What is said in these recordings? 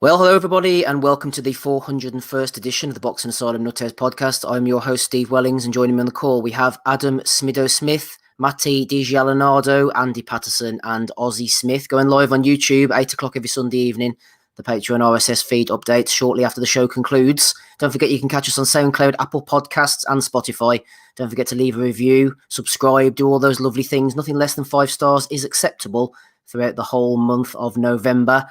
Well, hello everybody, and welcome to the 401st edition of the Boxing Asylum Nuthouse podcast. I'm your host, Steve Wellings, and joining me on the call, we have Adam Smido-Smith, Matty DiGialinardo, Andy Patterson, and Ozzy Smith, going live on YouTube, 8 o'clock every Sunday evening. The Patreon RSS feed updates shortly after the show concludes. Don't forget you can catch us on SoundCloud, Apple Podcasts, and Spotify. Don't forget to leave a review, subscribe, do all those lovely things. Nothing less than 5 stars is acceptable throughout the whole month of November.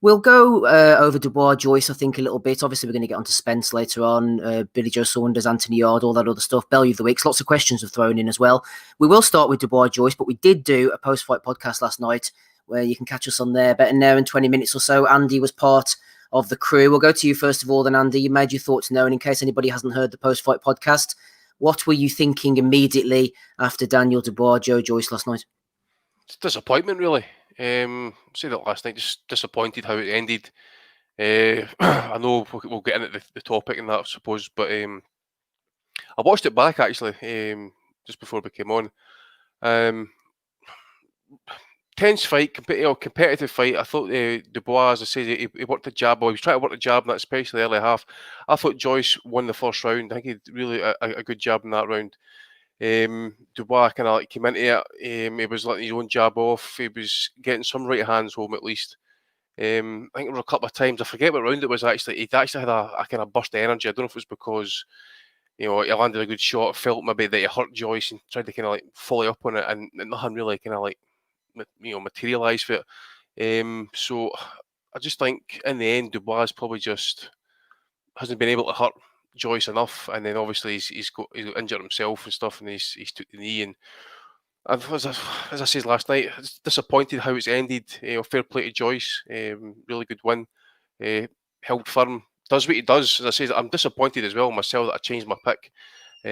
We'll go over Dubois, Joyce, I think, a little bit. Obviously, we're going to get onto Spence later on, Billy Joe Saunders, Anthony Yard, all that other stuff. Bellew of the Weeks, lots of questions have thrown in as well. We will start with Dubois, Joyce, but we did do a post-fight podcast last night where you can catch us on there about an hour and 20 minutes or so. Andy was part of the crew. We'll go to you first of all then, Andy. You made your thoughts known. In case anybody hasn't heard the post-fight podcast, what were you thinking immediately after Daniel Dubois, Joe Joyce last night? It's disappointment, really. Said that last night, just disappointed how it ended. I know we'll get into the topic and that, I suppose, but I watched it back actually just before we came on. Tense fight, competitive fight. I thought Dubois, as I said, he worked the jab. He was trying to work the jab in that, especially the early half. I thought Joyce won the first round. I think he did really a good job in that round. Dubois kind of came into it. He was letting his own jab off. He was getting some right hands home at least. I think there were a couple of times, I forget what round it was actually, he'd actually had a kind of burst of energy. I don't know if it was because, he landed a good shot, felt maybe that he hurt Joyce and tried to kind of follow up on it, and nothing really kind of materialised for it. So I just think in the end, Dubois probably just hasn't been able to hurt Joyce enough, and then obviously he's injured himself and stuff, and he's took the knee, and as I said last night, it's disappointed how it's ended. Fair play to Joyce, really good win, held firm, does what he does. As I said, I'm disappointed as well myself that I changed my pick. I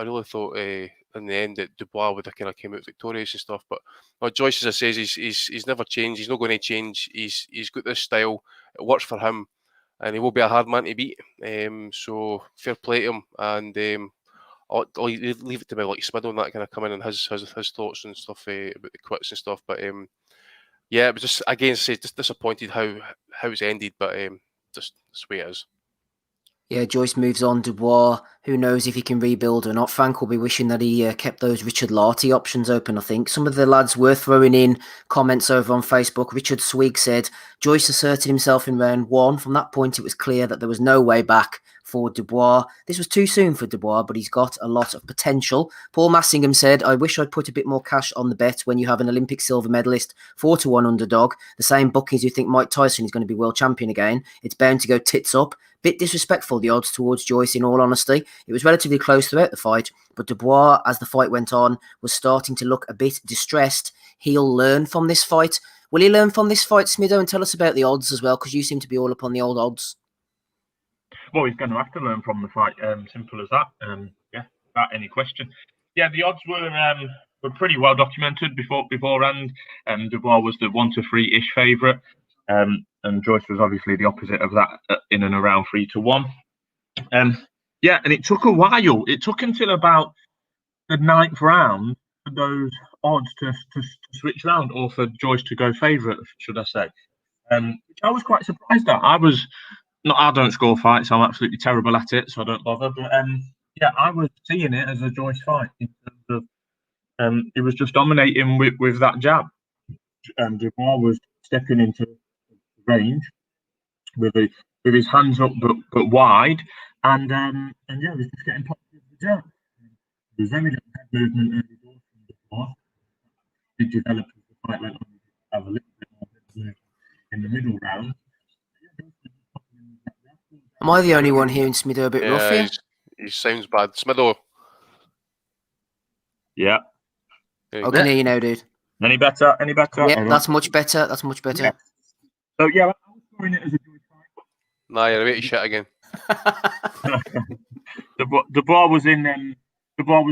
really thought in the end that Dubois would have kind of came out victorious and stuff, but Joyce, as I says, he's never changed. He's not going to change. He's got this style. It works for him, and he will be a hard man to beat. So fair play to him, and I'll leave it to me like Smido and that kind of come in and his thoughts and stuff about the quits and stuff. But yeah, it was just, again, just disappointed how it's ended, but just that's the way it is. Yeah, Joyce moves on. Dubois, who knows if he can rebuild or not. Frank will be wishing that he kept those Richard Larty options open, I think. Some of the lads were throwing in comments over on Facebook. Richard Swig said, Joyce asserted himself in round 1. From that point, it was clear that there was no way back for Dubois. This was too soon for Dubois, but he's got a lot of potential. Paul Massingham said, I wish I'd put a bit more cash on the bet when you have an Olympic silver medalist, 4-1 underdog. The same bookies who think Mike Tyson is going to be world champion again. It's bound to go tits up. Bit disrespectful, the odds towards Joyce, in all honesty. It was relatively close throughout the fight, but Dubois, as the fight went on, was starting to look a bit distressed. He'll learn from this fight. Will he learn from this fight, Smido? And tell us about the odds as well, because you seem to be all up on the old odds. Well, he's going to have to learn from the fight. Simple as that. Without any question. Yeah, the odds were pretty well documented beforehand. Dubois was the 1-3-ish favourite. And Joyce was obviously the opposite of that, in and around 3-1. And it took a while. It took until about the 9th round for those odds to switch round, or for Joyce to go favourite, should I say. Which I was quite surprised at. I don't score fights. I'm absolutely terrible at it, so I don't bother. But I was seeing it as a Joyce fight in terms of he was just dominating with that jab. Dubois was stepping into range with his hands up but wide, and he was just getting popped with the jab. There's very little head movement early doors from Dubois. It developed as the fight went on. Have a little bit more movement in the middle round. Am I the only one hearing Smido a bit rough here? He sounds bad. Smido. Yeah. I can hear you now, dude. Any better? Yeah, that's much better. Yeah. So, I was scoring it as a Joyce fight. Nah, you're a bit shit again. Dubois was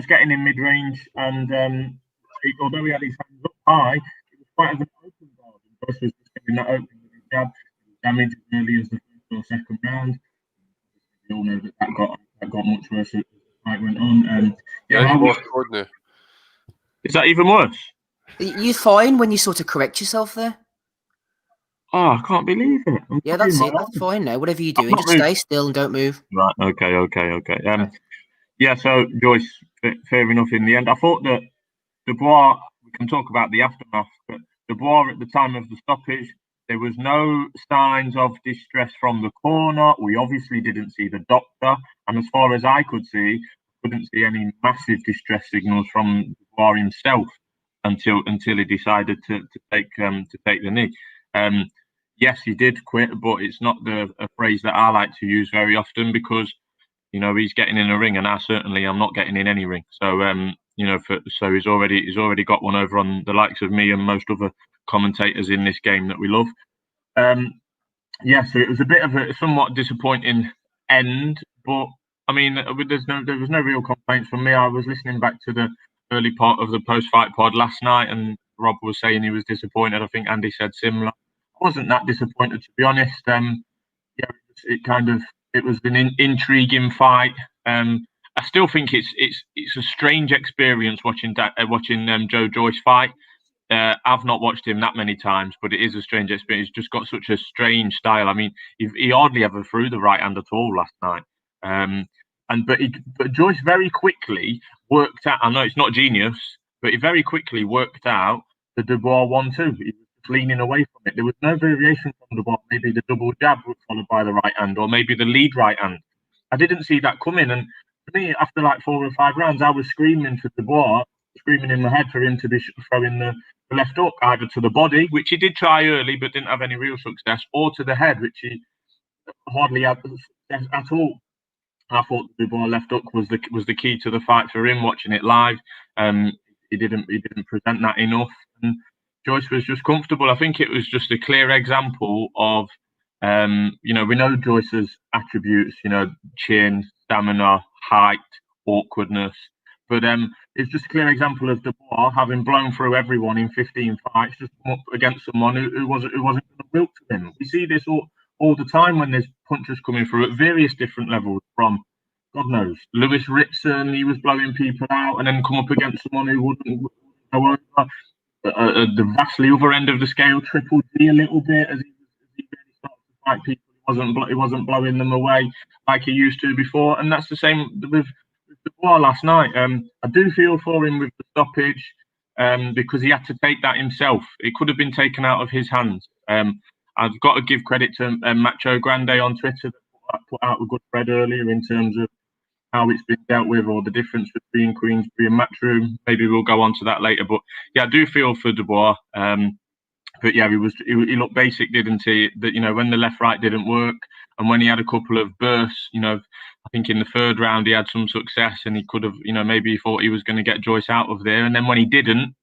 getting in mid-range, and although he had his hands up high, it was quite an open guard. Joyce was just getting that open with his jab. Damage as early as the first or second round. We all know that got much worse as the fight went on. Is that even worse? Are you fine when you sort of correct yourself there? Oh, I can't believe it. Yeah, that's it. That's fine now. Whatever you're I've doing, not just moved. stay still and don't move. Right. Okay. Yeah. So Joyce, fair enough. In the end, I thought that Dubois. We can talk about the aftermath, but Dubois at the time of the stoppage, there was no signs of distress from the corner. We obviously didn't see the doctor, and as far as I could see, couldn't see any massive distress signals from Dubois himself until he decided to take the knee. Yes, he did quit, but it's not a phrase that I like to use very often because he's getting in a ring, and I certainly am not getting in any ring. So so he's already got one over on the likes of me and most other commentators in this game that we love. So it was a bit of a somewhat disappointing end, but I mean, there was no real complaints from me. I was listening back to the early part of the post-fight pod last night, and Rob was saying he was disappointed. I think Andy said similar. I wasn't that disappointed, to be honest. It was an intriguing fight. I still think it's a strange experience watching Joe Joyce fight. I've not watched him that many times, but it is a strange experience. He's just got such a strange style. I mean, he hardly ever threw the right hand at all last night. But Joyce very quickly worked out. I know it's not genius, but he very quickly worked out the Dubois 1-2. He was leaning away from it. There was no variation from Dubois. Maybe the double jab was followed by the right hand, or maybe the lead right hand. I didn't see that coming. And for me, after like 4 or 5 rounds, I was screaming for Dubois, screaming in my head for him to be throwing the left hook either to the body, which he did try early but didn't have any real success, or to the head, which he hardly had success at all. I thought the Dubois left hook was the key to the fight for him. Watching it live, he didn't present that enough, and Joyce was just comfortable. I think it was just a clear example of, we know Joyce's attributes, chin, stamina, height, awkwardness, but it's just a clear example of Dubois having blown through everyone in 15 fights, just come up against someone who wasn't going to wilt to him. We see this all the time when there's punches coming through at various different levels from, God knows, Lewis Ritson, he was blowing people out and then come up against someone who wouldn't go over. The vastly other end of the scale, Triple G a little bit as he really started to fight people. He wasn't blowing them away like he used to before, and that's the same with Dubois last night. I do feel for him with the stoppage because he had to take that himself. It could have been taken out of his hands. I've got to give credit to Macho Grande on Twitter that put out a good thread earlier in terms of how it's been dealt with, or the difference between Queensbury and Matchroom. Maybe we'll go on to that later. But yeah, I do feel for Dubois. But yeah, he looked basic, didn't he? That when the left-right didn't work, and when he had a couple of bursts, I think in the 3rd round he had some success, and he could have, maybe he thought he was going to get Joyce out of there, and then when he didn't,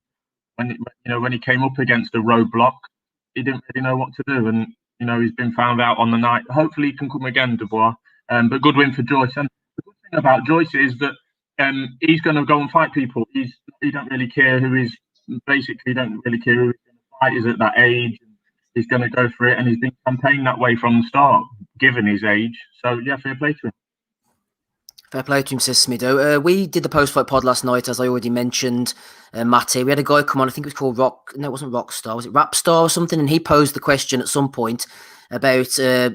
when he came up against a roadblock, he didn't really know what to do, and he's been found out on the night. Hopefully he can come again, Dubois. But good win for Joyce. And the good thing about Joyce is that he's going to go and fight people. He don't really care who is. Basically, don't really care who he's going to fight. He's at that age. He's going to go for it, and he's been campaigning that way from the start, given his age. So yeah, fair play to him. Fair play to him, says Smido. We did the post-fight pod last night, as I already mentioned, Matty. We had a guy come on, I think it was called it wasn't Rockstar, was it Rapstar or something? And he posed the question at some point about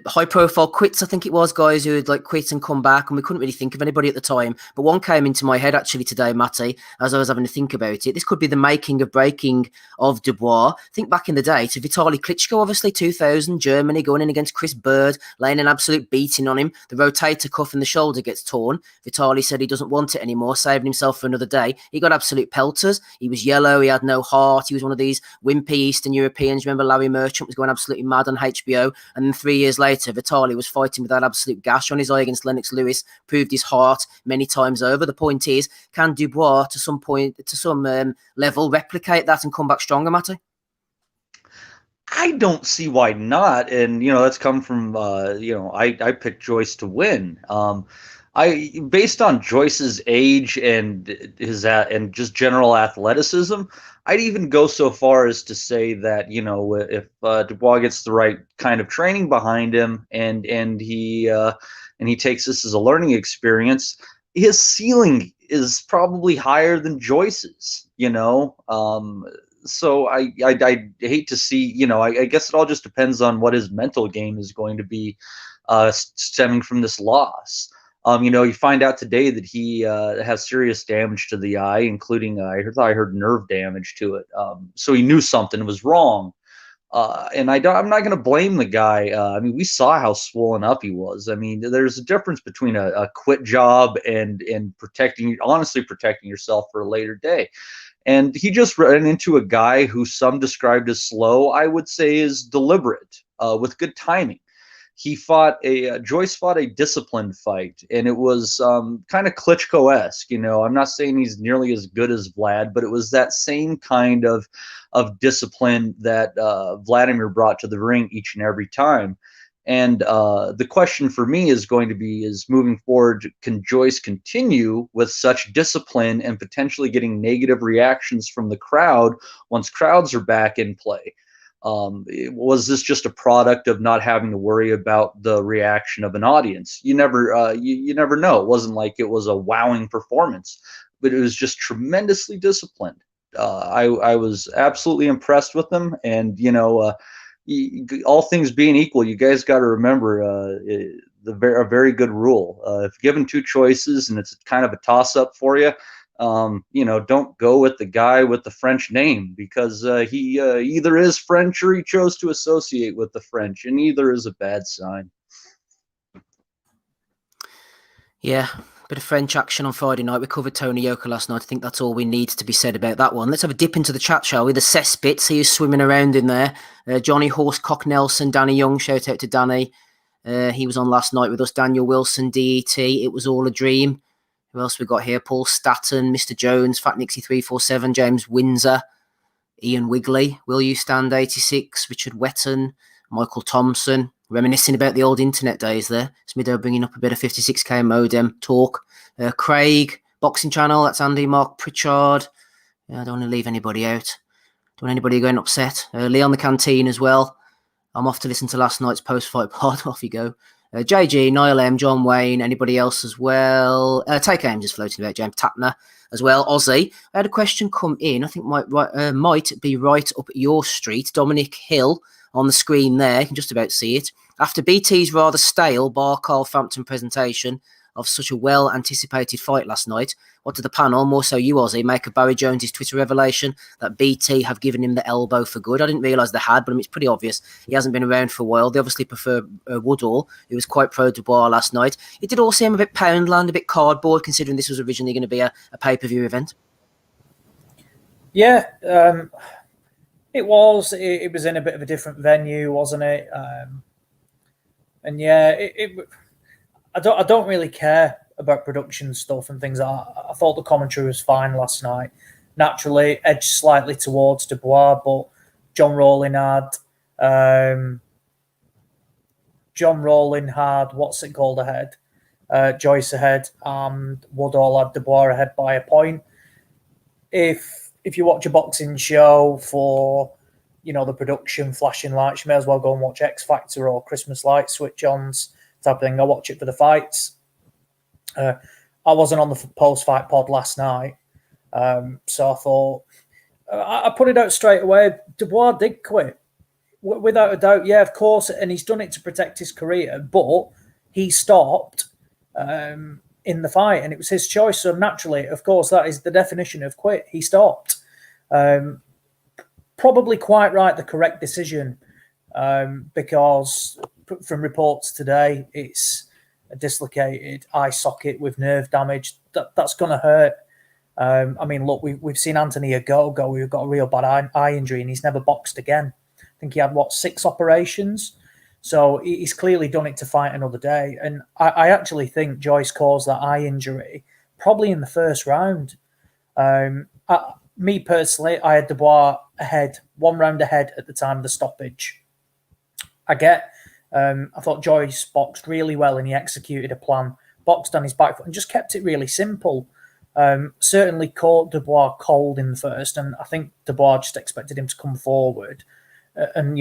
high-profile quits, I think it was, guys who had quit and come back, and we couldn't really think of anybody at the time. But one came into my head actually today, Matty, as I was having to think about it. This could be the making of breaking of Dubois. Think back in the day to Vitaly Klitschko, obviously, 2000, Germany, going in against Chris Bird, laying an absolute beating on him. The rotator cuff in the shoulder gets torn. Vitaly said he doesn't want it anymore, saving himself for another day. He got absolute pelters. He was yellow. He had no heart. He was one of these wimpy Eastern Europeans. Remember Larry Merchant was going absolutely mad on HBO. And then 3 years later, Vitaly was fighting with that absolute gash on his eye against Lennox Lewis, proved his heart many times over. The point is, can Dubois, to some level, replicate that and come back stronger, Matty? I don't see why not. And, that's come from, I picked Joyce to win. Based on Joyce's age and and just general athleticism, I'd even go so far as to say that if Dubois gets the right kind of training behind him and he takes this as a learning experience, his ceiling is probably higher than Joyce's. So I hate to see, I guess it all just depends on what his mental game is going to be stemming from this loss. You find out today that he has serious damage to the eye, including I heard nerve damage to it. So he knew something was wrong. And I'm not going to blame the guy. I mean, we saw how swollen up he was. I mean, there's a difference between a quit job and honestly protecting yourself for a later day. And he just ran into a guy who some described as slow. I would say is deliberate, with good timing. Joyce fought a disciplined fight, and it was kind of Klitschko-esque. I'm not saying he's nearly as good as Vlad, but it was that same kind of discipline that Vladimir brought to the ring each and every time. And the question for me is going to be, is moving forward, can Joyce continue with such discipline and potentially getting negative reactions from the crowd once crowds are back in play? Was this just a product of not having to worry about the reaction of an audience? You never know. It wasn't like it was a wowing performance, but it was just tremendously disciplined. I was absolutely impressed with them, and all things being equal, you guys got to remember a very good rule. If given two choices and it's kind of a toss-up for you, don't go with the guy with the French name, because he either is French or he chose to associate with the French, and either is a bad sign. Yeah, bit of French action on Friday night. We covered Tony Yoka last night. I think that's all we need to be said about that one. Let's have a dip into the chat, shall we? The cesspit, see who's swimming around in there. Johnny Horsecock Nelson, Danny Young, shout out to Danny. He was on last night with us. Daniel Wilson, DET, it was all a dream. Who else we got here? Paul Statten, Mr. Jones, Fat Nixie 347, James Windsor, Ian Wigley, Will You Stand 86, Richard Wetton, Michael Thompson, reminiscing about the old internet days there. Smido bringing up a bit of 56k modem talk. Craig, Boxing Channel, that's Andy, Mark Pritchard. I don't want to leave anybody out. Don't want anybody going upset. Leon the Canteen as well. I'm off to listen to last night's post-fight pod. Off you go. JG, Niall M, John Wayne, anybody else as well? Take Aim just floating about, James Tapner as well. Aussie, I had a question come in. I think might be right up your street. Dominic Hill on the screen there. You can just about see it. After BT's rather stale bar Carl Frampton presentation of such a well-anticipated fight last night, what did the panel, more so you, Aussie, make of Barry Jones' Twitter revelation that BT have given him the elbow for good? I didn't realise they had, but I mean, it's pretty obvious. He hasn't been around for a while. They obviously prefer Woodall, who was quite pro-Dubois last night. It did all seem a bit Poundland, a bit cardboard, considering this was originally going to be a pay-per-view event. Yeah, it was. It was in a bit of a different venue, wasn't it? And yeah, I don't really care about production stuff and things like that. I thought the commentary was fine last night. Naturally, edged slightly towards Dubois, but John Rowling had what's it called ahead? Joyce ahead, and Woodall had Dubois ahead by a point. If you watch a boxing show for the production flashing lights, you may as well go and watch X Factor or Christmas light switch-ons type of thing. I watch it for the fights. I wasn't on the post-fight pod last night, so I thought I put it out straight away. Dubois did quit, without a doubt. Yeah, of course, and he's done it to protect his career, but he stopped in the fight, and it was his choice. So naturally, of course, that is the definition of quit. He stopped. Probably quite right, the correct decision, because from reports today, it's a dislocated eye socket with nerve damage. That's going to hurt. I mean, look, we've seen Anthony Ogogo, who got a real bad eye injury, and he's never boxed again. I think he had, 6 operations? So he's clearly done it to fight another day. And I actually think Joyce caused that eye injury probably in the first round. Me personally, I had Dubois ahead, 1 round ahead at the time of the stoppage. I thought Joyce boxed really well, and he executed a plan, boxed on his back foot and just kept it really simple. Certainly caught Dubois cold in the first, and I think Dubois just expected him to come forward and,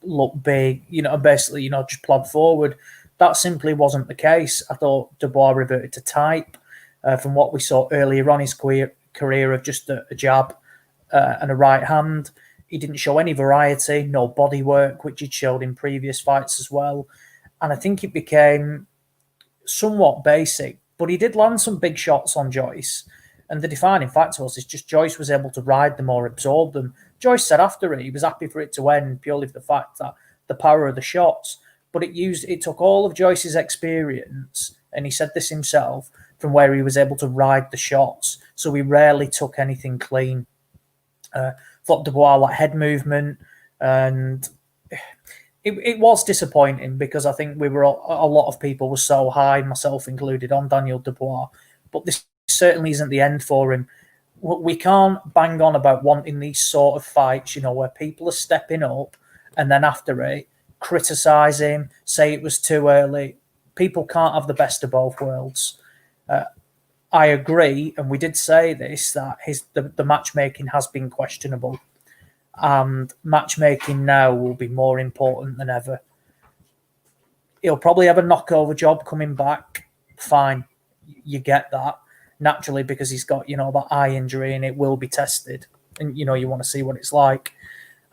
look big, basically, just plod forward. That simply wasn't the case. I thought Dubois reverted to type from what we saw earlier on his career of just a jab and a right hand. He didn't show any variety, no body work, which he'd showed in previous fights as well. And I think it became somewhat basic, but he did land some big shots on Joyce. And the defining factor was just Joyce was able to ride them or absorb them. Joyce said after it, he was happy for it to end purely for the fact that the power of the shots. But it took all of Joyce's experience, and he said this himself, from where he was able to ride the shots. So he rarely took anything clean. Thought Dubois like head movement, and it was disappointing because I think a lot of people were so high, myself included, on Daniel Dubois. But this certainly isn't the end for him. We can't bang on about wanting these sort of fights, where people are stepping up and then after it, criticise him, say it was too early. People can't have the best of both worlds. I agree, and we did say this, that the matchmaking has been questionable. And matchmaking now will be more important than ever. He'll probably have a knockover job coming back. Fine, you get that. Naturally, because he's got, that eye injury and it will be tested. And, you want to see what it's like.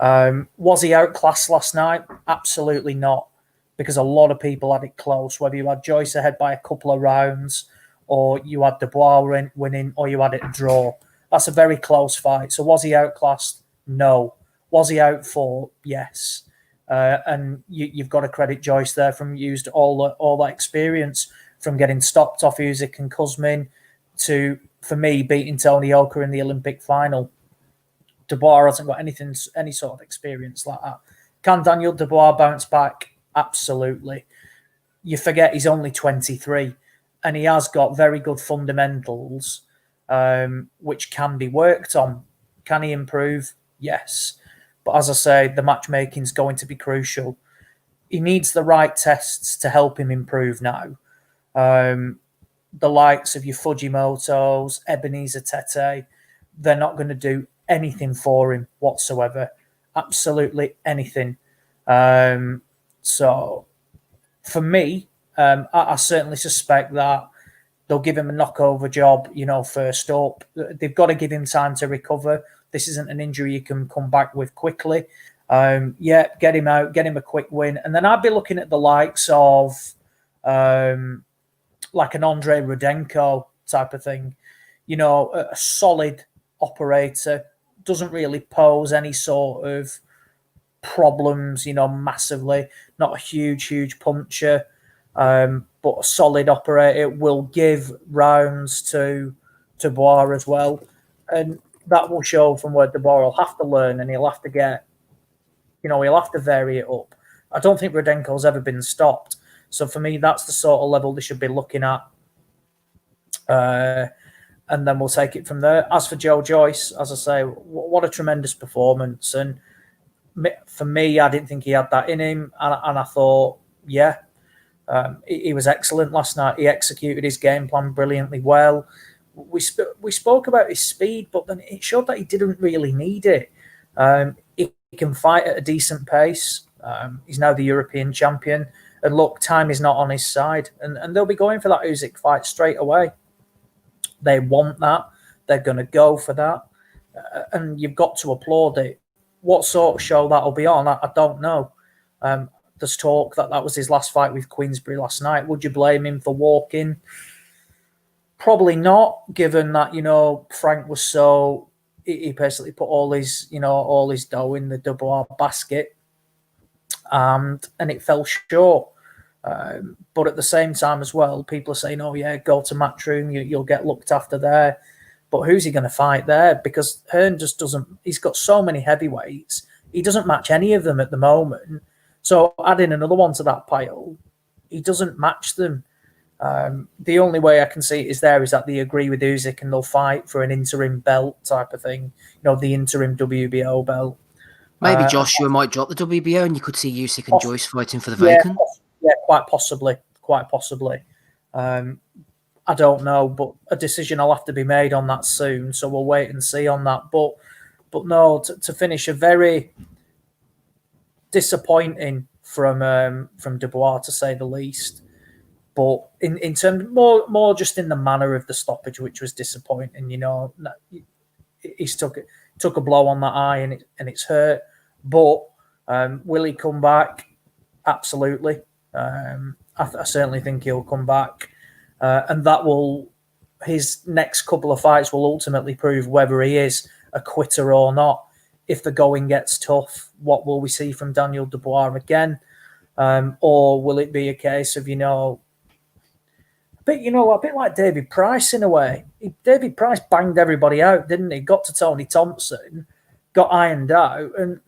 Was he outclassed last night? Absolutely not. Because a lot of people had it close. Whether you had Joyce ahead by a couple of rounds, or you had Dubois winning, or you had it a draw. That's a very close fight. So was he outclassed? No. Was he outfought? Yes. And you've got to credit Joyce there from used all that experience from getting stopped off Usyk and Kuzmin to, for me, beating Tony Yoka in the Olympic final. Dubois hasn't got any sort of experience like that. Can Daniel Dubois bounce back? Absolutely. You forget he's only 23 and he has got very good fundamentals, which can be worked on. Can he improve? Yes. But as I say, the matchmaking is going to be crucial. He needs the right tests to help him improve now. The likes of your Fujimotos, Ebenezer Tete, they're not going to do anything for him whatsoever. Absolutely anything. So, for me, I certainly suspect that they'll give him a knockover job, first up. They've got to give him time to recover. This isn't an injury you can come back with quickly. Get him out, get him a quick win. And then I'd be looking at the likes of like an Andre Rudenko type of thing. A solid operator, doesn't really pose any sort of problems, massively. Not a huge puncher, but a solid operator. Will give rounds to Dubois as well. And that will show from where Dubois will have to learn and he'll have to get, he'll have to vary it up. I don't think Rudenko's ever been stopped. So for me, that's the sort of level they should be looking at. And then we'll take it from there. As for Joe Joyce, as I say, what a tremendous performance. And for me, I didn't think he had that in him. And I thought, he was excellent last night. He executed his game plan brilliantly well. We spoke about his speed, but then it showed that he didn't really need it. He can fight at a decent pace. He's now the European champion. And look, time is not on his side. And they'll be going for that Usyk fight straight away. They want that. They're going to go for that. And you've got to applaud it. What sort of show that'll be on, I don't know. There's talk that was his last fight with Queensberry last night. Would you blame him for walking? Probably not, given that, Frank was so... He basically put all his dough in the Dubois basket. And it fell short. But at the same time as well, people are saying, oh, yeah, go to Matchroom, you'll get looked after there. But who's he going to fight there? Because Hearn just doesn't... He's got so many heavyweights. He doesn't match any of them at the moment. So adding another one to that pile, he doesn't match them. The only way I can see it is that they agree with Usyk and they'll fight for an interim belt type of thing. The interim WBO belt. Maybe Joshua might drop the WBO and you could see Usyk and Joyce fighting for the vacant. Yeah, quite possibly. I don't know, but a decision will have to be made on that soon. So we'll wait and see on that. But no, to finish, a very disappointing from Dubois, to say the least. But in terms more just in the manner of the stoppage, which was disappointing. He's took it. took a blow on that eye and it's hurt. But will he come back? Absolutely. I certainly think he'll come back, and that will, his next couple of fights will ultimately prove whether he is a quitter or not. If the going gets tough, what will we see from Daniel Dubois again? Or will it be a case of, a bit like David Price in a way. David Price banged everybody out, didn't he? Got to Tony Thompson, got ironed out, and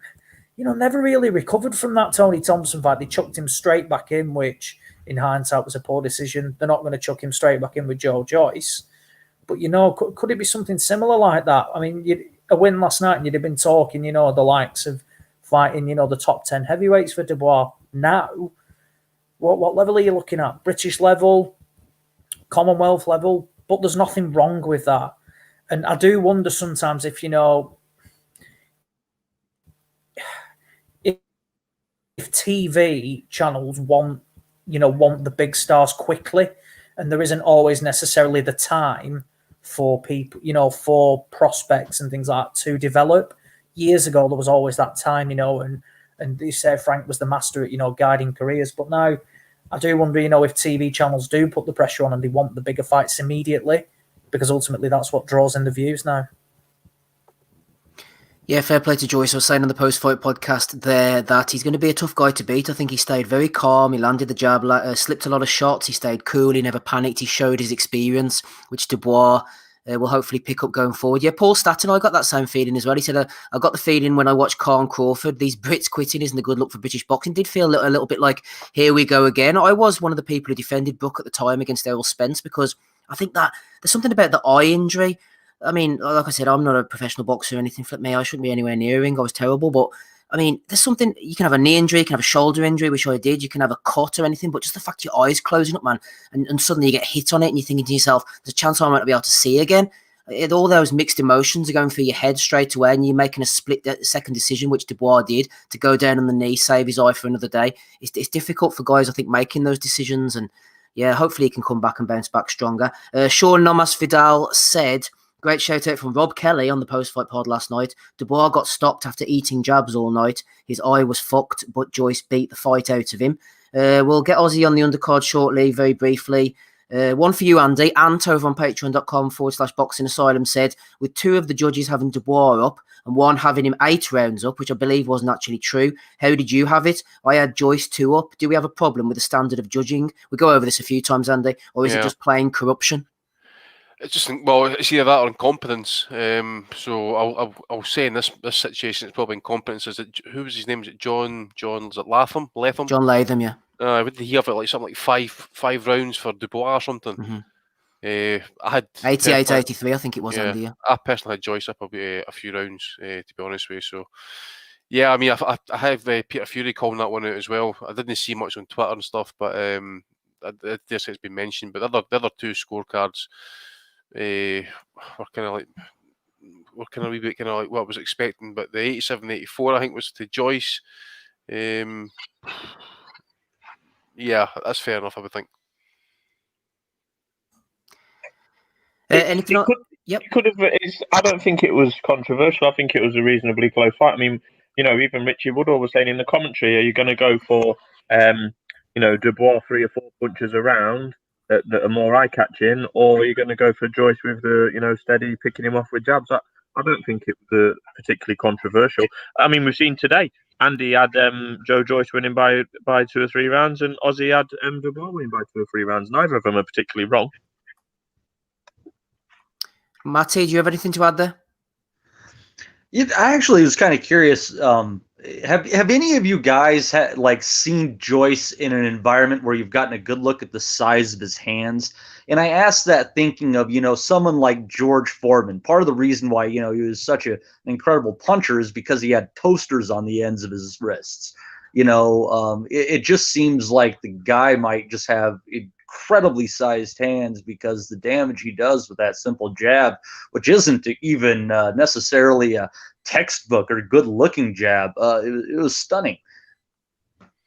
never really recovered from that Tony Thompson fight. They chucked him straight back in, which in hindsight was a poor decision. They're not going to chuck him straight back in with Joyce. But, could it be something similar like that? I mean, a win last night and you'd have been talking, the likes of fighting, the top 10 heavyweights for Dubois. Now, what level are you looking at? British level, Commonwealth level? But there's nothing wrong with that. And I do wonder sometimes if, if TV channels want the big stars quickly, and there isn't always necessarily the time for people, for prospects and things like that to develop. Years ago, there was always that time, and you say Frank was the master at, guiding careers. But now I do wonder, if TV channels do put the pressure on and they want the bigger fights immediately, because ultimately that's what draws in the views now. Yeah, fair play to Joyce. I was saying on the post-fight podcast there that he's going to be a tough guy to beat. I think he stayed very calm. He landed the jab, slipped a lot of shots. He stayed cool. He never panicked. He showed his experience, which Dubois will hopefully pick up going forward. Yeah, Paul Staten, I got that same feeling as well. He said, I got the feeling when I watched Khan Crawford, these Brits quitting isn't a good look for British boxing. Did feel a little bit like, here we go again. I was one of the people who defended Brook at the time against Errol Spence, because I think that there's something about the eye injury. I mean, like I said, I'm not a professional boxer or anything like me. I shouldn't be anywhere near a ring. I was terrible. But, I mean, there's something, you can have a knee injury, you can have a shoulder injury, which I did. You can have a cut or anything. But just the fact your eyes closing up, man, and suddenly you get hit on it and you're thinking to yourself, there's a chance I might not be able to see again. All those mixed emotions are going through your head straight away, and you're making a split-second decision, which Dubois did, to go down on the knee, save his eye for another day. It's difficult for guys, I think, making those decisions. And, yeah, hopefully he can come back and bounce back stronger. Sean Nomas Vidal said, great shout out from Rob Kelly on the post-fight pod last night. Dubois got stopped after eating jabs all night. His eye was fucked, but Joyce beat the fight out of him. We'll get Ozzy on the undercard shortly, very briefly. One for you, Andy. Ant over on patreon.com/boxing asylum said, with two of the judges having Dubois up and one having him 8 rounds up, which I believe wasn't actually true. How did you have it? I had Joyce 2 up. Do we have a problem with the standard of judging? We go over this a few times, Andy, or is it just plain corruption? It's just, well, it's either that or incompetence. So I'll say in this situation, it's probably incompetence. Who was his name? Is it John? Was it Latham? John Latham, yeah. What did he have it like? Something like five rounds for Dubois or something. Mm-hmm. I had 88, 83, I think it was. Yeah, Andy, yeah. I personally had Joyce up a few rounds, to be honest with you. So, yeah, I mean, I have Peter Fury calling that one out as well. I didn't see much on Twitter and stuff, but this has been mentioned. But the other two scorecards were kind of like what I was expecting. But the 87-84, I think, was to Joyce. Yeah, that's fair enough, I would think. Anything else? Yep. Could have. I don't think it was controversial. I think it was a reasonably close fight. I mean, even Richie Woodall was saying in the commentary, are you going to go for, Dubois 3 or 4 punches around that are more eye-catching, or are you going to go for Joyce with the, steady picking him off with jabs? I don't think it was particularly controversial. I mean, we've seen today, Andy had Joe Joyce winning by 2 or 3 rounds, and Ozzy had Dubois winning by 2 or 3 rounds. Neither of them are particularly wrong. Matty, do you have anything to add there? Yeah, I actually was kind of curious. Have any of you guys seen Joyce in an environment where you've gotten a good look at the size of his hands? And I asked that thinking of, someone like George Foreman. Part of the reason why, he was such an incredible puncher is because he had toasters on the ends of his wrists. It just seems like the guy might just have incredibly sized hands, because the damage he does with that simple jab, which isn't even necessarily a textbook or good looking jab, it was stunning.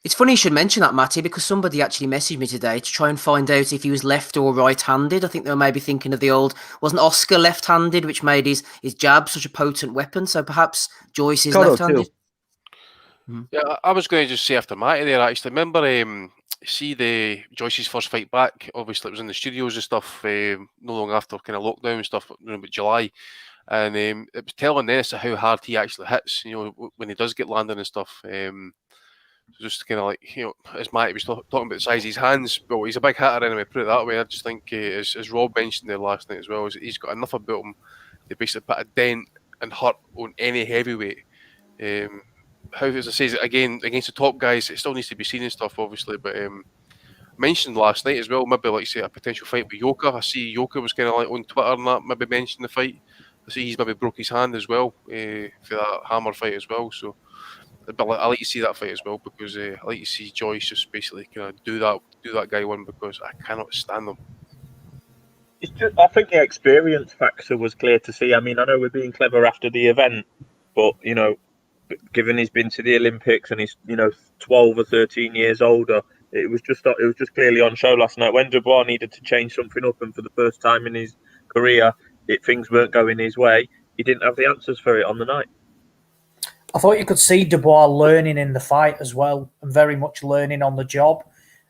It's funny you should mention that, Matty, because somebody actually messaged me today to try and find out if he was left or right-handed. I think they were maybe thinking of the old, wasn't Oscar left-handed, which made his jab such a potent weapon? So perhaps Joyce is Cotto, left-handed. too. Yeah, I was going to just say after Matty there, actually. Remember, see the Joyce's first fight back? Obviously, it was in the studios and stuff, no long after kind of lockdown and stuff, around about July. And it was telling then as to how hard he actually hits, when he does get landing and stuff. Just kind of like, as Matty was talking about the size of his hands, well, he's a big hitter anyway, put it that way. I just think, as Rob mentioned there last night as well, is he's got enough about him to basically put a dent and hurt on any heavyweight. How, as I say, again, against the top guys, it still needs to be seen and stuff, obviously, but mentioned last night as well, maybe like say a potential fight with Yoka. I see Yoka was kind of like on Twitter and that, maybe mentioned the fight. I see he's maybe broke his hand as well for that Hammer fight as well, so but I like to see that fight as well, because I like to see Joyce just basically kind of do that guy one, because I cannot stand them. It's just, I think the experience factor was clear to see. I mean, I know we're being clever after the event, but given he's been to the Olympics and he's 12 or 13 years older, it was just clearly on show last night when Dubois needed to change something up, and for the first time in his career, things weren't going his way. He didn't have the answers for it on the night. I thought you could see Dubois learning in the fight as well, and very much learning on the job.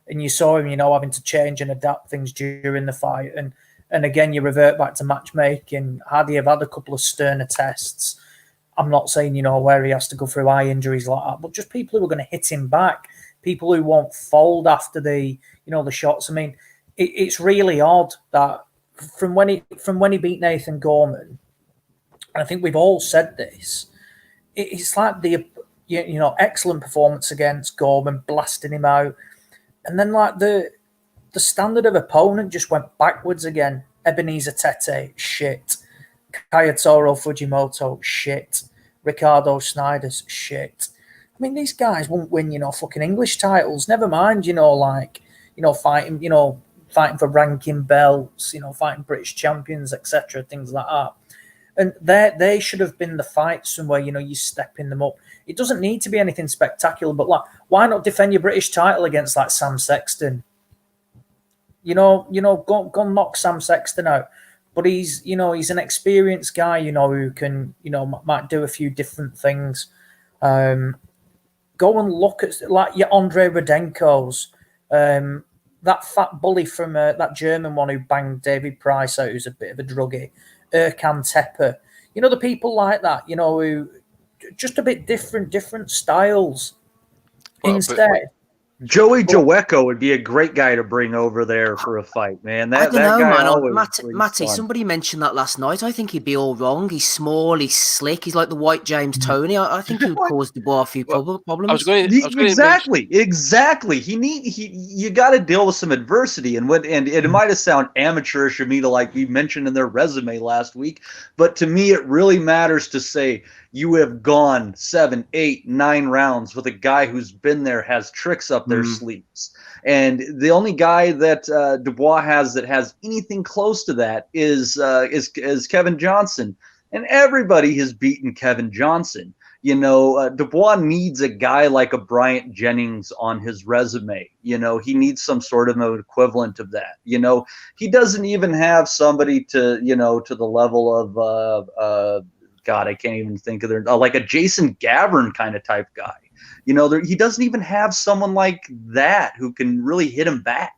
And you saw him, having to change and adapt things during the fight. And again, you revert back to matchmaking. Had he have had a couple of sterner tests, I'm not saying, where he has to go through eye injuries like that, but just people who are going to hit him back, people who won't fold after the shots. I mean, it's really odd that from when he beat Nathan Gorman, and I think we've all said this, it's like the excellent performance against Gorman, blasting him out, and then like the standard of opponent just went backwards again. Ebenezer Tete, shit. Kayotaro Fujimoto, shit. Ricardo Snyder's, shit. I mean, these guys won't win, fucking English titles. Never mind, fighting for ranking belts, fighting British champions, etc., things like that. And they should have been the fights somewhere, you're stepping them up. It doesn't need to be anything spectacular, but like, why not defend your British title against like Sam Sexton? Go knock Sam Sexton out. But he's an experienced guy, who can, might do a few different things. Go and look at like your Andre Rudenko's, that fat bully from that German one who banged David Price out, who's a bit of a druggie. Erkan Tepe, the people like that, who just a bit different styles. Well, Instead, Joey Joweco would be a great guy to bring over there for a fight, man. I don't know, guy man. Matty, somebody mentioned that last night. I think he'd be all wrong. He's small, he's slick, he's like the white James Toney. I think he would cause Dubois a few problems. Exactly. You got to deal with some adversity, and it might have sounded amateurish of me to like we mentioned in their resume last week, but to me it really matters to say you have gone 7, 8, 9 rounds with a guy who's been there, has tricks up their sleeves. And the only guy that Dubois has that has anything close to that is Kevin Johnson. And everybody has beaten Kevin Johnson. Dubois needs a guy like a Bryant Jennings on his resume. He needs some sort of an equivalent of that. He doesn't even have somebody to the level of God, I can't even think of their like a Jason Gavern kind of type guy. He doesn't even have someone like that who can really hit him back.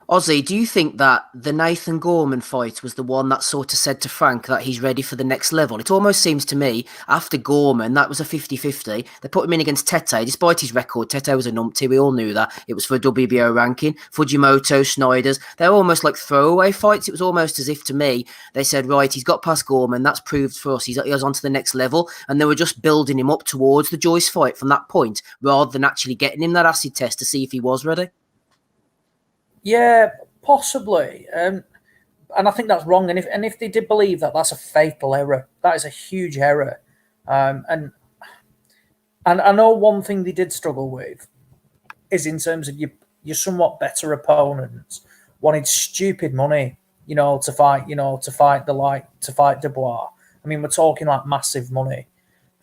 Ozzy, do you think that the Nathan Gorman fight was the one that sort of said to Frank that he's ready for the next level? It almost seems to me, after Gorman, that was a 50-50. They put him in against Tete. Despite his record, Tete was a numpty. We all knew that. It was for a WBO ranking. Fujimoto, Snyder's. They're almost like throwaway fights. It was almost as if, to me, they said, right, he's got past Gorman. That's proved for us. He was on to the next level. And they were just building him up towards the Joyce fight from that point, rather than actually getting him that acid test to see if he was ready. Yeah, possibly. And I think that's wrong. And if they did believe that, that's a fatal error. That is a huge error. And I know one thing they did struggle with is in terms of your somewhat better opponents wanted stupid money, to fight Dubois. I mean, we're talking like massive money.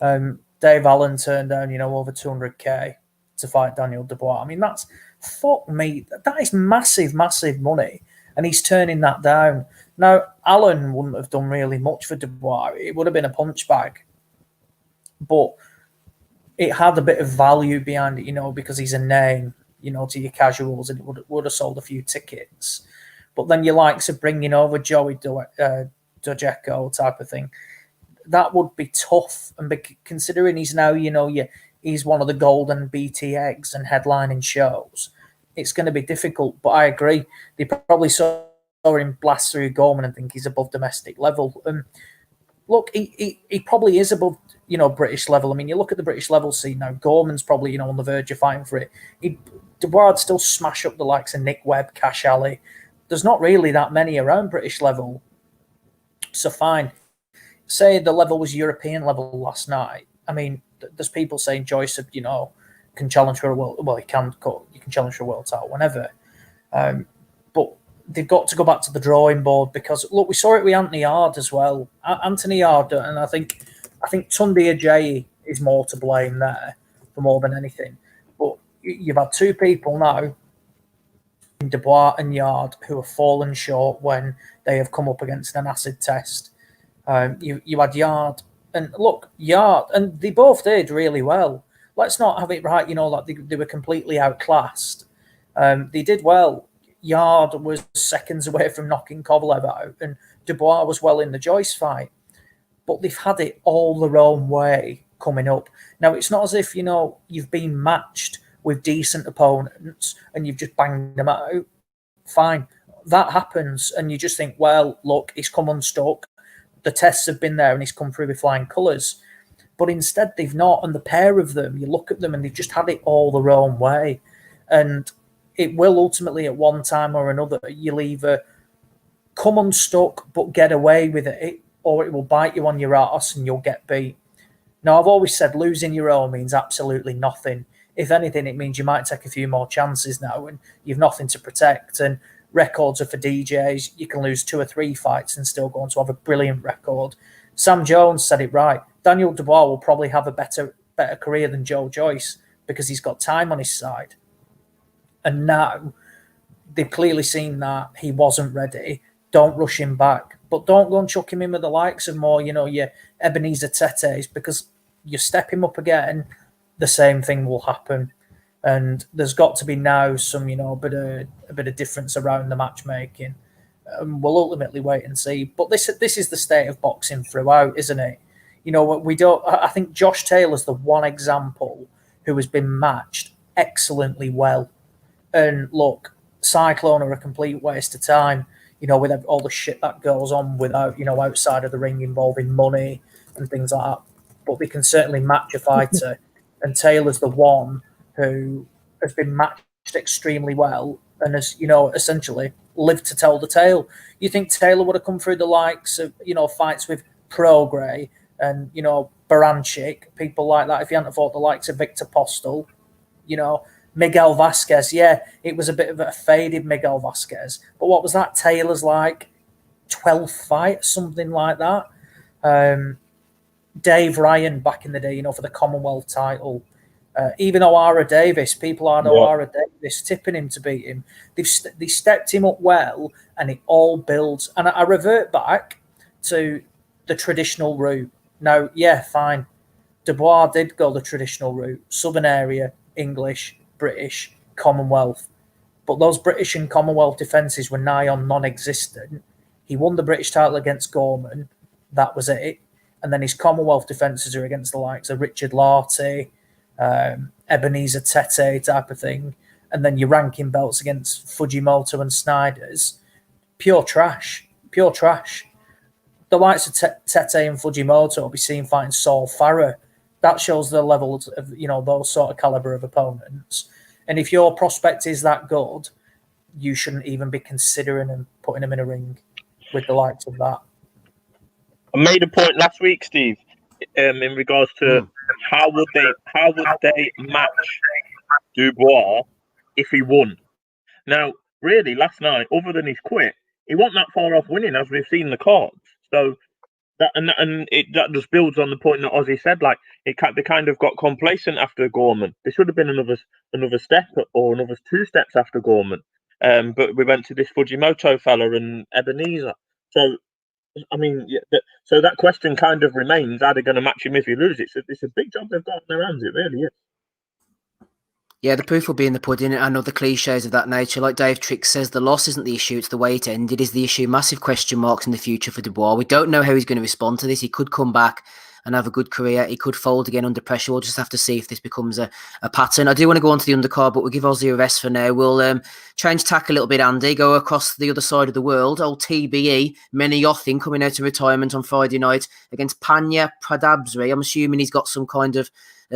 Dave Allen turned down, over 200K. to fight Daniel Dubois. I mean, that's, fuck me, that is massive, massive money, and he's turning that down. Now, Allen wouldn't have done really much for Dubois. It would have been a punch bag, but it had a bit of value behind it, you know, because he's a name, you know, to your casuals, and it would have sold a few tickets. But then your likes of bringing over Joey Dojeko type of thing, that would be tough. And considering he's now, you know, he's one of the golden BT eggs and headlining shows, it's going to be difficult. But I agree. They probably saw him blast through Gorman and think he's above domestic level. Look, he probably is above, you know, British level. I mean, you look at the British level scene now, Gorman's probably, you know, on the verge of fighting for it. Dubois would still smash up the likes of Nick Webb, Cash Alley. There's not really that many around British level. So fine. Say the level was European level last night. I mean, there's people saying Joyce, you know, can challenge for a world. Well, you can challenge for a world title whenever. But they've got to go back to the drawing board because, look, we saw it with Anthony Yard as well. Anthony Yard, and I think Tunde Ajayi is more to blame there for more than anything. But you've had two people now, Dubois and Yard, who have fallen short when they have come up against an acid test. You had Yard, and look, Yard, and they both did really well. Let's not have it right, you know, like they were completely outclassed. They did well. Yard was seconds away from knocking Kovalev out, and Dubois was well in the Joyce fight. But they've had it all their own way coming up. Now, it's not as if, you know, you've been matched with decent opponents and you've just banged them out. Fine. That happens, and you just think, well, look, he's come unstuck. The tests have been there and he's come through with flying colours. But instead, they've not. And the pair of them, you look at them and they've just had it all their own way. And it will ultimately, at one time or another, you'll either come unstuck but get away with it, or it will bite you on your arse and you'll get beat. Now, I've always said losing your own means absolutely nothing. If anything, it means you might take a few more chances now and you've nothing to protect. And records are for DJs. You can lose 2 or 3 fights and still go on to have a brilliant record. Sam Jones said it right. Daniel Dubois will probably have a better career than Joe Joyce because he's got time on his side. And now they've clearly seen that he wasn't ready. Don't rush him back. But don't go and chuck him in with the likes of more, you know, your Ebenezer Tetes, because you step him up again, the same thing will happen. And there's got to be now some, you know, a bit of difference around the matchmaking. We'll ultimately wait and see. But this is the state of boxing throughout, isn't it? You know, we don't. I think Josh Taylor's the one example who has been matched excellently well. And look, Cyclone are a complete waste of time. You know, with all the shit that goes on without, you know, outside of the ring involving money and things like that. But they can certainly match a fighter. And Taylor's the one who has been matched extremely well and has, you know, essentially lived to tell the tale. You think Taylor would have come through the likes of, you know, fights with Prograis and, you know, Baranchik, people like that, if he hadn't fought the likes of Victor Postel, you know, Miguel Vasquez, yeah, it was a bit of a faded Miguel Vasquez. But what was that? Taylor's like 12th fight, something like that. Dave Ryan back in the day, you know, for the Commonwealth title. Even O'Hara Davis, people had O'Hara Davis tipping him to beat him. They stepped him up well, and it all builds. And I revert back to the traditional route. Now, yeah, fine. Dubois did go the traditional route. Southern area, English, British, Commonwealth. But those British and Commonwealth defences were nigh on non-existent. He won the British title against Gorman. That was it. And then his Commonwealth defences are against the likes of Richard Lartey, Ebenezer Tete type of thing. And then your ranking belts against Fujimoto and Snyders. Pure trash. Pure trash. The likes of Tete and Fujimoto will be seen fighting Saul Farah. That shows the levels of, you know, those sort of calibre of opponents. And if your prospect is that good, you shouldn't even be considering and putting him in a ring with the likes of that. I made a point last week, Steve, in regards to how would they match Dubois if he won. Now, really, last night, other than his quit, he wasn't that far off winning, as we've seen the cards. So That just builds on the point that Ozzy said. Like they kind of got complacent after Gorman. There should have been another step or another 2 steps after Gorman. But we went to this Fujimoto fella and Ebenezer. So I mean, so that question kind of remains: are they going to match him if he loses? It's a big job they've got on their hands. It really is. Yeah, the proof will be in the pudding and other cliches of that nature. Like Dave Trick says, the loss isn't the issue, it's the way it ended is the issue. Massive question marks in the future for Dubois. We don't know how he's going to respond to this. He could come back and have a good career. He could fold again under pressure. We'll just have to see if this becomes a pattern. I do want to go on to the undercard, but we'll give Ozzy a rest for now. We'll change tack a little bit, Andy, go across the other side of the world. Old TBE, Menayothin, coming out of retirement on Friday night against Panya Pradabsri. I'm assuming he's got some kind of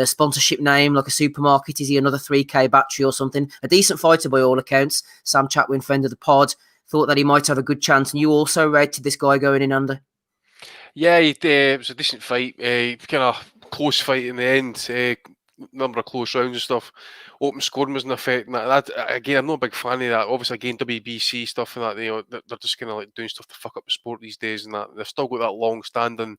sponsorship name, like a supermarket. Is he another 3K battery or something? A decent fighter by all accounts. Sam Chatwin, friend of the pod, thought that he might have a good chance. And you also rated this guy going in under? Yeah, it was a decent fight. Kind of close fight in the end. Number of close rounds and stuff. Open scoring was an effect. And that again, I'm not a big fan of that. Obviously, again, WBC stuff and that. You know, they're just kind of like doing stuff to fuck up the sport these days, and that they've still got that long-standing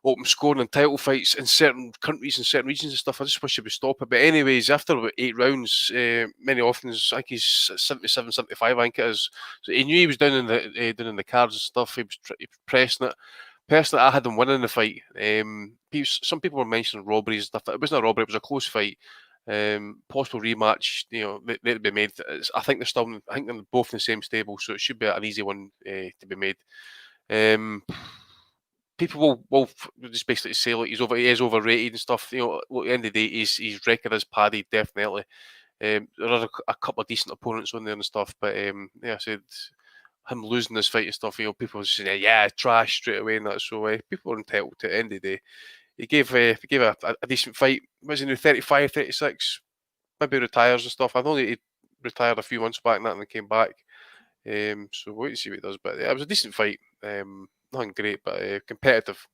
open scoring and title fights in certain countries and certain regions and stuff. I just wish they would stop it. But anyways, after about 8 rounds, Menayothin, I think he's 77, 75, I think it is. So he knew he was down in the cards and stuff. He was pressing it. Personally, I had him winning the fight. Some people were mentioning robberies and stuff. It wasn't a robbery; it was a close fight. Possible rematch. You know, they'd be made. I think they're both in the same stable, so it should be an easy one to be made. People will just basically say like he is overrated and stuff. You know, at the end of the day, his record is padded definitely. There are a couple of decent opponents on there and stuff, but yeah, I said him losing this fight and stuff, you know, people were saying, yeah, trash straight away and that. So people are entitled to it at the end of the day. He gave a decent fight. Was he now 35, 36? Maybe retires and stuff. I know that he retired a few months back and that and then came back. So we'll wait and see what he does. But yeah, it was a decent fight. Nothing great, but competitive.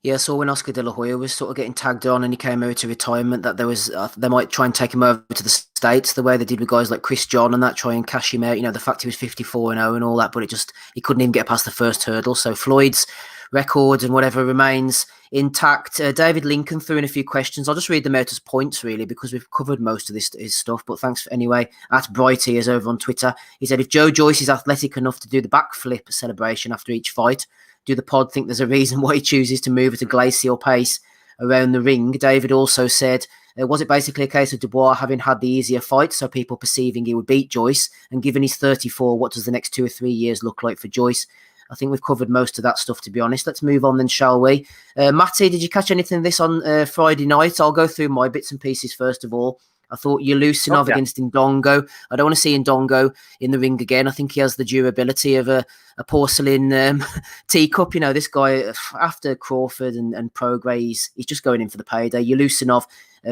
Yeah, so when Oscar De La Hoya was sort of getting tagged on and he came out to retirement, that there was they might try and take him over to the States the way they did with guys like Chris John and that, try and cash him out. You know, the fact he was 54-0 and all that, but he couldn't even get past the first hurdle. So Floyd's record and whatever remains intact. David Lincoln threw in a few questions. I'll just read them out as points, really, because we've covered most of his stuff. But thanks anyway. At Brighty is over on Twitter. He said, if Joe Joyce is athletic enough to do the backflip celebration after each fight, do the pod think there's a reason why he chooses to move at a glacial pace around the ring? David also said, was it basically a case of Dubois having had the easier fight, so people perceiving he would beat Joyce? And given he's 34, what does the next 2 or 3 years look like for Joyce? I think we've covered most of that stuff, to be honest. Let's move on then, shall we? Matty, did you catch anything of this on Friday night? I'll go through my bits and pieces first of all. I thought Yulusinov against Ndongo. I don't want to see Ndongo in the ring again. I think he has the durability of a porcelain teacup. You know, this guy, after Crawford and Prograis, he's just going in for the payday. Yulusinov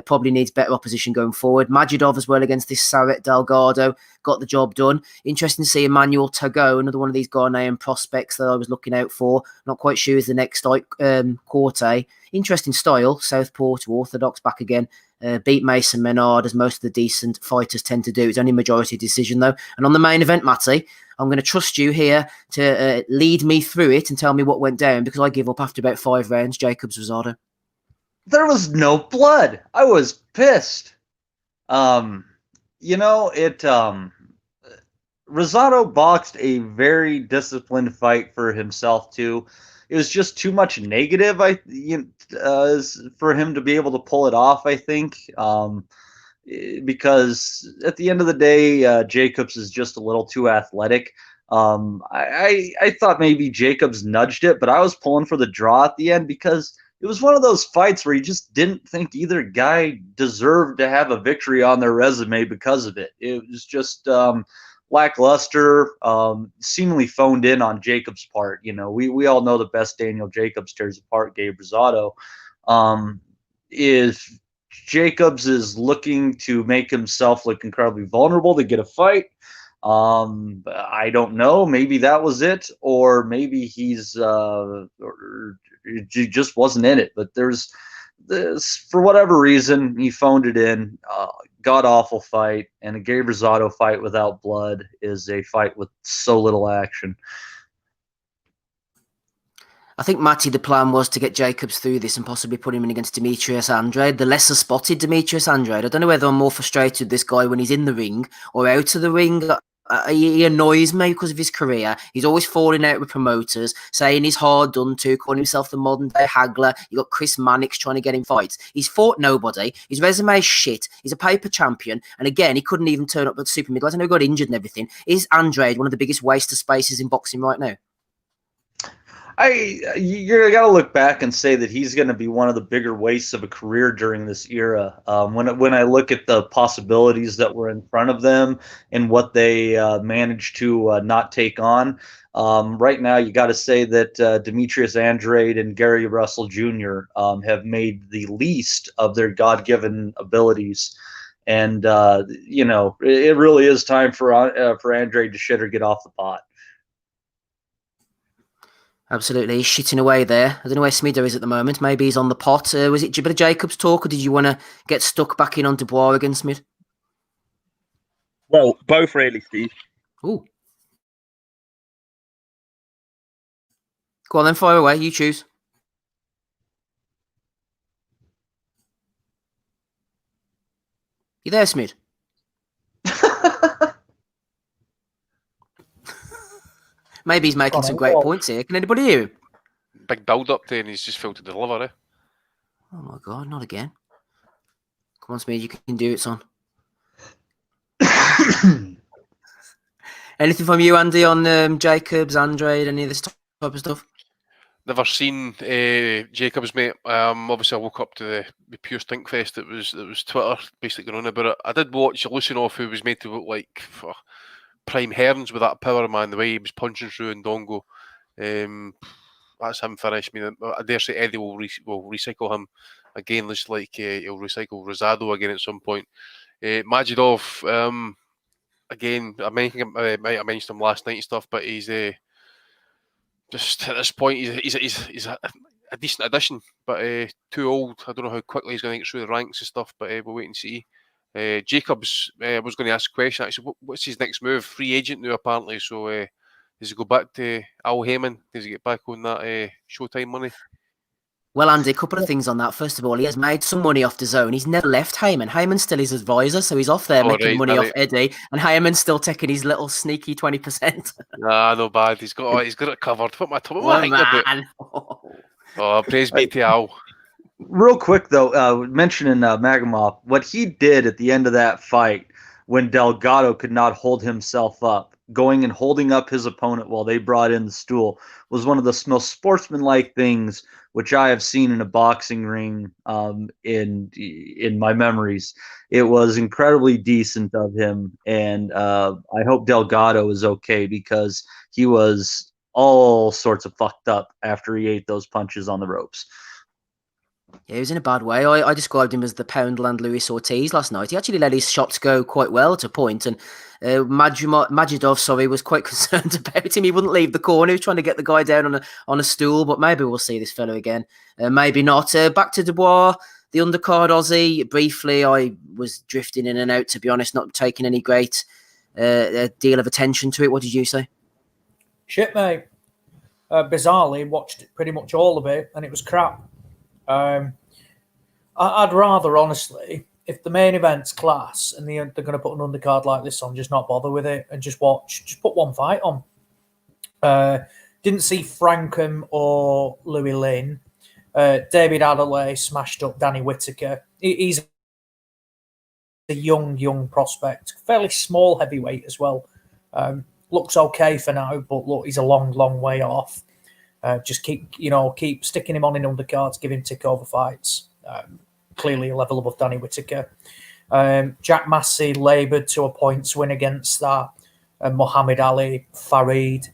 probably needs better opposition going forward. Majidov as well against this Saret Delgado. Got the job done. Interesting to see Emmanuel Tago, another one of these Ghanaian prospects that I was looking out for. Not quite sure is the next Corte. Interesting style. Southpaw to orthodox, back again. Beat Mason Menard, as most of the decent fighters tend to do. It's only majority decision, though. And on the main event, Matty, I'm going to trust you here to lead me through it and tell me what went down, because I give up after about 5 rounds. Jacobs Rosado. There was no blood. I was pissed. You know, Rosado boxed a very disciplined fight for himself too. It was just too much negative, for him to be able to pull it off, I think. Because at the end of the day, Jacobs is just a little too athletic. I thought maybe Jacobs nudged it, but I was pulling for the draw at the end because it was one of those fights where you just didn't think either guy deserved to have a victory on their resume because of it. It was just lackluster, seemingly phoned in on Jacobs' part. You know, we all know the best Daniel Jacobs tears apart Gabe Rosado. Is Jacobs is looking to make himself look incredibly vulnerable to get a fight. I don't know. Maybe that was it, or maybe he's he just wasn't in it. But there's this, for whatever reason, he phoned it in. God awful fight, and a Gabe Rosado fight without blood is a fight with so little action. I think, Matty, the plan was to get Jacobs through this and possibly put him in against Demetrius Andrade, the lesser spotted Demetrius Andrade. I don't know whether I'm more frustrated with this guy when he's in the ring or out of the ring. He annoys me because of his career. He's always falling out with promoters, saying he's hard done to, calling himself the modern day haggler. You got Chris Mannix trying to get him fights. He's fought nobody. His resume is shit. He's a paper champion. And again, he couldn't even turn up at super middleweight. I know he got injured and everything. Is Andrade one of the biggest waste of spaces in boxing right now? You got to look back and say that he's going to be one of the bigger wastes of a career during this era. When I look at the possibilities that were in front of them and what they managed to not take on, right now you got to say that Demetrius Andrade and Gary Russell Jr. Have made the least of their God-given abilities. And, it really is time for Andrade to shit or get off the pot. Absolutely. He's shitting away there. I don't know where Smido is at the moment. Maybe he's on the pot. Was it a bit of Jacobs talk, or did you want to get stuck back in on Dubois again, Smid? Well, both really, Steve. Ooh. Go on then, fire away. You choose. You there, Smid? Maybe he's making some great points here. Can anybody hear him? Big build-up there, and he's just failed to deliver, eh? Oh, my God, not again. Come on, Smid, you can do it, son. Anything from you, Andy, on Jacobs, Andrade, any of this type of stuff? Never seen Jacobs, mate. Obviously, I woke up to the pure stinkfest that was Twitter basically going on about it. I did watch Lucinov, who was made to look like prime Hearns with that power, man. The way he was punching through Ndongo. That's him finished. I mean, I dare say Eddie will recycle him again, just like he'll recycle Rosado again at some point. Majidov, again, I might have mentioned him last night and stuff, but he's just at this point, he's a decent addition, but too old. I don't know how quickly he's going to get through the ranks and stuff, but we'll wait and see. Jacobs, I was going to ask a question actually. What's his next move? Free agent now, apparently. So does he go back to Al Heyman? Does he get back on that Showtime money? Well, Andy, a couple of things on that. First of all, he has made some money off the zone. He's never left Heyman. Heyman's still his advisor, so he's off there making money off Eddie, and Heyman's still taking his little sneaky 20%. Nah, no bad. He's got it covered. Put my tongue. Oh, praise be to Al. Real quick though, mentioning Magomov, what he did at the end of that fight when Delgado could not hold himself up, going and holding up his opponent while they brought in the stool, was one of the most sportsmanlike things which I have seen in a boxing ring in my memories. It was incredibly decent of him, and I hope Delgado is okay, because he was all sorts of fucked up after he ate those punches on the ropes. Yeah, he was in a bad way. I described him as the Poundland Luis Ortiz last night. He actually let his shots go quite well at a point, and Majidov, was quite concerned about him. He wouldn't leave the corner. He was trying to get the guy down on a stool, but maybe we'll see this fellow again. Maybe not. Back to Dubois, the undercard Aussie. Briefly, I was drifting in and out, to be honest, not taking any great deal of attention to it. What did you say? Shit, mate. Bizarrely, watched pretty much all of it, and it was crap. I'd rather, honestly, if the main event's class and they're going to put an undercard like this on, just not bother with it and just put one fight on. Didn't see Frankham or Louis Lynn. David Adelaide smashed up Danny Whitaker. He's a young prospect, fairly small heavyweight as well. Looks okay for now, but look, he's a long way off. Just keep sticking him on in undercards, give him tick-over fights. Clearly a level above Danny Whitaker. Jack Massey laboured to a points win against that. Muhammad Ali, Farid.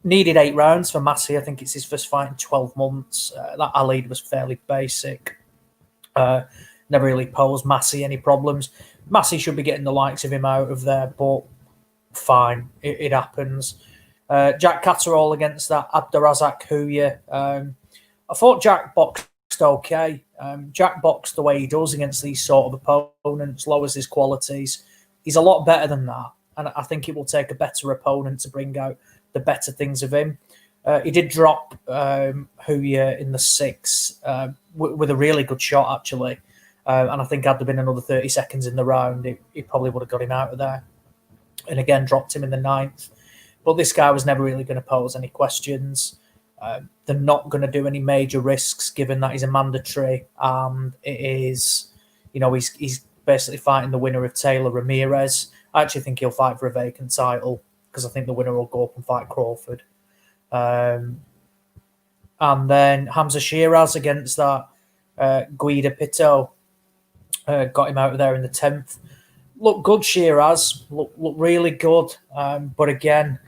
Needed 8 rounds for Massey. I think it's his first fight in 12 months. That Ali was fairly basic. Never really posed Massey any problems. Massey should be getting the likes of him out of there, but fine. It happens. Jack Catterall against that Abdurazak Huya. I thought Jack boxed okay. Jack boxed the way he does against these sort of opponents, lowers his qualities. He's a lot better than that, and I think it will take a better opponent to bring out the better things of him. He did drop Huya in the 6 with a really good shot, actually. And I think had there been another 30 seconds in the round, he probably would have got him out of there. And again, dropped him in the 9th. But this guy was never really going to pose any questions. They're not going to do any major risks, given that he's a mandatory. And it is, he's basically fighting the winner of Taylor Ramirez. I actually think he'll fight for a vacant title because I think the winner will go up and fight Crawford. And then Hamza Shiraz against that Guida Pito got him out of there in the 10th. Look good, Shiraz. Look really good. But again,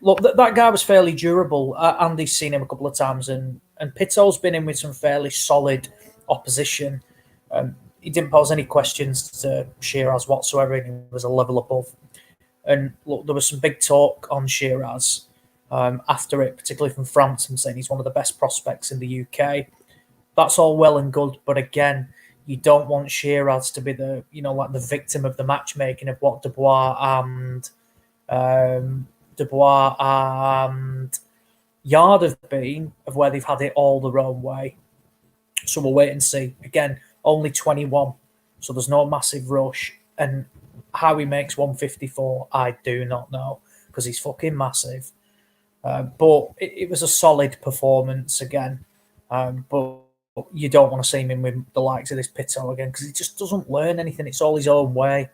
look, that guy was fairly durable. Andy's seen him a couple of times, and Pito's been in with some fairly solid opposition. He didn't pose any questions to Shiraz whatsoever, and he was a level above. And look, there was some big talk on Shiraz after it, particularly from Frampton, saying he's one of the best prospects in the UK. That's all well and good, but again, you don't want Shiraz to be the victim of the matchmaking of what Dubois and Yard have been, of where they've had it all their own way. So we'll wait and see. Again, only 21, so there's no massive rush. And how he makes 154, I do not know, because he's fucking massive. But it was a solid performance again. But you don't want to see him in with the likes of this Pito again, because he just doesn't learn anything. It's all his own way.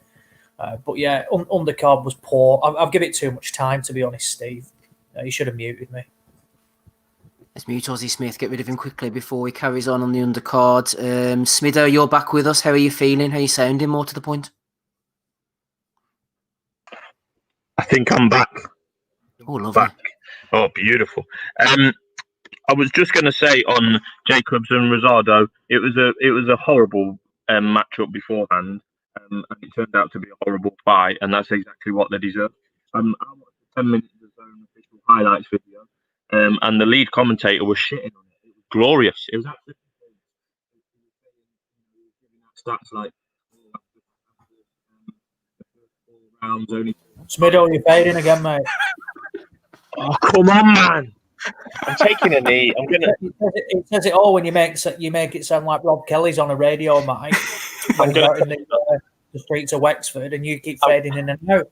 But yeah, undercard was poor. I've given it too much time, to be honest, Steve. You should have muted me. Let's mute Ozzy Smith, get rid of him quickly before he carries on the undercard. Smido, you're back with us. How are you feeling? How are you sounding, more to the point? I think I'm back. Oh, lovely. Back. Oh, beautiful. I was just going to say on Jacobs and Rosado, it was a horrible matchup beforehand, and it turned out to be a horrible fight, and that's exactly what they deserve. I watched the 10 minutes of Zone official highlights video, and the lead commentator was shitting on it. It was glorious. It was absolutely stats like rounds only. Smido, you're fading again, mate. Oh, come on, man. I'm taking a knee. I'm gonna. It says it all when you make it sound like Rob Kelly's on a radio mic. I'm going in the streets of Wexford, and you keep fading in and out.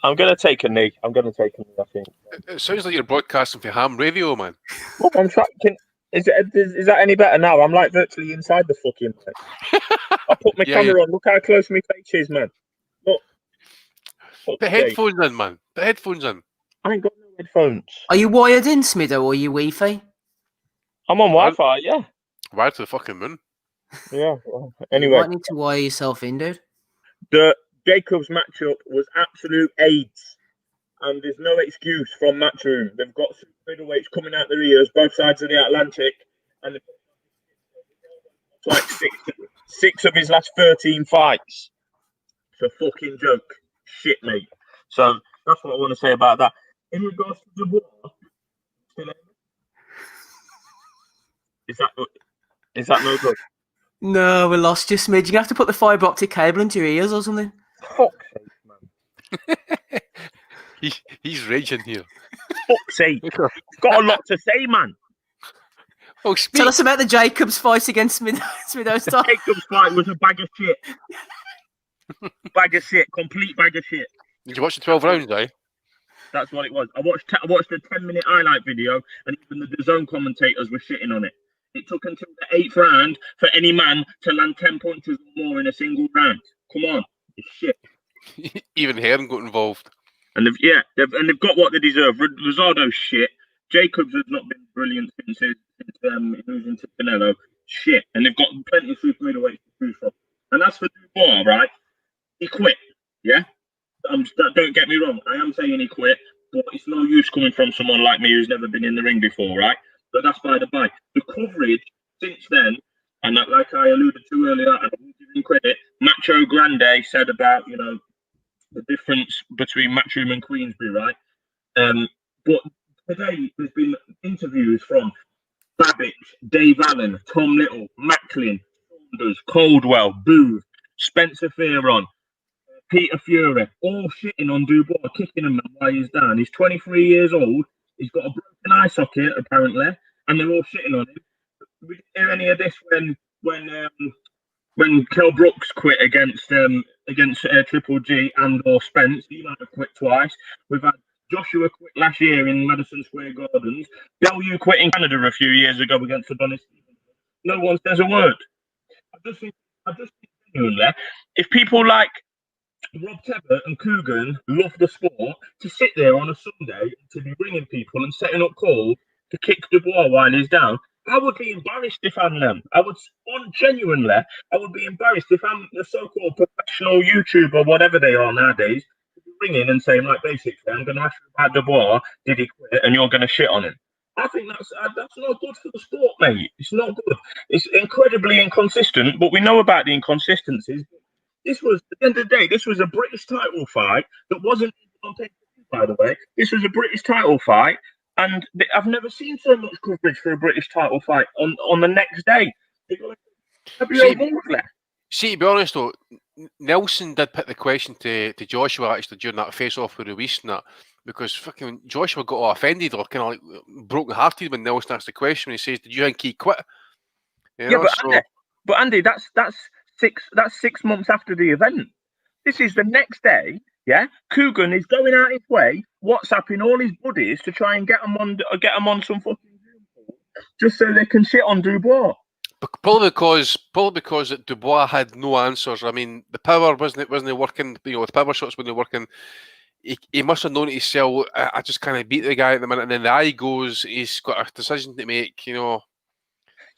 I'm gonna take a knee. I think. It sounds like you're broadcasting for ham radio, man. Look, I'm trying. Is that any better now? I'm like virtually inside the fucking thing. I put my camera on. Look how close my face is, man. Look. Put headphones in, man. Put headphones in. I ain't got no headphones. Are you wired in, Smido, or are you Wi-Fi? I'm on Wi-Fi, yeah. Wired to the fucking moon. Yeah. Well, anyway. You might need to wire yourself in, dude. The Jacobs matchup was absolute AIDS. And there's no excuse from Matchroom. They've got some middleweights coming out their ears, both sides of the Atlantic. And it's like six of his last 13 fights. It's a fucking joke. Shit, mate. So that's what I want to say about that. In regards to Dubois, is that no good? No, we lost you, Smid. You're going to have to put the fibre optic cable into your ears or something. Fuck's sake, man. He's raging here. Fuck's sake. Got a lot to say, man. Oh, tell us about the Jacobs fight against Smido's time. The Jacobs fight was a bag of shit. Complete bag of shit. Did you watch the 12 rounds, eh? That's what it was. I watched the 10-minute highlight video, and even the DAZN commentators were shitting on it. It took until the 8th round for any man to land 10 punches or more in a single round. Come on, it's shit. Even Hearn got involved. And they've got what they deserve. Rosado's shit. Jacobs has not been brilliant since losing to Canelo. Shit. And they've got plenty of super middleweights to choose from. And as for Dubois, right? He quit. Yeah? Don't get me wrong. I am saying he quit, but it's no use coming from someone like me who's never been in the ring before, right? But that's by the by. The coverage since then, and that, like I alluded to earlier, and I'm giving credit, Macho Grande said about, the difference between Matchroom and Queensbury, right? But today there's been interviews from Babbage, Dave Allen, Tom Little, Macklin, Saunders, Coldwell, Booth, Spencer Fearon, Peter Fury, all shitting on Dubois, kicking him while he's down. He's 23 years old. He's got a broken eye socket apparently, and they're all shitting on him. We didn't hear any of this when Kell Brooks quit against Triple G and or Spence. He might have quit twice. We've had Joshua quit last year in Madison Square Gardens. Bellew quit in Canada a few years ago against Adonis. No one says a word. I just think genuinely, if people like Rob Tebbutt and Coogan love the sport, to sit there on a Sunday and to be ringing people and setting up calls to kick Dubois while he's down, I would be embarrassed if I'm them. I would be embarrassed if I'm the so-called professional YouTuber or whatever they are nowadays, to be ringing and saying, like, basically, I'm going to ask you about Dubois, did he quit, and you're going to shit on him. I think that's not good for the sport, mate. It's not good. It's incredibly inconsistent, but we know about the inconsistencies. This was, at the end of the day, this was a British title fight that wasn't on pay-per-view, by the way. This was a British title fight, and I've never seen so much coverage for a British title fight on the next day. See, to be honest though, Nelson did put the question to Joshua actually during that face-off with Ruiz and that, because fucking Joshua got all offended or kind of like broken-hearted when Nelson asked the question. When he says, "Did you think he quit?" You know, but Andy, that's 6 months after the event. This is the next day. Yeah, Coogan is going out his way, WhatsApping all his buddies to try and get them on some fucking Zoom call, just so they can shit on Dubois. Probably because Dubois had no answers. I mean, the power wasn't working. You know, the power shots weren't working. He must have known to himself, I just can't beat the guy at the minute. And then the eye goes, he's got a decision to make. You know.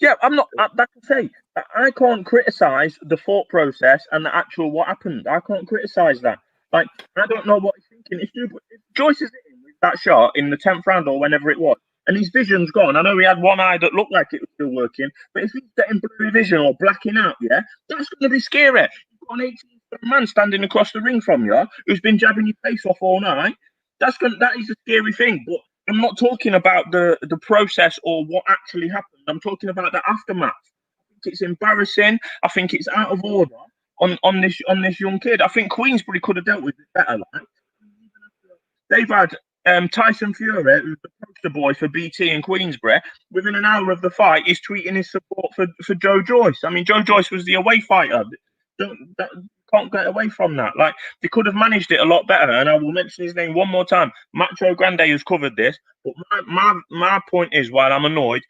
Yeah, I'm not. Like I say, I can't criticise the thought process and the actual what happened. I can't criticise that. Like, I don't know what he's thinking. If Joyce is in with that shot in the 10th round or whenever it was, and his vision's gone. I know he had one eye that looked like it was still working, but if he's getting blurry vision or blacking out, yeah, that's going to be scary. You've got an 18-year-old man standing across the ring from you who's been jabbing your face off all night. That is a scary thing. But I'm not talking about the process or what actually happened. I'm talking about the aftermath. I think it's embarrassing. I think it's out of order on this young kid. I think Queensbury could have dealt with it better. Like. They've had Tyson Fury, who's the poster boy for BT in Queensbury, within an hour of the fight, is tweeting his support for Joe Joyce. I mean, Joe Joyce was the away fighter. Can't get away from that. Like, they could have managed it a lot better. And I will mention his name one more time. Macho Grande has covered this. But my point is, while I'm annoyed,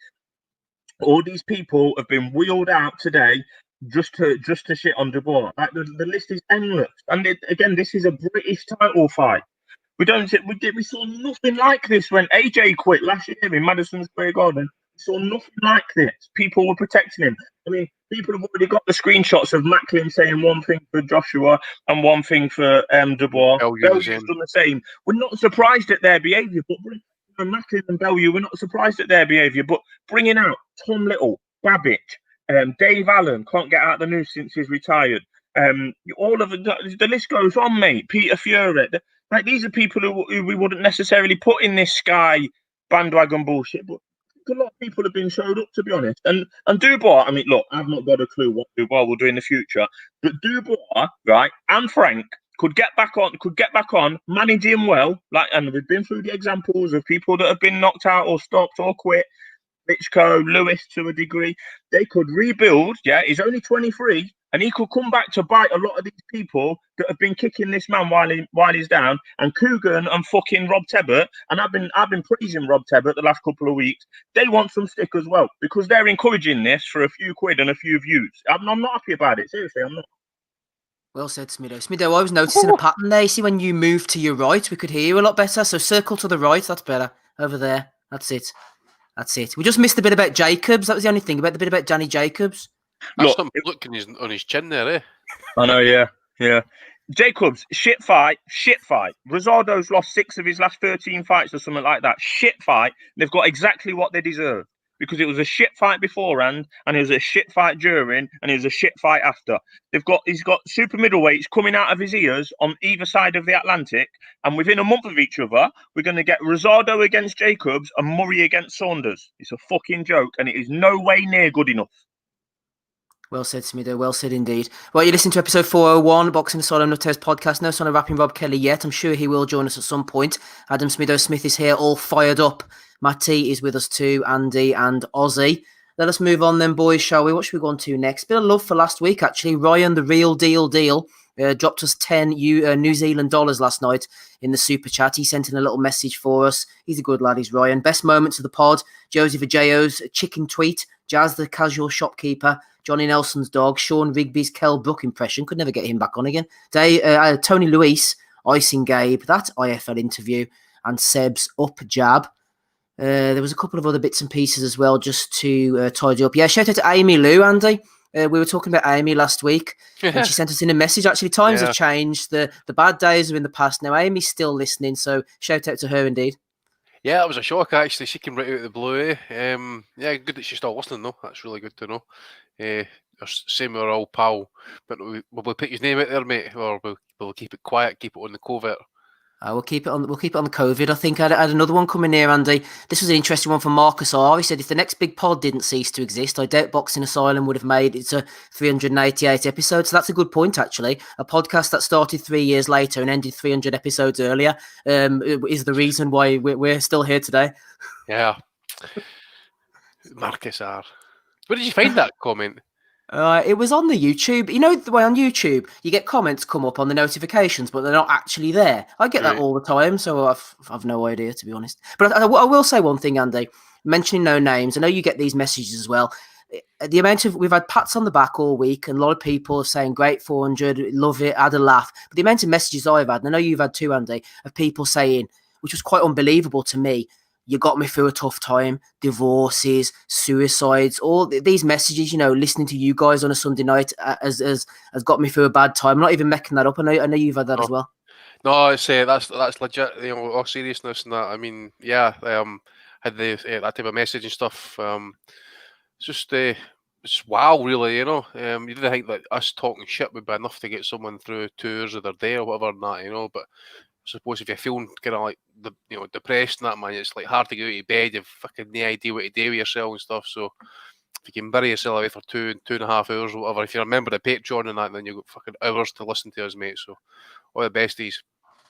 all these people have been wheeled out today just to shit on Dubois. Like, the list is endless. And again, this is a British title fight. We saw nothing like this when AJ quit last year in Madison Square Garden. We saw nothing like this. People were protecting him. I mean, people have already got the screenshots of Macklin saying one thing for Joshua and one thing for Dubois. Bellew's done the same. We're not surprised at their behaviour, but Macklin and Bellew, we're not surprised at their behaviour. But bringing out Tom Little, Babbage, Dave Allen can't get out of the news since he's retired. All of the list goes on, mate. Peter Fury. Like, these are people who we wouldn't necessarily put in this Sky bandwagon bullshit, but a lot of people have been showed up, to be honest. And Dubois, I mean, look, I've not got a clue what Dubois will do in the future, but Dubois, right, and Frank could get back on, manage him well, like, and we've been through the examples of people that have been knocked out or stopped or quit. Litchko, Lewis to a degree, they could rebuild. Yeah, he's only 23, and he could come back to bite a lot of these people that have been kicking this man while he's down. And Coogan and fucking Rob Tebbutt, and I've been praising Rob Tebbutt the last couple of weeks. They want some stick as well because they're encouraging this for a few quid and a few views. I'm not happy about it. Seriously, I'm not. Well said, Smido. Smido, I was noticing a pattern there. You see, when you move to your right, we could hear you a lot better. So circle to the right. That's better. Over there. That's it. We just missed a bit about Jacobs. That was the only thing about the bit about Johnny Jacobs. That's something looking on his chin there, eh? I know, yeah. Jacobs, shit fight. Rosardo's lost 6 of his last 13 fights or something like that. Shit fight. They've got exactly what they deserve because it was a shit fight beforehand, and it was a shit fight during, and it was a shit fight after. He's got super middleweights coming out of his ears on either side of the Atlantic, and within a month of each other, we're going to get Rosardo against Jacobs and Murray against Saunders. It's a fucking joke, and it is no way near good enough. Well said, Smido. Well said indeed. Well, you listen to episode 401, Boxing Asylum Nuthouse podcast. No sign of rapping Rob Kelly yet. I'm sure he will join us at some point. Adam Smido Smith is here, all fired up. Matty is with us too, Andy and Ozzy. Let us move on then, boys, shall we? What should we go on to next? Bit of love for last week, actually. Ryan, the real deal, dropped us 10 New Zealand dollars last night in the super chat. He sent in a little message for us. He's a good lad, he's Ryan. Best moments of the pod. Josie Vajeo's chicken tweet. Jazz the casual shopkeeper. Johnny Nelson's dog. Sean Rigby's Kell Brook impression. Could never get him back on again. Tony Luis. Icing Gabe. That IFL interview. And Seb's up jab. There was a couple of other bits and pieces as well just to tidy up. Yeah, shout out to Amy Lou, Andy. We were talking about Amy last week, and she sent us in a message. Actually, times have changed. The bad days are in the past now. Amy's still listening, so shout out to her indeed. Yeah, it was a shock, actually. She came right out of the blue. Yeah, good that she's still listening, though. That's really good to know. Same with our old pal. But will we put his name out there, mate? Or we'll keep it quiet, keep it on the covert? We'll keep it on the COVID. I think I had another one coming here, Andy. This was an interesting one from Marcus R. He said, if the next big pod didn't cease to exist, I doubt Boxing Asylum would have made it to 388 episodes. So that's a good point, actually. A podcast that started 3 years later and ended 300 episodes earlier is the reason why we're still here today. Yeah. Marcus R. Where did you find that comment? It was on the YouTube. You know the way on YouTube, you get comments come up on the notifications, but they're not actually there. I get that all the time, so I've no idea, to be honest. But I will say one thing, Andy, mentioning no names. I know you get these messages as well. The amount of, we've had pats on the back all week, and a lot of people are saying, great 400, love it, had a laugh. But the amount of messages I've had, and I know you've had too, Andy, of people saying, which was quite unbelievable to me, you got me through a tough time, divorces, suicides, all these messages, you know, listening to you guys on a Sunday night has got me through a bad time. I'm not even making that up. I know you've had that as well. No, it's that's legit, you know, all seriousness and that. I mean, yeah, had that type of message and stuff. It's just wow, really, you know. You didn't think that us talking shit would be enough to get someone through 2 hours of their day or whatever and that, you know, but I suppose if you're feeling kind of like depressed and that, man, it's like hard to get out of bed. You've fucking no idea what to do with yourself and stuff. So if you can bury yourself away for 2.5 hours or whatever, if you're a member of Patreon and that, then you've got fucking hours to listen to us, mate. So all the besties.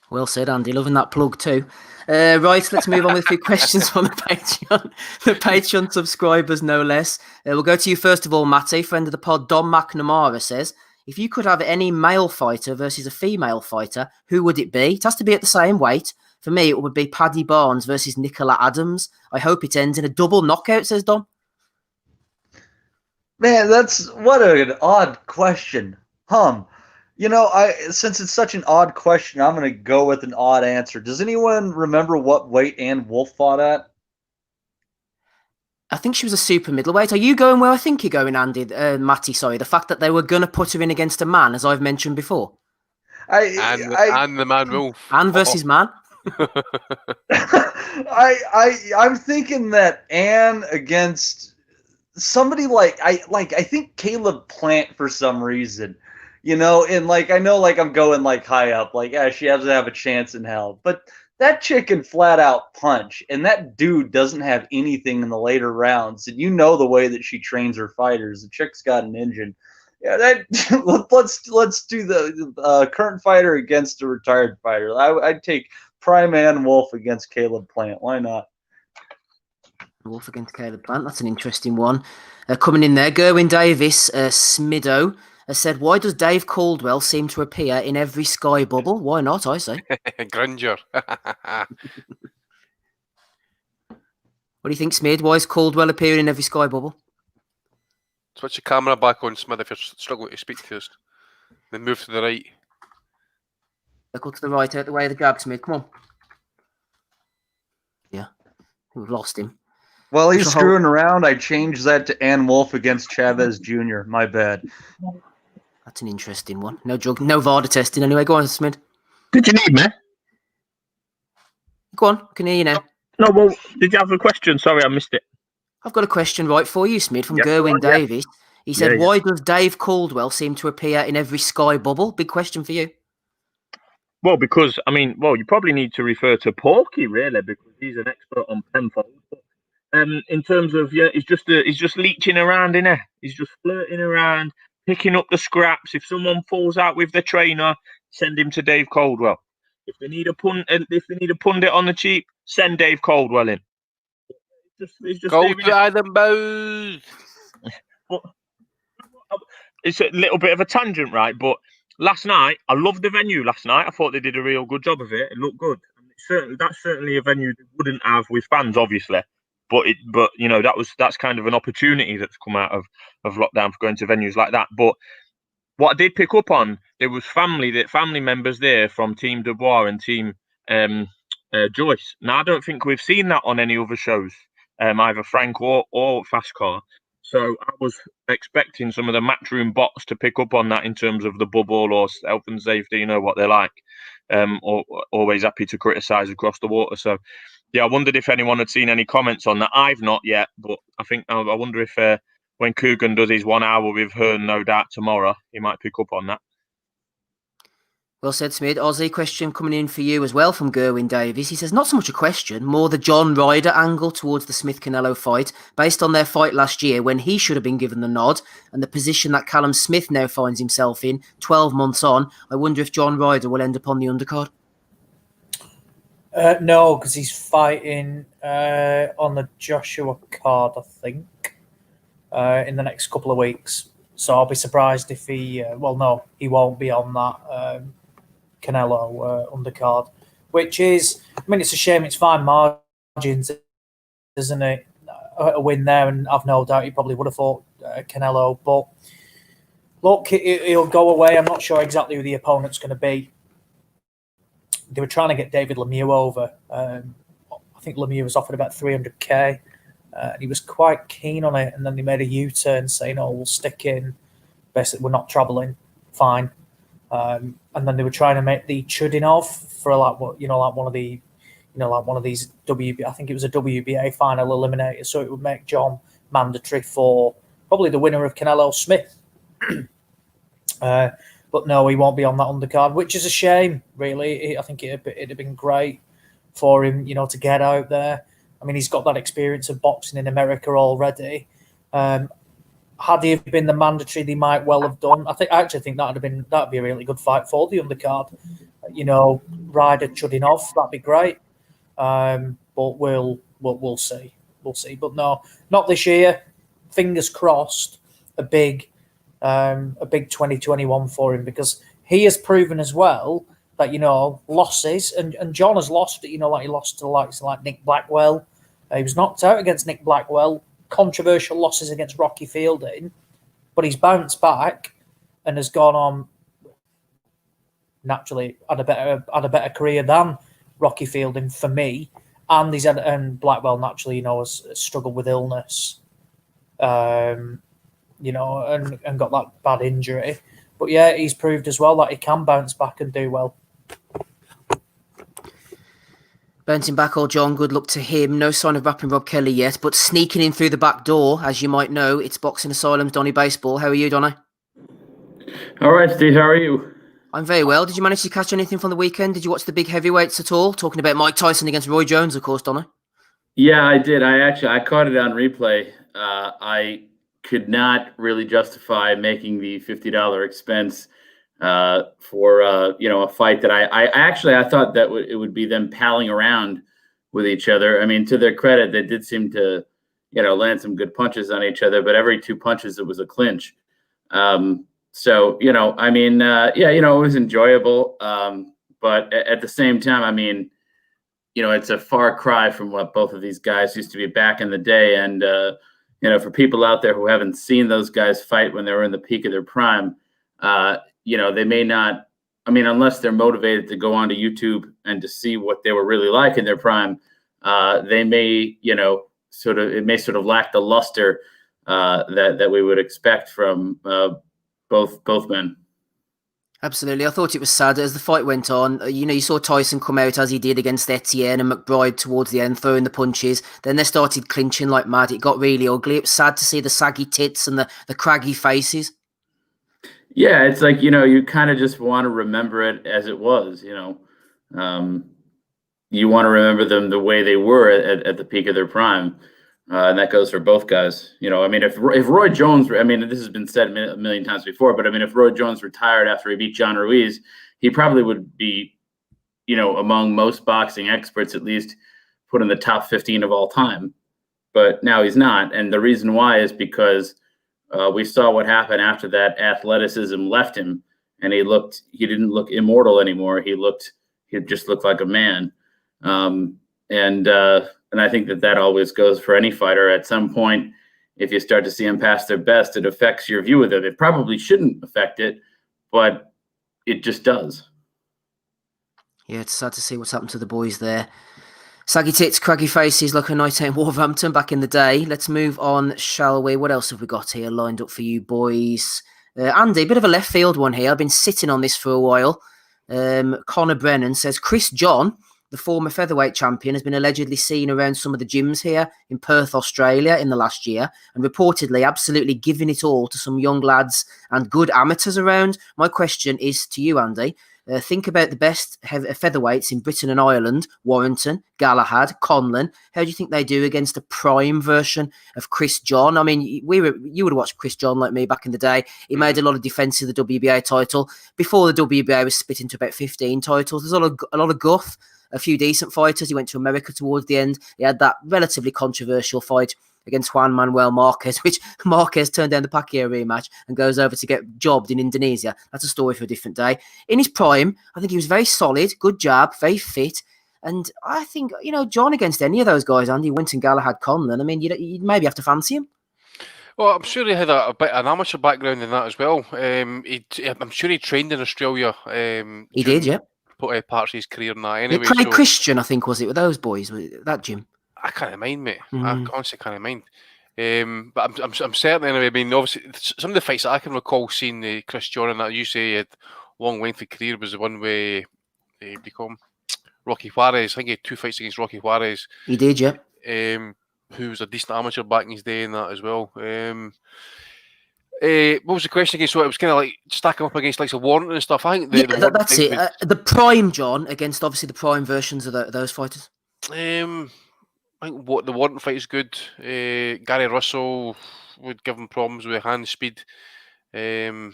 Well said, Andy. Loving that plug too. Right, let's move on with a few questions on the Patreon. The Patreon subscribers, no less. We'll go to you first of all, Matty, friend of the pod. Don McNamara says, if you could have any male fighter versus a female fighter, who would it be? It has to be at the same weight. For me, it would be Paddy Barnes versus Nicola Adams. I hope it ends in a double knockout, says Don. Man, what an odd question. You know, since it's such an odd question, I'm going to go with an odd answer. Does anyone remember what weight Ann Wolf fought at? I think she was a super middleweight. Are you going where I think you're going, Andy? Matty, sorry. The fact that they were going to put her in against a man, as I've mentioned before. And the man Wolf. And versus man. I'm thinking that Ann against somebody I think Caleb Plant for some reason. You know, and I know I'm going high up. She doesn't have a chance in hell. But that chick can flat out punch, and that dude doesn't have anything in the later rounds. And you know the way that she trains her fighters. The chick's got an engine. Yeah, let's do the current fighter against a retired fighter. I'd take Prime Ann Wolf against Caleb Plant. Why not? Wolf against Caleb Plant. That's an interesting one. Coming in there, Gerwin Davis, Smido, said, why does Dave Caldwell seem to appear in every Sky bubble? Why not, I say. Grandeur. What do you think, Smid? Why is Caldwell appearing in every Sky bubble? Switch the camera back on, Smith, if you're struggling to speak to us. Then move to the right. Go to the right, out the way of the jab, Smid. Come on. Yeah, we've lost him. Well, he's screwing around. I changed that to Ann Wolf against Chavez Jr. My bad. That's an interesting one. No VADA testing anyway. Go on, Smid. Did you need me? Go on, can hear you now. No, well, did you have a question? Sorry, I missed it. I've got a question right for you, Smid, from Gerwin Davis. He said, why does Dave Caldwell seem to appear in every Sky bubble? Big question for you. Well, because, you probably need to refer to Porky, really, because he's an expert on Penfold. in terms of he's just leeching around, innit? He's just flirting around, picking up the scraps. If someone falls out with the trainer, send him to Dave Caldwell. If they need a pundit on the cheap, send Dave Caldwell in. It's just Go to Adam Bowes. It's a little bit of a tangent, right? But last night, I loved the venue. Last night, I thought they did a real good job of it. It looked good. That's certainly a venue they wouldn't have with fans, obviously. But you know, that's kind of an opportunity that's come out of lockdown for going to venues like that. But what I did pick up on, there was family members there from Team Dubois and Team Joyce. Now I don't think we've seen that on any other shows, either Frank or Fast Car. So I was expecting some of the matchroom bots to pick up on that in terms of the bubble or health and safety, you know what they're like. Or always happy to criticise across the water. So yeah, I wondered if anyone had seen any comments on that. I've not yet, but I wonder if when Coogan does his 1 hour with Hearn, no doubt tomorrow, he might pick up on that. Well said, Smid. Aussie, question coming in for you as well from Gerwin Davies. He says, not so much a question, more the John Ryder angle towards the Smith-Canelo fight, based on their fight last year when he should have been given the nod, and the position that Callum Smith now finds himself in, 12 months on. I wonder if John Ryder will end up on the undercard. No, because he's fighting on the Joshua card, I think, in the next couple of weeks. So I'll be surprised if he... no, he won't be on that Canelo undercard, which is... I mean, it's a shame. It's fine margins, isn't it? A win there, and I've no doubt he probably would have fought Canelo. But look, he'll go away. I'm not sure exactly who the opponent's going to be. They were trying to get David Lemieux over. I think Lemieux was offered about 300k. He was quite keen on it, and then they made a U-turn saying, "Oh, we'll stick in. Basically, we're not traveling. Fine." And then they were trying to make the Chudinov for like one of these I think it was a WBA final eliminator, so it would make John mandatory for probably the winner of Canelo Smith. But no, he won't be on that undercard, which is a shame, really. I think it'd have been great for him, to get out there. I mean, he's got that experience of boxing in America already. Had he been the mandatory, they might well have done. I actually think that'd be a really good fight for the undercard. Ryder Chudinov, that'd be great. But we'll see. We'll see. But no, not this year. Fingers crossed. A big 2021 for him, because he has proven as well that losses, and John has lost. Like he lost to the likes of like Nick Blackwell. He was knocked out against Nick Blackwell. Controversial losses against Rocky Fielding, but he's bounced back and has gone on. Naturally, had a better career than Rocky Fielding for me, and Blackwell naturally, has struggled with illness, and got that bad injury. But yeah, he's proved as well that he can bounce back and do well. Bouncing back, old John, good luck to him. No sign of wrapping Rob Kelly yet, but sneaking in through the back door, as you might know, it's Boxing Asylum's Donny Baseball. How are you, Donny? All right, Steve, how are you? I'm very well. Did you manage to catch anything from the weekend? Did you watch the big heavyweights at all? Talking about Mike Tyson against Roy Jones, of course, Donny. Yeah, I did. I caught it on replay. I could not really justify making the $50 expense for a fight that I thought that it would be them palling around with each other. I mean, to their credit, they did seem to land some good punches on each other, but every two punches it was a clinch. So it was enjoyable, but at the same time, I mean, it's a far cry from what both of these guys used to be back in the day. And for people out there who haven't seen those guys fight when they were in the peak of their prime, they may not, unless they're motivated to go onto YouTube and to see what they were really like in their prime, they may, it may sort of lack the luster that we would expect from both men. Absolutely. I thought it was sad as the fight went on. You saw Tyson come out as he did against Etienne and McBride towards the end, throwing the punches. Then they started clinching like mad. It got really ugly. It was sad to see the saggy tits and the craggy faces. Yeah, it's like, you kind of just want to remember it as it was, you want to remember them the way they were at the peak of their prime. And that goes for both guys. I mean, if Roy Jones, I mean, this has been said a million times before, but I mean, if Roy Jones retired after he beat John Ruiz, he probably would be, among most boxing experts, at least put in the top 15 of all time. But now he's not. And the reason why is because we saw what happened after that athleticism left him, and he didn't look immortal anymore. He just looked like a man. And I think that always goes for any fighter. At some point, if you start to see them past their best, it affects your view of them. It probably shouldn't affect it, but it just does. Yeah, it's sad to see what's happened to the boys there. Saggy tits, craggy faces, like a night out in Wolverhampton back in the day. Let's move on, shall we? What else have we got here lined up for you boys? Andy, a bit of a left field one here. I've been sitting on this for a while. Connor Brennan says, Chris John, the former featherweight champion, has been allegedly seen around some of the gyms here in Perth, Australia in the last year, and reportedly absolutely giving it all to some young lads and good amateurs around. My question is to you, Andy. Think about the best featherweights in Britain and Ireland: Warrington, Galahad, Conlon. How do you think they do against a prime version of Chris John? I mean, you would have watched Chris John like me back in the day. He made a lot of defence of the WBA title. Before the WBA was split into about 15 titles. There's a lot of guff, a few decent fighters. He went to America towards the end. He had that relatively controversial fight against Juan Manuel Marquez, which Marquez turned down the Pacquiao rematch and goes over to get jobbed in Indonesia. That's a story for a different day. In his prime, I think he was very solid, good jab, very fit. And I think, John against any of those guys, Andy, Winton, Galahad, Conlon, I mean, you'd maybe have to fancy him. Well, I'm sure he had a bit an amateur background in that as well. I'm sure he trained in Australia. He did, yeah. Parts of his career in that anyway. Craig Christian, I think, was it, with those boys, that gym? I can't mind, mate. I honestly can't mind. But I'm certain anyway. I mean, obviously, some of the fights that I can recall seeing Chris John in that, you say he had long lengthy career, was the one where he became Rocky Juarez. I think he had 2 fights against Rocky Juarez. He did, yeah. Who was a decent amateur back in his day in that as well. What was the question again? So it was kind of like stacking up against like Warrington and stuff. I think that's it. The prime John against obviously the prime versions of those fighters. I think the Warrington fight is good. Gary Russell would give him problems with hand speed. I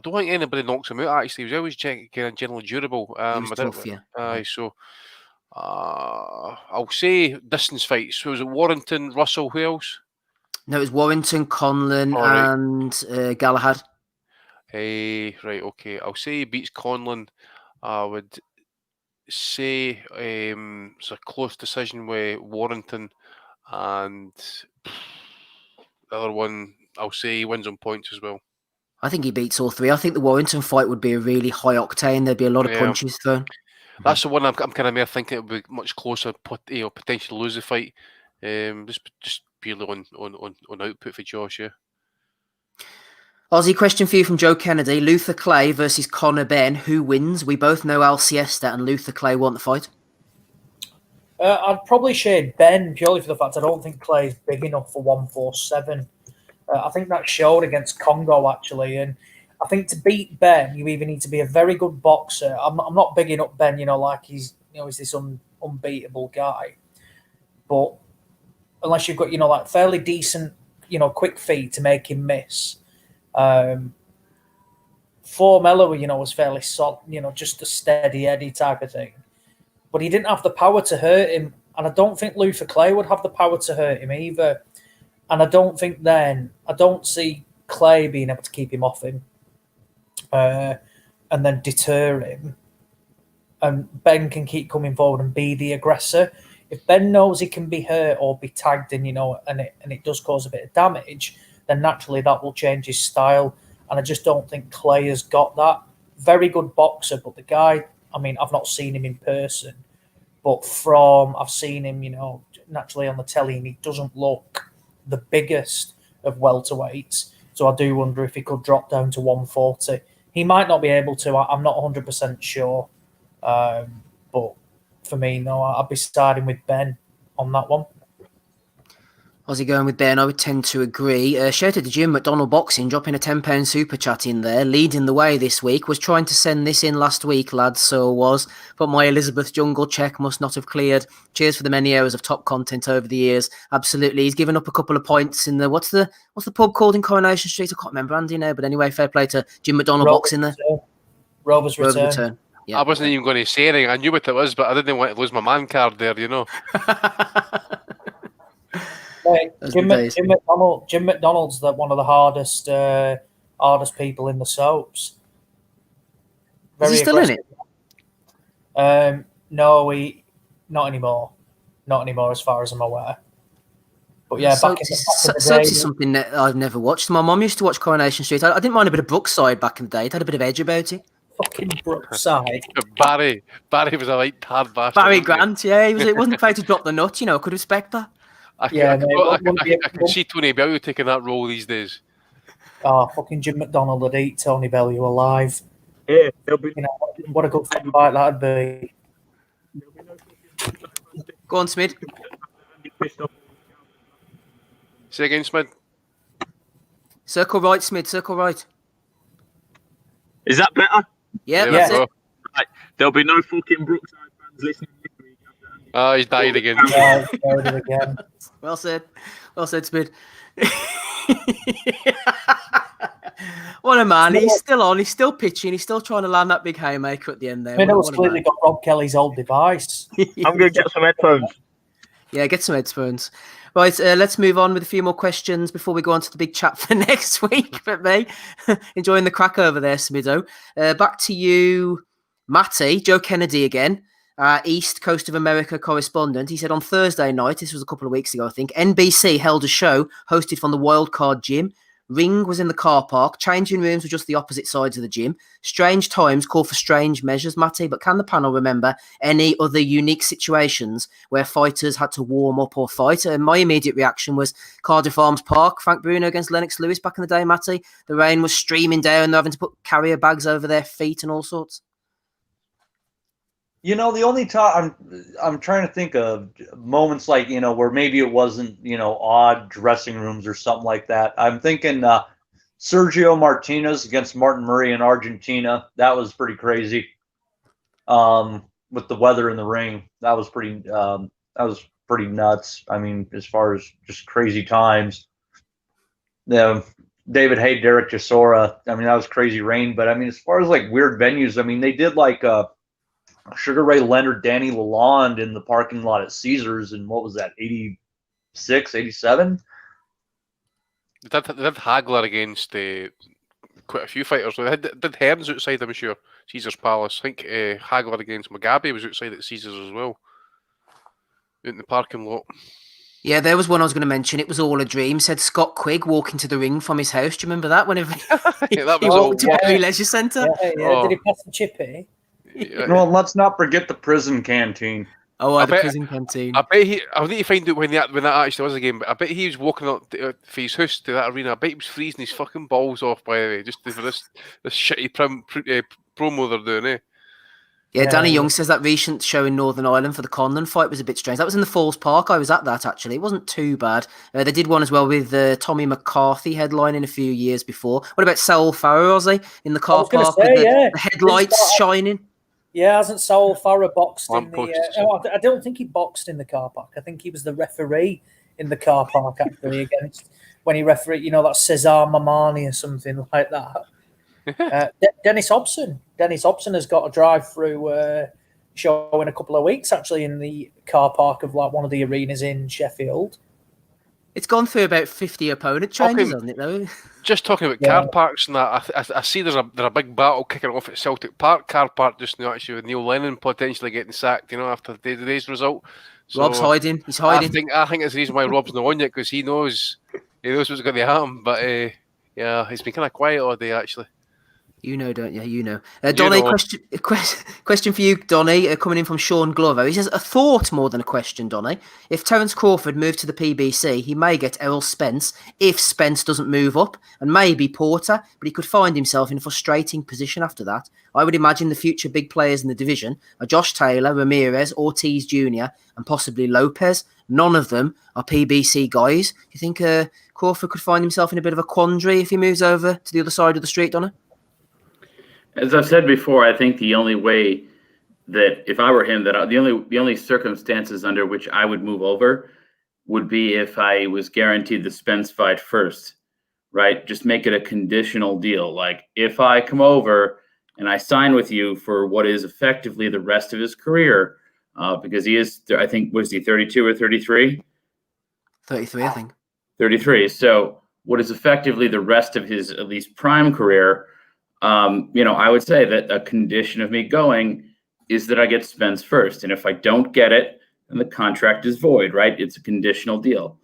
don't think anybody knocks him out. Actually, he was always kind of generally durable. He was tough, yeah. So I'll say distance fights. So was it Warrington, Russell, who else? No, it was Warrington, Conlon, and Galahad. Right, okay. I'll say he beats Conlon. I would say it's a close decision with Warrington, and the other one, I'll say he wins on points as well. I think he beats all 3. I think the Warrington fight would be a really high octane. There'd be a lot of punches thrown. That's the one I'm kind of more thinking it would be much closer, potentially lose the fight. Just purely on output for Josh, yeah. Aussie, question for you from Joe Kennedy. Luther Clay versus Connor Ben. Who wins? We both know Al Siesta and Luther Clay won the fight. I'd probably shade Ben purely for the fact I don't think Clay's big enough for 147. I think that showed against Congo, actually. And I think to beat Ben, you either need to be a very good boxer. I'm not bigging up Ben, like he's this unbeatable guy. But unless you've got, like fairly decent, quick feet to make him miss. Formella, was fairly solid, just a steady Eddie type of thing. But he didn't have the power to hurt him. And I don't think Luther Clay would have the power to hurt him either. And I don't see Clay being able to keep him off him and then deter him. And Ben can keep coming forward and be the aggressor. If Ben knows he can be hurt or be tagged in, and it does cause a bit of damage, then naturally that will change his style. And I just don't think Clay has got that. Very good boxer, but the guy, I've not seen him in person, but I've seen him, naturally on the telly, and he doesn't look the biggest of welterweights. So I do wonder if he could drop down to 140. He might not be able to. I'm not 100% sure. But for me, no, I'd be starting with Ben on that one. Aussie going with Ben, I would tend to agree. Shout out to Jim McDonald Boxing, dropping a £10 super chat in there, leading the way this week. Was trying to send this in last week, lads, so was. But my Elizabeth Jungle check must not have cleared. Cheers for the many hours of top content over the years. Absolutely. He's given up a couple of points in the, what's the pub called in Coronation Street? I can't remember Andy now, but anyway, fair play to Jim McDonald Boxing there. Rover's Return. Yeah. I wasn't even going to say anything. I knew what it was, but I didn't want to lose my man card there, you know. Right. Jim McDonald's one of the hardest people in the soaps. Is he still in it? No, not anymore. Not anymore, as far as I'm aware. But yeah, back in the day, soaps is something that I've never watched. My mum used to watch Coronation Street. I didn't mind a bit of Brookside back in the day. It had a bit of edge about it. Fucking Brookside. Barry was a light hard bastard. Barry Grant, yeah, it wasn't afraid to drop the nut. You know, I could respect that. I can see Tony Bellew taking that role these days. Oh, fucking Jim McDonald would eat Tony Bellew alive. Yeah, there'll be. You know, what a good fucking fight that'd be. Go on, Smid. Say again, Smid. Circle right, Smid. Circle right. Is that better? Yeah, Yeah. that's it. Right. There'll be no fucking Brookside fans listening this week. Oh, he's died again. Yeah, it again. Well said, Smid. What a man! He's still on. He's still pitching. He's still trying to land that big haymaker at the end there. Middle's clearly got Rob Kelly's old device. I'm going to get some headphones. Yeah, get some headphones. Right, let's move on with a few more questions before we go on to the big chat for next week. But me, enjoying the crack over there, Smido. Back to you, Matty. Joe Kennedy again, East Coast of America correspondent. He said on Thursday night, this was a couple of weeks ago, I think, NBC held a show hosted from the Wildcard Gym. Ring was in the car park. Changing rooms were just the opposite sides of the gym. Strange times call for strange measures, Matty, but can the panel remember any other unique situations where fighters had to warm up or fight? And my immediate reaction was Cardiff Arms Park, Frank Bruno against Lennox Lewis back in the day, Matty. The rain was streaming down. They're having to put carrier bags over their feet and all sorts. You know, the only time I'm trying to think of moments like, you know, where maybe it wasn't, you know, odd dressing rooms or something like that. I'm thinking Sergio Martinez against Martin Murray in Argentina. That was pretty crazy. With the weather in the ring, that was pretty nuts. I mean, as far as just crazy times. David Hay, Derek Chisora. I mean, that was crazy rain. But I mean, as far as like weird venues, I mean, they did like Sugar Ray Leonard, Danny Lalonde in the parking lot at Caesars in, what was that, 86, 87? They did Hagler against quite a few fighters. They did Hearns outside, I'm sure, Caesars Palace. I think Hagler against Mugabe was outside at Caesars as well, out in the parking lot. Yeah, there was one I was going to mention. It was all a dream. Said Scott Quigg walking to the ring from his house. Do you remember that? Whenever Yeah, that he was all. walked to Bury Leisure Centre. Yeah. Oh. Did he pass the chippy? Yeah. Well, let's not forget the prison canteen. Oh, I the bet- prison canteen. I bet I'll need to find out when that actually was a game, but I bet he was walking up for his house to that arena. I bet he was freezing his fucking balls off, by the way, just for this shitty promo they're doing, eh? Yeah, Danny Young says that recent show in Northern Ireland for the Conlon fight was a bit strange. That was in the Falls Park. I was at that, actually. It wasn't too bad. They did one as well with Tommy McCarthy headlining a few years before. What about Saul Farrow, Ozzy, in the car park with the headlights shining? Yeah, hasn't Saul Farrow boxed in the... I don't think he boxed in the car park. I think he was the referee in the car park, actually, against... When he refereed, you know, that Cesar Mamani or something like that. Dennis Hobson. Dennis Hobson has got a drive-through show in a couple of weeks, actually, in the car park of like one of the arenas in Sheffield. It's gone through about 50 opponent changes, hasn't it, though? Just talking about car parks and that, I see there's a big battle kicking off at Celtic Park car park just now, actually, with Neil Lennon potentially getting sacked, you know, after today's result. So Rob's hiding. He's hiding. I think it's the reason why Rob's not on yet, because he knows what's going to happen. But yeah, he's been kind of quiet all day, actually. You know, don't you? You know. Donny, question for you, Donny, coming in from Sean Glover. He says, a thought more than a question, Donny. If Terence Crawford moved to the PBC, he may get Errol Spence if Spence doesn't move up, and maybe Porter, but he could find himself in a frustrating position after that. I would imagine the future big players in the division are Josh Taylor, Ramirez, Ortiz Jr., and possibly Lopez. None of them are PBC guys. Do you think Crawford could find himself in a bit of a quandary if he moves over to the other side of the street, Donna? As I've said before, I think the only way that if I were him, that the only circumstances under which I would move over would be if I was guaranteed the Spence fight first, right? Just make it a conditional deal. Like if I come over and I sign with you for what is effectively the rest of his career, because he is, I think, was he 32 or 33? 33, I think. 33. So what is effectively the rest of his at least prime career, I would say that a condition of me going is that I get Spence first. And if I don't get it, then the contract is void, right? It's a conditional deal.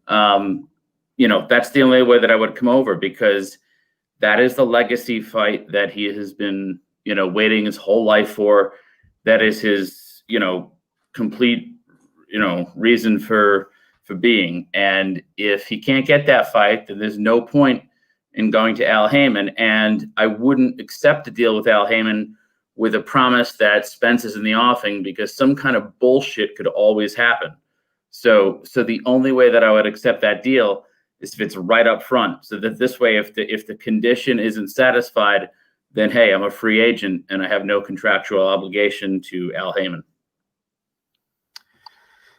That's the only way that I would come over, because that is the legacy fight that he has been, waiting his whole life for. That is his, complete, reason for being. And if he can't get that fight, then there's no point in going to Al Heyman. And I wouldn't accept a deal with Al Heyman with a promise that Spence is in the offing, because some kind of bullshit could always happen. So the only way that I would accept that deal is if it's right up front. So that this way, if the condition isn't satisfied, then hey, I'm a free agent and I have no contractual obligation to Al Heyman.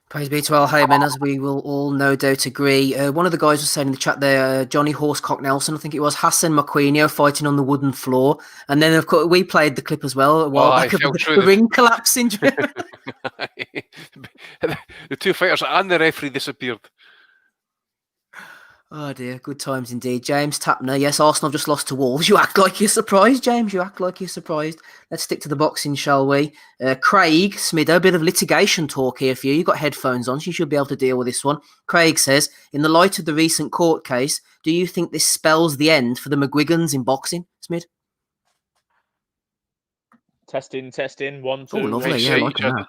Praise be to Al Heyman, as we will all no doubt agree. One of the guys was saying in the chat there, Johnny Horsecock Nelson, I think it was, Hassan Marquinhos fighting on the wooden floor. And then, of course, we played the clip as well a while back of the ring collapsing. The two fighters and the referee disappeared. Oh dear, good times indeed. James Tapner, yes, Arsenal just lost to Wolves. You act like you're surprised, James. You act like you're surprised. Let's stick to the boxing, shall we? Craig Smido, a bit of litigation talk here for you. You've got headphones on, so you should be able to deal with this one. Craig says, in the light of the recent court case, do you think this spells the end for the McGuigans in boxing, Smid? Testing. 1, 2. Oh, lovely. Yeah, I like that.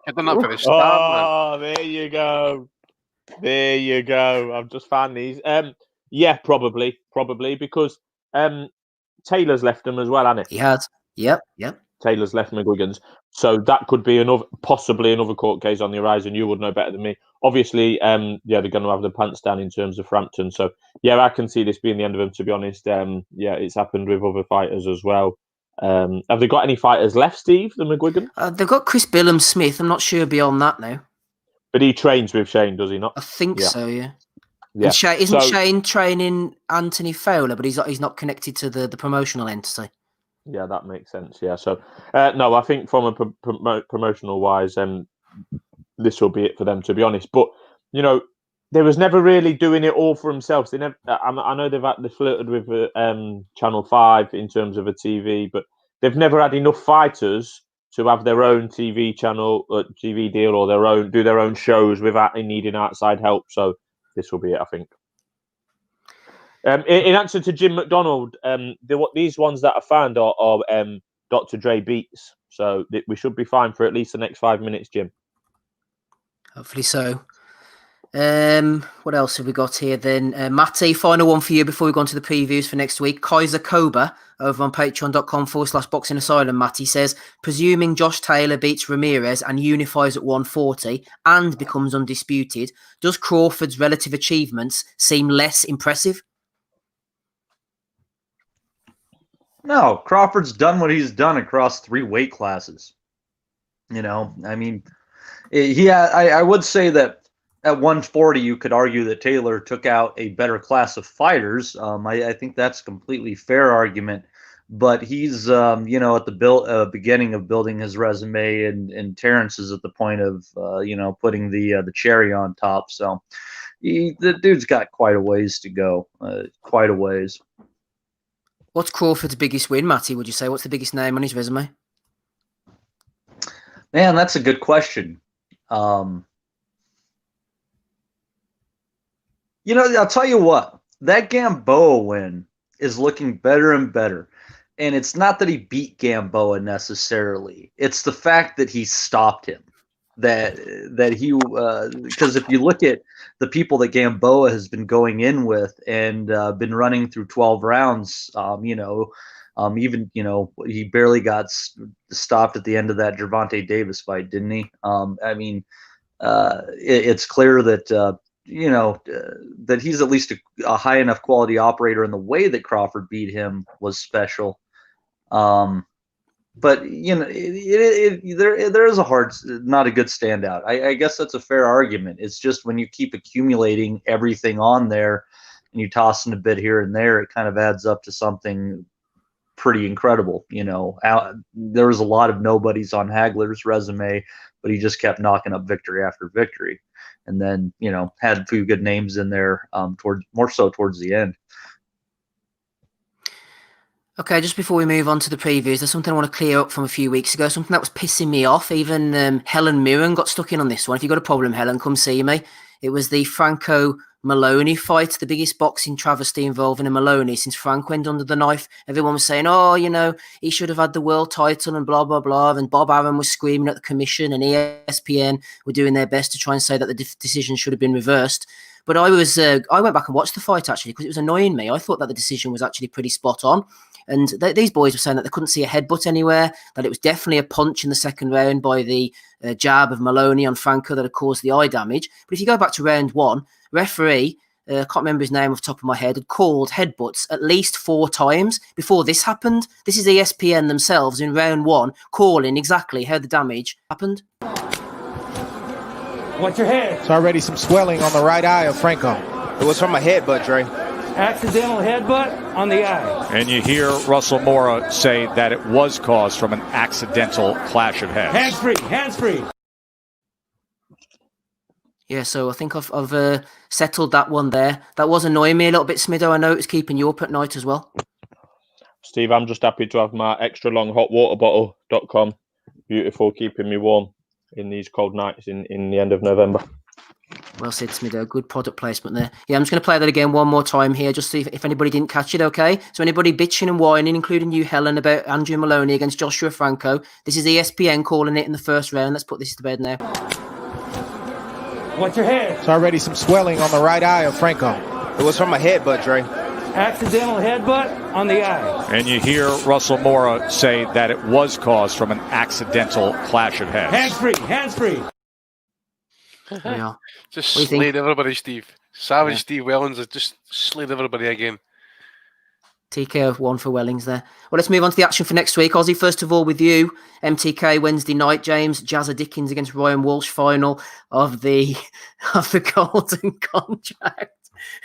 I've done that for the start, man. There you go. There you go. I've just found these. Yeah, probably, because Taylor's left them as well, hasn't he? He has. Yep. Taylor's left McGuigan's, so that could be possibly another court case on the horizon. You would know better than me. Obviously, they're going to have the pants down in terms of Frampton. So yeah, I can see this being the end of them. To be honest, it's happened with other fighters as well. Have they got any fighters left, Steve? The McGuigan? They've got Chris Billum Smith. I'm not sure beyond that now. But he trains with Shane, does he not? I think so, yeah. Yeah. Isn't Shane training Anthony Fowler, but he's not connected to the promotional entity? Yeah, that makes sense. Yeah. So, no, I think from a promotional wise, this will be it for them, to be honest. But, they was never really doing it all for themselves. They never. I know they flirted with Channel 5 in terms of a TV, but they've never had enough fighters to have their own TV channel, TV deal, or do their own shows without needing outside help. So this will be it, I think. In answer to Jim McDonald, these ones that I found are Dr. Dre beats. So we should be fine for at least the next 5 minutes, Jim. Hopefully so. What else have we got here then? Matty, final one for you before we go on to the previews for next week. Kaiser Koba over on patreon.com/boxing asylum. Matty says, presuming Josh Taylor beats Ramirez and unifies at 140 and becomes undisputed, does Crawford's relative achievements seem less impressive? No, Crawford's done what he's done across 3 weight classes. I mean, I would say that at 140, you could argue that Taylor took out a better class of fighters. I think that's a completely fair argument. But he's, at the beginning of building his resume, and Terrence is at the point of, putting the cherry on top. So the dude's got quite a ways to go, quite a ways. What's Crawford's biggest win, Matty, would you say? What's the biggest name on his resume? Man, that's a good question. I'll tell you what, that Gamboa win is looking better and better. And it's not that he beat Gamboa necessarily. It's the fact that he stopped him. That he, because if you look at the people that Gamboa has been going in with and been running through 12 rounds, even, he barely got stopped at the end of that Gervonta Davis fight, didn't he? it's clear that that he's at least a high enough quality operator, and the way that Crawford beat him was special. But there is not a good standout. I guess that's a fair argument. It's just when you keep accumulating everything on there and you toss in a bit here and there, it kind of adds up to something pretty incredible. There was a lot of nobodies on Hagler's resume, but he just kept knocking up victory after victory, and then had a few good names in there towards the end. Okay, just before we move on to the previews, there's something I want to clear up from a few weeks ago, something that was pissing me off. Even Helen Mirren got stuck in on this one. If you've got a problem, Helen, come see me. It was the Franco-Maloney fight, the biggest boxing travesty involving a Maloney since Frank went under the knife. Everyone was saying, he should have had the world title and blah, blah, blah. And Bob Arum was screaming at the commission, and ESPN were doing their best to try and say that the decision should have been reversed. But I went back and watched the fight, actually, because it was annoying me. I thought that the decision was actually pretty spot on. And these boys were saying that they couldn't see a headbutt anywhere, that it was definitely a punch in the second round by the jab of Maloney on Franco that had caused the eye damage. But if you go back to round one, referee, I can't remember his name off the top of my head, had called headbutts at least 4 times before this happened. This is ESPN themselves in round one calling exactly how the damage happened. What's your head? It's already some swelling on the right eye of Franco. It was from a headbutt, Dre. Accidental headbutt on the eye. And you hear Russell Mora say that it was caused from an accidental clash of heads. Hands free. Yeah, so I think I've settled that one there. That was annoying me a little bit, Smido. I know it was keeping you up at night as well. Steve, I'm just happy to have my extra long hot water bottle.com. Beautiful, keeping me warm in these cold nights in the end of November. Well said, Smido. Good product placement there. Yeah, I'm just going to play that again one more time here, just to see if anybody didn't catch it, okay? So anybody bitching and whining, including you, Helen, about Andrew Maloney against Joshua Franco, this is ESPN calling it in the first round. Let's put this to bed now. What's your head? It's already some swelling on the right eye of Franco. It was from a headbutt, Dre. Accidental headbutt on the eye. And you hear Russell Mora say that it was caused from an accidental clash of heads. Hands free. Yeah. Just slayed everybody, Steve. Savage Steve Wellings has just slayed everybody again. TKO 1 for Wellings there. Well, let's move on to the action for next week. Ozzy, first of all, with you. MTK Wednesday night, James. Jazza Dickens against Ryan Walsh, final of the Golden Contract.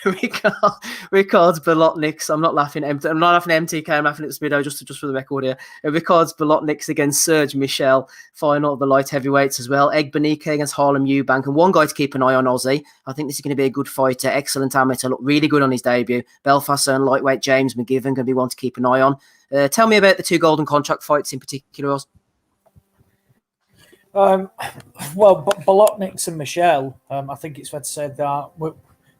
Records Bolotniks. I'm not laughing at MTK. I'm laughing at Smido just for the record here. Records Bolotniks against Serge Michel, final of the light heavyweights as well. Egg Benike against Harlem Eubank, and one guy to keep an eye on, Ozzy. I think this is going to be a good fighter. Excellent amateur, looked really good on his debut. Belfast and lightweight James McGivern going to be one to keep an eye on. Tell me about the 2 Golden Contract fights in particular, Oz. Well, Bolotniks and Michel, I think it's fair to say that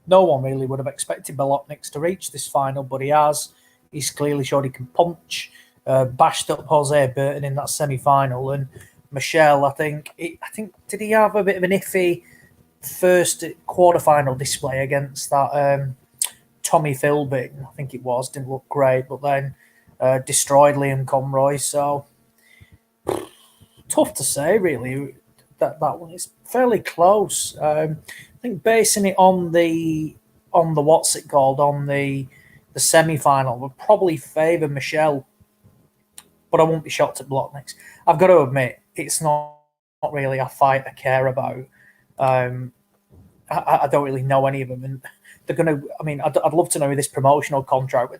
no one really would have expected Bolotniks to reach this final, but he has. He's clearly showed he can punch. Bashed up Jose Burton in that semi-final, and Michel, I think, did he have a bit of an iffy first quarterfinal display against that Tommy Philbin? I think it was. Didn't look great, but then destroyed Liam Conroy. So tough to say, really. That one is fairly close. I think basing it on the what's it called, on the semi-final would probably favour Michel, but I won't be shocked at Bolotniks. I've got to admit, it's not really a fight I care about. I don't really know any of them, and they're going to. I mean, I'd love to know who this promotional contract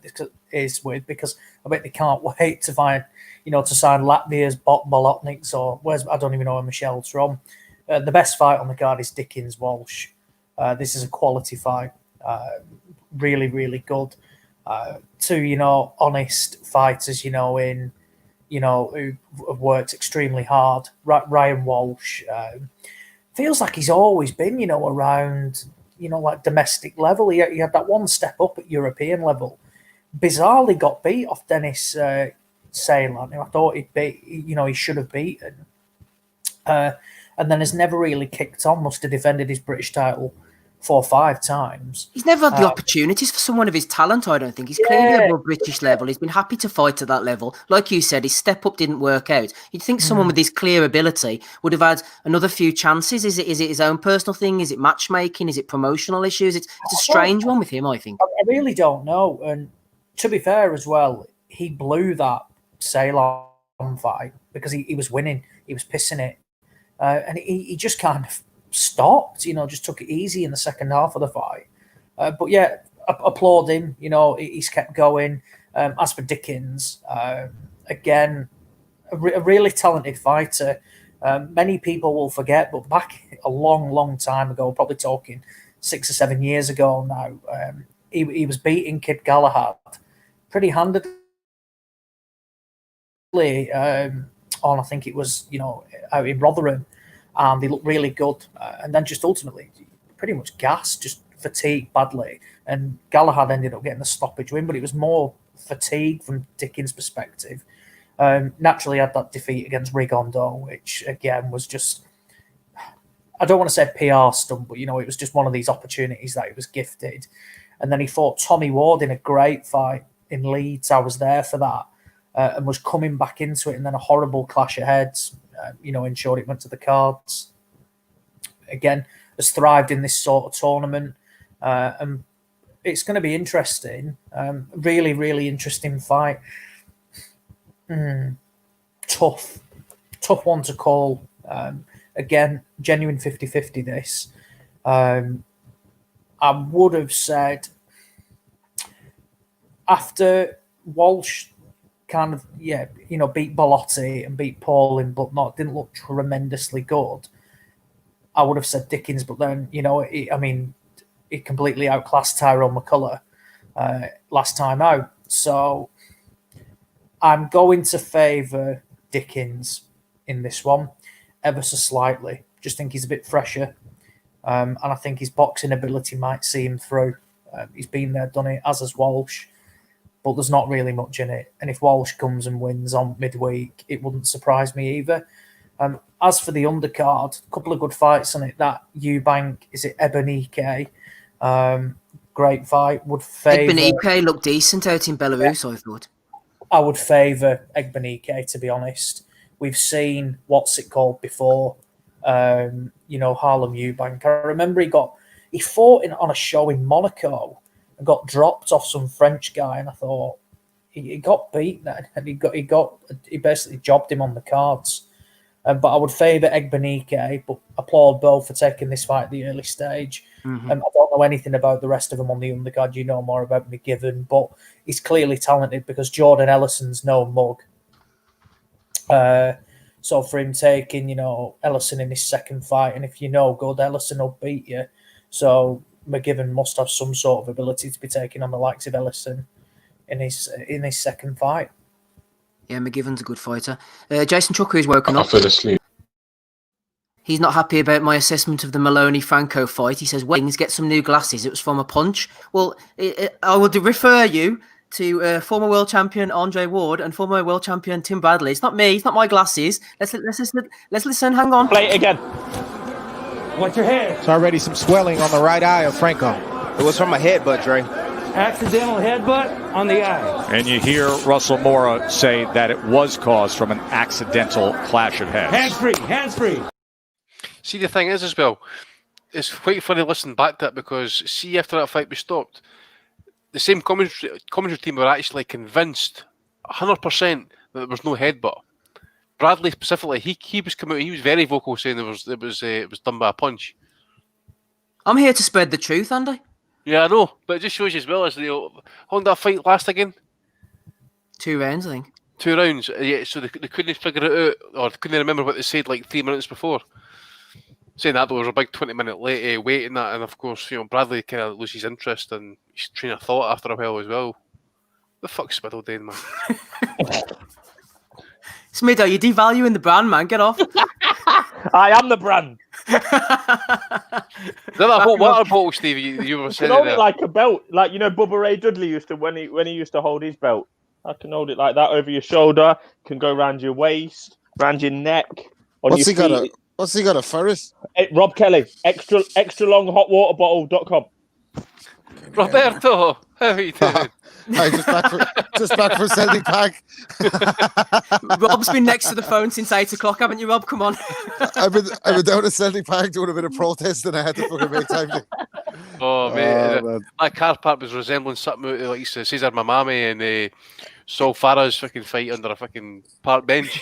is with, because I bet they can't wait to find, to sign Latvia's Bolotniks, or I don't even know where Michel's from. The best fight on the card is Dickens Walsh. This is a quality fight, really, really good. 2, honest fighters, who have worked extremely hard. Ryan Walsh feels like he's always been, around, like domestic level. He had that one step up at European level. Bizarrely got beat off Dennis Ceylan, who I thought he should have beaten. And then has never really kicked on. Must have defended his British title 4 or 5 times. He's never had the opportunities for someone of his talent, I don't think. He's clearly above British level. He's been happy to fight at that level. Like you said, his step up didn't work out. You'd think someone with his clear ability would have had another few chances. Is it his own personal thing? Is it matchmaking? Is it promotional issues? It's a strange one with him, I think. I really don't know. And to be fair as well, he blew that Ceylon fight because he was winning. He was pissing it. And he just kind of stopped, just took it easy in the second half of the fight. But yeah, applaud him. He's kept going. As for Dickens, again, a really talented fighter. Many people will forget, but back a long, long time ago, probably talking 6 or 7 years ago now, he was beating Kid Galahad pretty handedly. On I think it was out in Rotherham, and they looked really good, and then just ultimately pretty much gassed, just fatigued badly, and Galahad ended up getting the stoppage win, but it was more fatigue from Dickens' perspective. Naturally had that defeat against Rigondeaux, which again was just, I don't want to say PR stunt, but it was just one of these opportunities that he was gifted. And then he fought Tommy Ward in a great fight in Leeds. I was there for that. And was coming back into it, and then a horrible clash of heads, ensured it went to the cards. Again, has thrived in this sort of tournament. And it's going to be interesting. Really, really interesting fight. Tough one to call. Again, genuine 50-50 this. I would have said after Walsh kind of, beat Bellotti and beat Paulin, but didn't look tremendously good. I would have said Dickens, but then, he completely outclassed Tyrone McCullough last time out. So I'm going to favour Dickens in this one, ever so slightly. Just think he's a bit fresher. And I think his boxing ability might see him through. He's been there, done it, as has Walsh. But there's not really much in it. And if Walsh comes and wins on midweek, it wouldn't surprise me either. As for the undercard, a couple of good fights on it. That Eubank, is it Ebenike? Great fight. Would favour... Ebenike looked decent out in Belarus, I thought. I would favour Ebenike, to be honest. We've seen what's it called before. Harlem Eubank. I remember he fought on a show in Monaco and got dropped off some French guy, and I thought he got beat then, and he basically jobbed him on the cards. But I would favour Ebenike, but applaud Bo for taking this fight at the early stage. I don't know anything about the rest of them on the undercard. You know more about McGiven, but he's clearly talented because Jordan Ellison's no mug. So for him taking, Ellison in his second fight, and if good, Ellison will beat you. So McGiven must have some sort of ability to be taking on the likes of Ellison in his second fight. Yeah, McGiven's a good fighter. Jason Chucker is woken up. I fell asleep. He's not happy about my assessment of the Maloney-Franco fight. He says, Wellings, get some new glasses. It was from a punch. Well, I would refer you to former world champion Andre Ward and former world champion Tim Bradley. It's not me. It's not my glasses. Let's listen. Hang on. Play it again. What's your head? It's already some swelling on the right eye of Franco. It was from my headbutt, Dre. Accidental headbutt on the eye. And you hear Russell Mora say that it was caused from an accidental clash of heads. Hands free. See, the thing is as well, it's quite funny listening back to that because see, after that fight was stopped, the same commentary team were actually convinced 100% that there was no headbutt. Bradley specifically, he was coming out, he was very vocal saying it was done by a punch. I'm here to spread the truth, Andy. Yeah, I know, but it just shows you as well as how long did that fight last again? 2 rounds, I think. 2 rounds, yeah. So they couldn't figure it out, or they couldn't remember what they said like 3 minutes before. Saying that there was a big 20-minute wait in that, and of course, Bradley kind of loses interest and his train of thought after a while as well. The fuck's Spiddle doing, man? Smido, you're devaluing the brand, man. Get off. I am the brand. Is that whole water bottle, Steve? You were saying I can hold it like a belt, like Bubba Ray Dudley used to when he used to hold his belt. I can hold it like that over your shoulder. Can go around your waist, around your neck. What's he got What's he got, a ferret? Hey, Rob Kelly, extra long hot water bottle.com. Roberto, how are you doing? Hi, just back for Celtic Pack. Rob's been next to the phone since 8 o'clock, haven't you, Rob? Come on. I've been down at Celtic Park doing a bit of protest, and I had to fucking make time to. Oh, mate, man. my car park was resembling something out of, like Cesar Mamami and Saul Farah's fucking fight under a fucking park bench.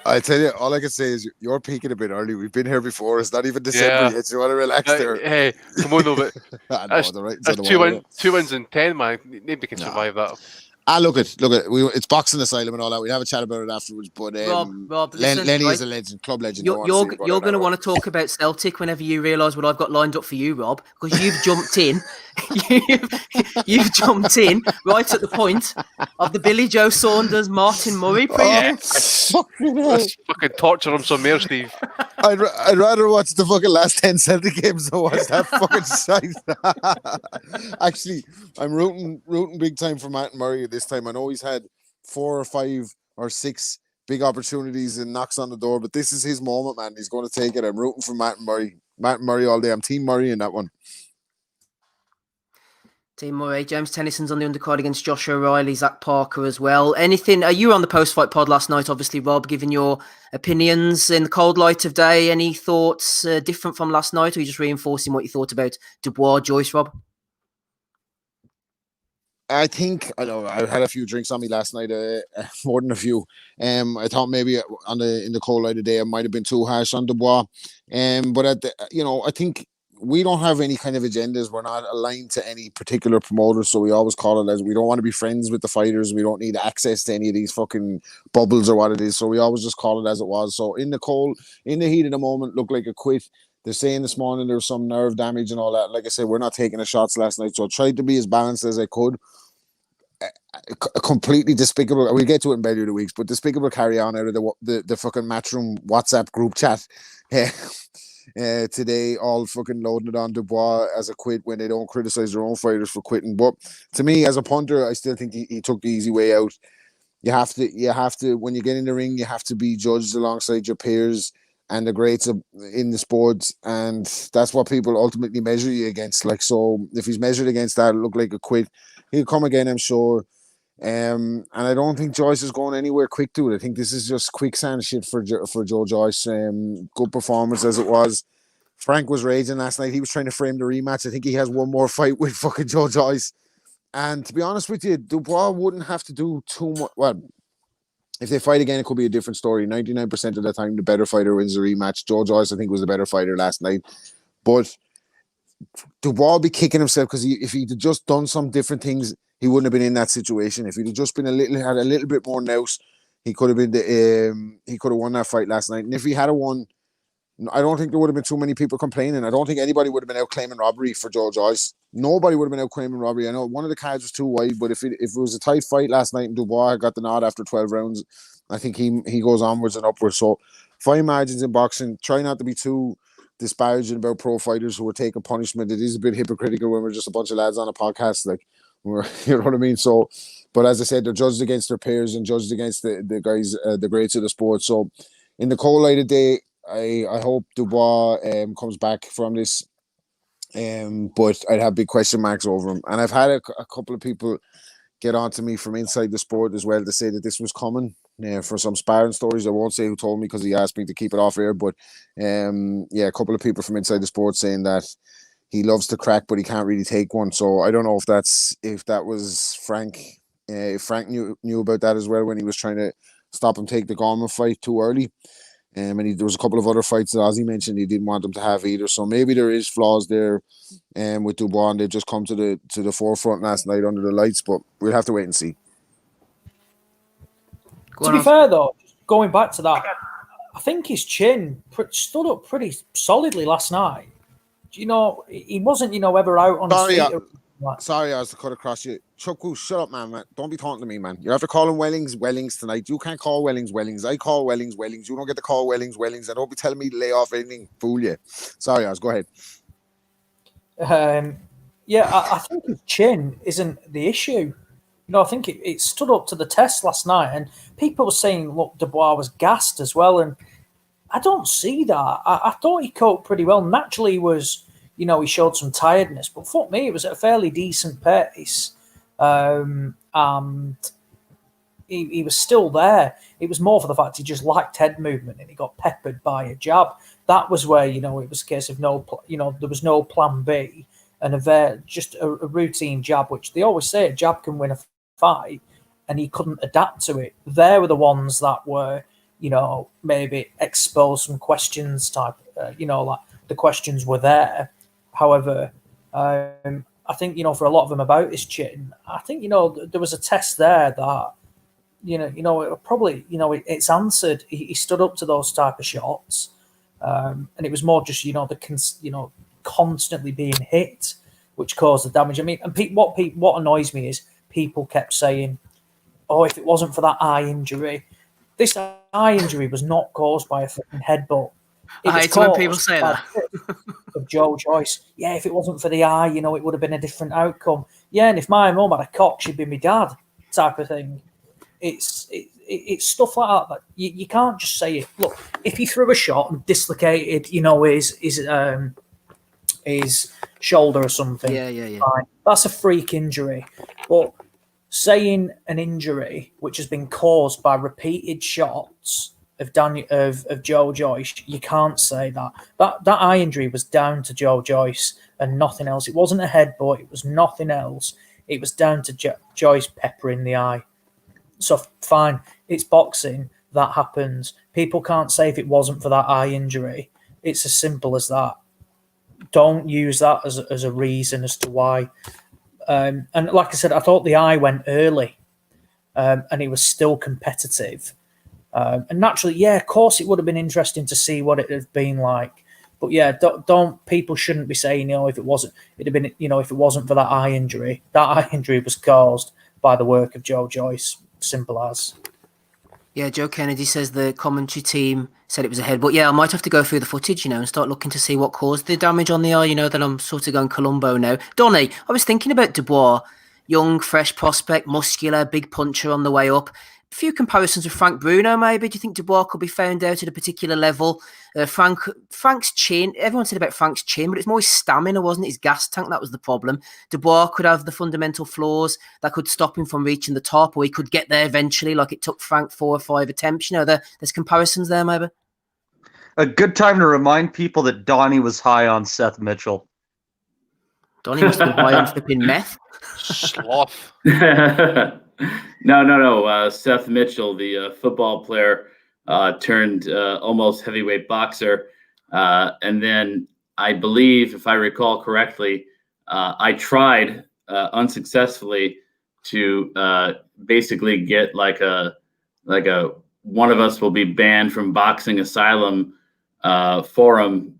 I tell you, all I can say is you're peaking a bit early. We've been here before. It's not even December yet. So you want to relax there? Hey, come on, though, but that's two wins in 10, man. Nobody can survive that. Look at it's Boxing Asylum and all that. We'll have a chat about it afterwards. But Rob, listen, Lenny is a legend, club legend. You're going to want to talk about Celtic whenever you realise what I've got lined up for you, Rob, because you've jumped in. you've jumped in right at the point of the Billy Joe Saunders Martin Murray preview. Fucking torture him some more, Steve. I'd rather watch the fucking last 10 Celtic games than watch that fucking site. Actually, I'm rooting big time for Martin Murray this time. I know he's had 4 or 5 or 6 big opportunities and knocks on the door, but this is his moment, man. He's going to take it. I'm rooting for Martin Murray. Martin Murray all day. I'm Team Murray in that one. Team Murray. James Tennyson's on the undercard against Josh O'Reilly, Zach Parker as well. Anything? You were on the post-fight pod last night, obviously, Rob, giving your opinions in the cold light of day. Any thoughts different from last night, or are you just reinforcing what you thought about Dubois, Joyce, Rob? I think I had a few drinks on me last night, more than a few. I thought maybe in the cold light of day I might have been too harsh on Dubois. But I think we don't have any kind of agendas. We're not aligned to any particular promoter, so we always call it as we don't want to be friends with the fighters. We don't need access to any of these fucking bubbles or what it is. So we always just call it as it was. So in the heat of the moment, looked like a quit. They're saying this morning there was some nerve damage and all that. Like I said, we're not taking the shots last night, so I tried to be as balanced as I could. Completely despicable. We'll get to it in better weeks, but despicable carry on out of the fucking Matchroom WhatsApp group chat today, all fucking loading it on Dubois as a quit when they don't criticize their own fighters for quitting. But to me, as a punter, I still think he took the easy way out. You have to when you get in the ring, you have to be judged alongside your peers and the greats in the sport, and that's what people ultimately measure you against. Like, so if he's measured against that, it looked like a quit. He'll come again, I'm sure. And I don't think Joyce is going anywhere quick to it. I think this is just quicksand shit for Joe Joyce. Good performance as it was. Frank was raging last night. He was trying to frame the rematch. I think he has one more fight with fucking Joe Joyce. And to be honest with you, Dubois wouldn't have to do too much. Well, if they fight again, it could be a different story. 99% of the time, the better fighter wins the rematch. Joe Joyce, I think, was the better fighter last night. But Dubois will be kicking himself because if he'd just done some different things, he wouldn't have been in that situation. If he'd have just been had a little bit more nous, he could have been he could have won that fight last night. And if he had won, I don't think there would have been too many people complaining. I don't think anybody would have been out claiming robbery for Joe Joyce. Nobody would have been out claiming robbery. I know one of the cards was too wide, but if it was a tight fight last night and Dubois got the nod after 12 rounds, I think he goes onwards and upwards. So fine margins in boxing. Try not to be too disparaging about pro fighters who are taking punishment. It is a bit hypocritical when we're just a bunch of lads on a podcast, like, you know what I mean? So, but as I said, they're judged against their peers and judged against the guys, the greats of the sport. So in the cold light of day, I hope Dubois comes back from this, but I'd have big question marks over him. And I've had a couple of people get on to me from inside the sport as well to say that this was coming. For some sparring stories, I won't say who told me because he asked me to keep it off air, but a couple of people from inside the sport saying that he loves to crack, but he can't really take one. So I don't know if that was Frank. If Frank knew about that as well when he was trying to stop him take the Gorman fight too early. And there was a couple of other fights that Ozzy mentioned he didn't want him to have either. So maybe there is flaws there with Dubois, and they've just come to the forefront last night under the lights. But we'll have to wait and see. To be fair, though, going back to that, I think his chin stood up pretty solidly last night. You know, he wasn't, ever out on his feet. Sorry, I was to cut across you. Chucku, shut up, man. Don't be talking to me, man. You have to call him Wellings tonight. You can't call Wellings. I call Wellings. You don't get to call Wellings. And don't be telling me to lay off anything. Fool you. Sorry, Oz. Go ahead. I think his chin isn't the issue. I think it stood up to the test last night. And people were saying, look, Dubois was gassed as well. And I don't see that. I thought he coped pretty well. Naturally, he was, he showed some tiredness, but fuck me, it was at a fairly decent pace. And he was still there. It was more for the fact he just lacked head movement and he got peppered by a jab. That was where, it was a case of there was no plan B and just a routine jab, which they always say a jab can win a fight, and he couldn't adapt to it. They were the ones that were, maybe expose some questions type, like the questions were there. However, I think, for a lot of them about his chin, I think, there was a test there that, it's answered. He stood up to those type of shots. And it was more just, constantly being hit, which caused the damage. I mean, and what annoys me is people kept saying, oh, if it wasn't for that eye injury, this eye injury was not caused by a fucking headbutt. I hate when people say that. Of Joyce. Yeah, if it wasn't for the eye, it would have been a different outcome. Yeah, and if my mum had a cock, she'd be my dad, type of thing. It's stuff like that you can't just say it. Look, if he threw a shot and dislocated, his shoulder or something, fine. That's a freak injury. But saying an injury which has been caused by repeated shots of Joe Joyce, you can't say that. That eye injury was down to Joe Joyce and nothing else. It wasn't a headbutt. It was nothing else. It was down to Joyce peppering the eye. So fine, it's boxing. That happens. People can't say if it wasn't for that eye injury. It's as simple as that. Don't use that as a reason as to why. And like I said, I thought the eye went early, and it was still competitive. And naturally, of course, it would have been interesting to see what it had been like. But don't people shouldn't be saying, if it wasn't, it'd have been, if it wasn't for that eye injury. That eye injury was caused by the work of Joe Joyce. Simple as. Yeah, Joe Kennedy says the commentary team said it was a head, but I might have to go through the footage, and start looking to see what caused the damage on the eye. That I'm sort of going Columbo now. Donny, I was thinking about Dubois, young, fresh prospect, muscular, big puncher on the way up. A few comparisons with Frank Bruno, maybe. Do you think Dubois could be found out at a particular level? Frank's chin, everyone said about Frank's chin, but it's more his stamina, wasn't it? His gas tank, that was the problem. Dubois could have the fundamental flaws that could stop him from reaching the top, or he could get there eventually, like it took Frank 4 or 5 attempts. There's comparisons there, maybe. A good time to remind people that Donnie was high on Seth Mitchell. Donnie must have been high on flipping meth. Sloth. No. Seth Mitchell, the football player, turned almost heavyweight boxer. And then I believe, if I recall correctly, I tried unsuccessfully to basically get like a one of us will be banned from Boxing Asylum forum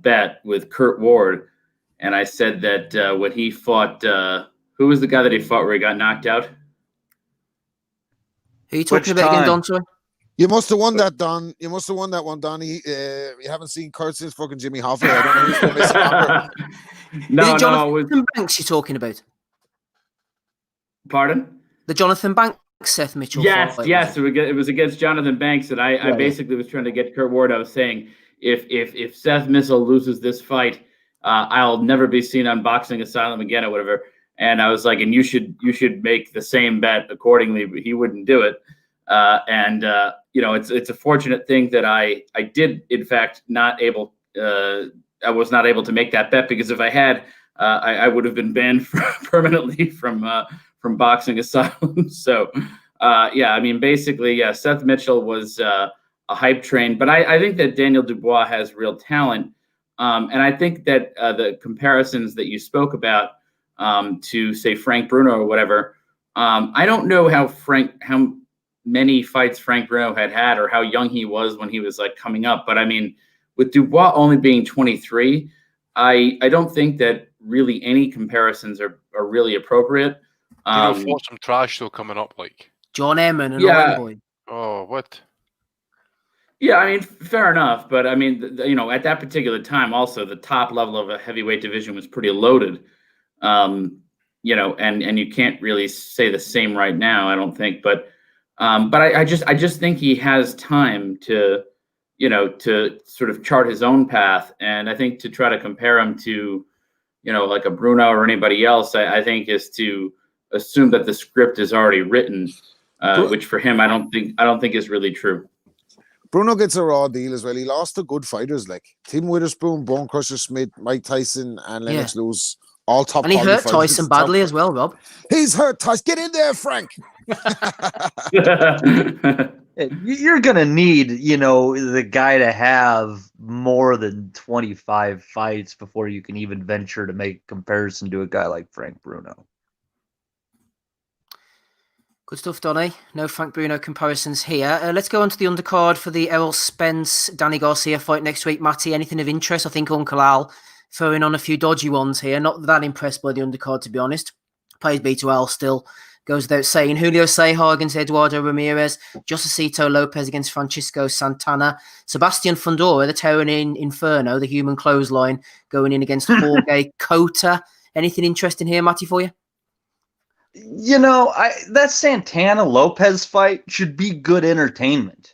bet with Kurt Ward. And I said that when he fought, who was the guy that he fought where he got knocked out? Who are you talking about again, Don? Sorry? You must have won that, Don. You must have won that one, Donnie. You haven't seen Kurt since fucking Jimmy Hoffa. I don't know who's been missing longer. Is it Jonathan Banks you're talking about? Pardon? The Jonathan Banks Seth Mitchell Yes, fight, yes. It was against Jonathan Banks that I basically was trying to get Kurt Ward. I was saying if Seth Mitchell loses this fight, I'll never be seen on Boxing Asylum again or whatever. And I was like, and you should make the same bet accordingly, but he wouldn't do it. It's a fortunate thing that I did in fact I was not able to make that bet, because if I had, I would have been banned permanently from Boxing Asylum. So basically, Seth Mitchell was a hype train, but I think that Daniel Dubois has real talent. And I think that the comparisons that you spoke about to say Frank Bruno or whatever, I don't know how many fights Frank Bruno had or how young he was when he was like coming up. But I mean, with Dubois only being 23, I don't think that really any comparisons are really appropriate. Fought some trash though coming up, like John Emin and all that boy. Oh, what? Yeah, I mean, fair enough. But I mean, at that particular time, also the top level of a heavyweight division was pretty loaded. And you can't really say the same right now, I don't think. But I just think he has time to, to sort of chart his own path. And I think to try to compare him to, like a Bruno or anybody else, I think is to assume that the script is already written, which for him, I don't think is really true. Bruno gets a raw deal as well. He lost to good fighters like Tim Witherspoon, Bone Crusher Smith, Mike Tyson, and Lennox Lewis. All top. And he hurt fighters. Tyson badly as well, Rob. He's hurt Tyson. Get in there, Frank. You're gonna need, the guy to have more than 25 fights before you can even venture to make a comparison to a guy like Frank Bruno. Good stuff, Donny. No Frank Bruno comparisons here. Let's go on to the undercard for the Errol Spence, Danny Garcia fight next week. Matty, anything of interest? I think Uncle Al throwing on a few dodgy ones here. Not that impressed by the undercard, to be honest. Plays B2L still. Goes without saying. Julio Ceja against Eduardo Ramirez. Josecito Lopez against Francisco Santana. Sebastian Fundora, the Terran Inferno, the human clothesline, going in against Jorge Cota. Anything interesting here, Matty, for you? That Santana Lopez fight should be good entertainment.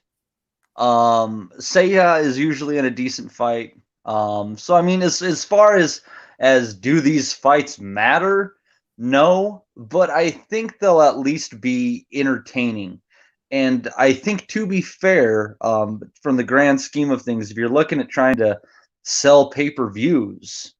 Seiya is usually in a decent fight. So I mean, as far as do these fights matter? No, but I think they'll at least be entertaining. And I think, to be fair, from the grand scheme of things, if you're looking at trying to sell pay-per-views,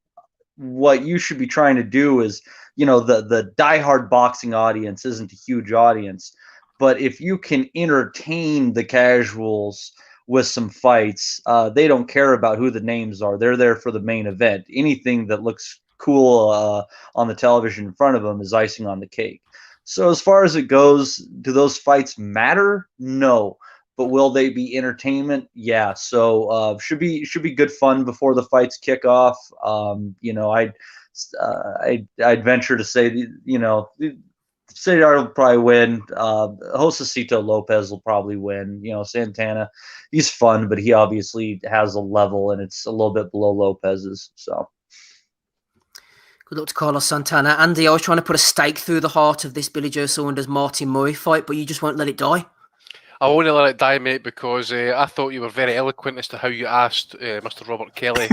what you should be trying to do is, the diehard boxing audience isn't a huge audience, but if you can entertain the casuals with some fights, they don't care about who the names are. They're there for the main event. Anything that looks cool on the television in front of them is icing on the cake. So as far as it goes, do those fights matter? No. But will they be entertainment? Yeah. So should be good fun before the fights kick off. I'd venture to say, Cedar will probably win. Josecito Lopez will probably win. Santana, he's fun, but he obviously has a level, and it's a little bit below Lopez's. So. Good luck to Carlos Santana. Andy, I was trying to put a stake through the heart of this Billy Joe Saunders-Martin Murray fight, but you just won't let it die. I won't let it die, mate, because I thought you were very eloquent as to how you asked Mr. Robert Kelly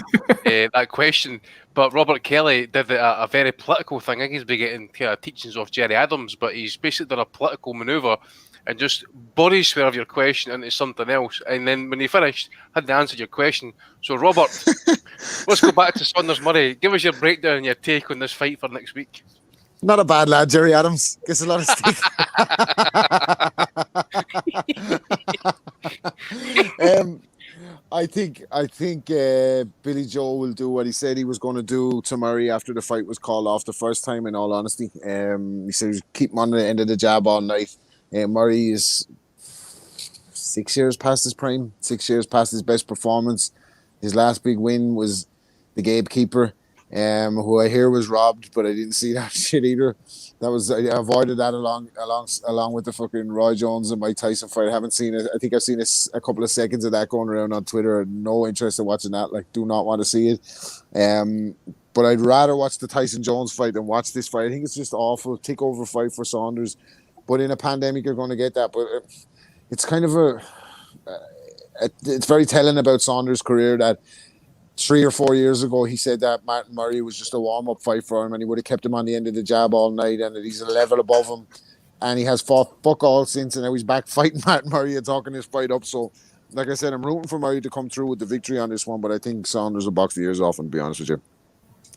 that question. But Robert Kelly did a very political thing. I think he's been getting teachings off Jerry Adams, but he's basically done a political manoeuvre and just body swerve your question into something else. And then when he finished, hadn't answered your question. So, Robert, let's go back to Saunders Murray. Give us your breakdown and your take on this fight for next week. Not a bad lad, Jerry Adams. Gets a lot of stick. I think Billy Joe will do what he said he was going to do to Murray after the fight was called off the first time, in all honesty. He said he was keep him on the end of the jab all night. Murray is 6 years past his prime, 6 years past his best performance. His last big win was the gatekeeper, who I hear was robbed, but I didn't see that shit either. I avoided that along with the fucking Roy Jones and Mike Tyson fight. I haven't seen it. I think I've seen a couple of seconds of that going around on Twitter. No interest in watching that. Do not want to see it. But I'd rather watch the Tyson Jones fight than watch this fight. I think it's just awful. Takeover fight for Saunders. But in a pandemic, you're going to get that. But it's kind of it's very telling about Saunders' career that 3 or 4 years ago, he said that Martin Murray was just a warm-up fight for him and he would have kept him on the end of the jab all night and that he's a level above him. And he has fought fuck all since, and now he's back fighting Martin Murray and talking this fight up. So, like I said, I'm rooting for Murray to come through with the victory on this one, but I think Saunders will box the ears off, and to be honest with you.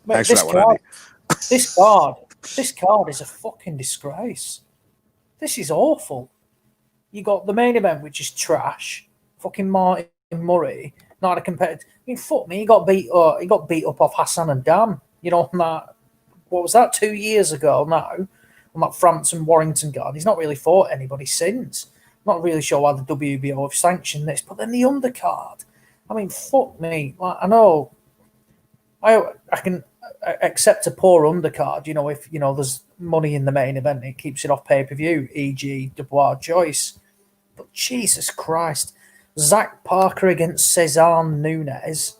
Mate, Thanks for that one, Andy. This card is a fucking disgrace. This is awful. You got the main event, which is trash. Fucking Martin Murray, not a competitor. I mean, fuck me, he got beat up off Hassan and Dan. On that, what was that, 2 years ago now? On that Frampton Warrington card. He's not really fought anybody since. Not really sure why the WBO have sanctioned this, but then the undercard. I mean, fuck me. I know I can accept a poor undercard, if there's money in the main event, it keeps it off pay-per-view, e.g. Dubois, Joyce. But Jesus Christ, Zach Parker against Cesar Nunez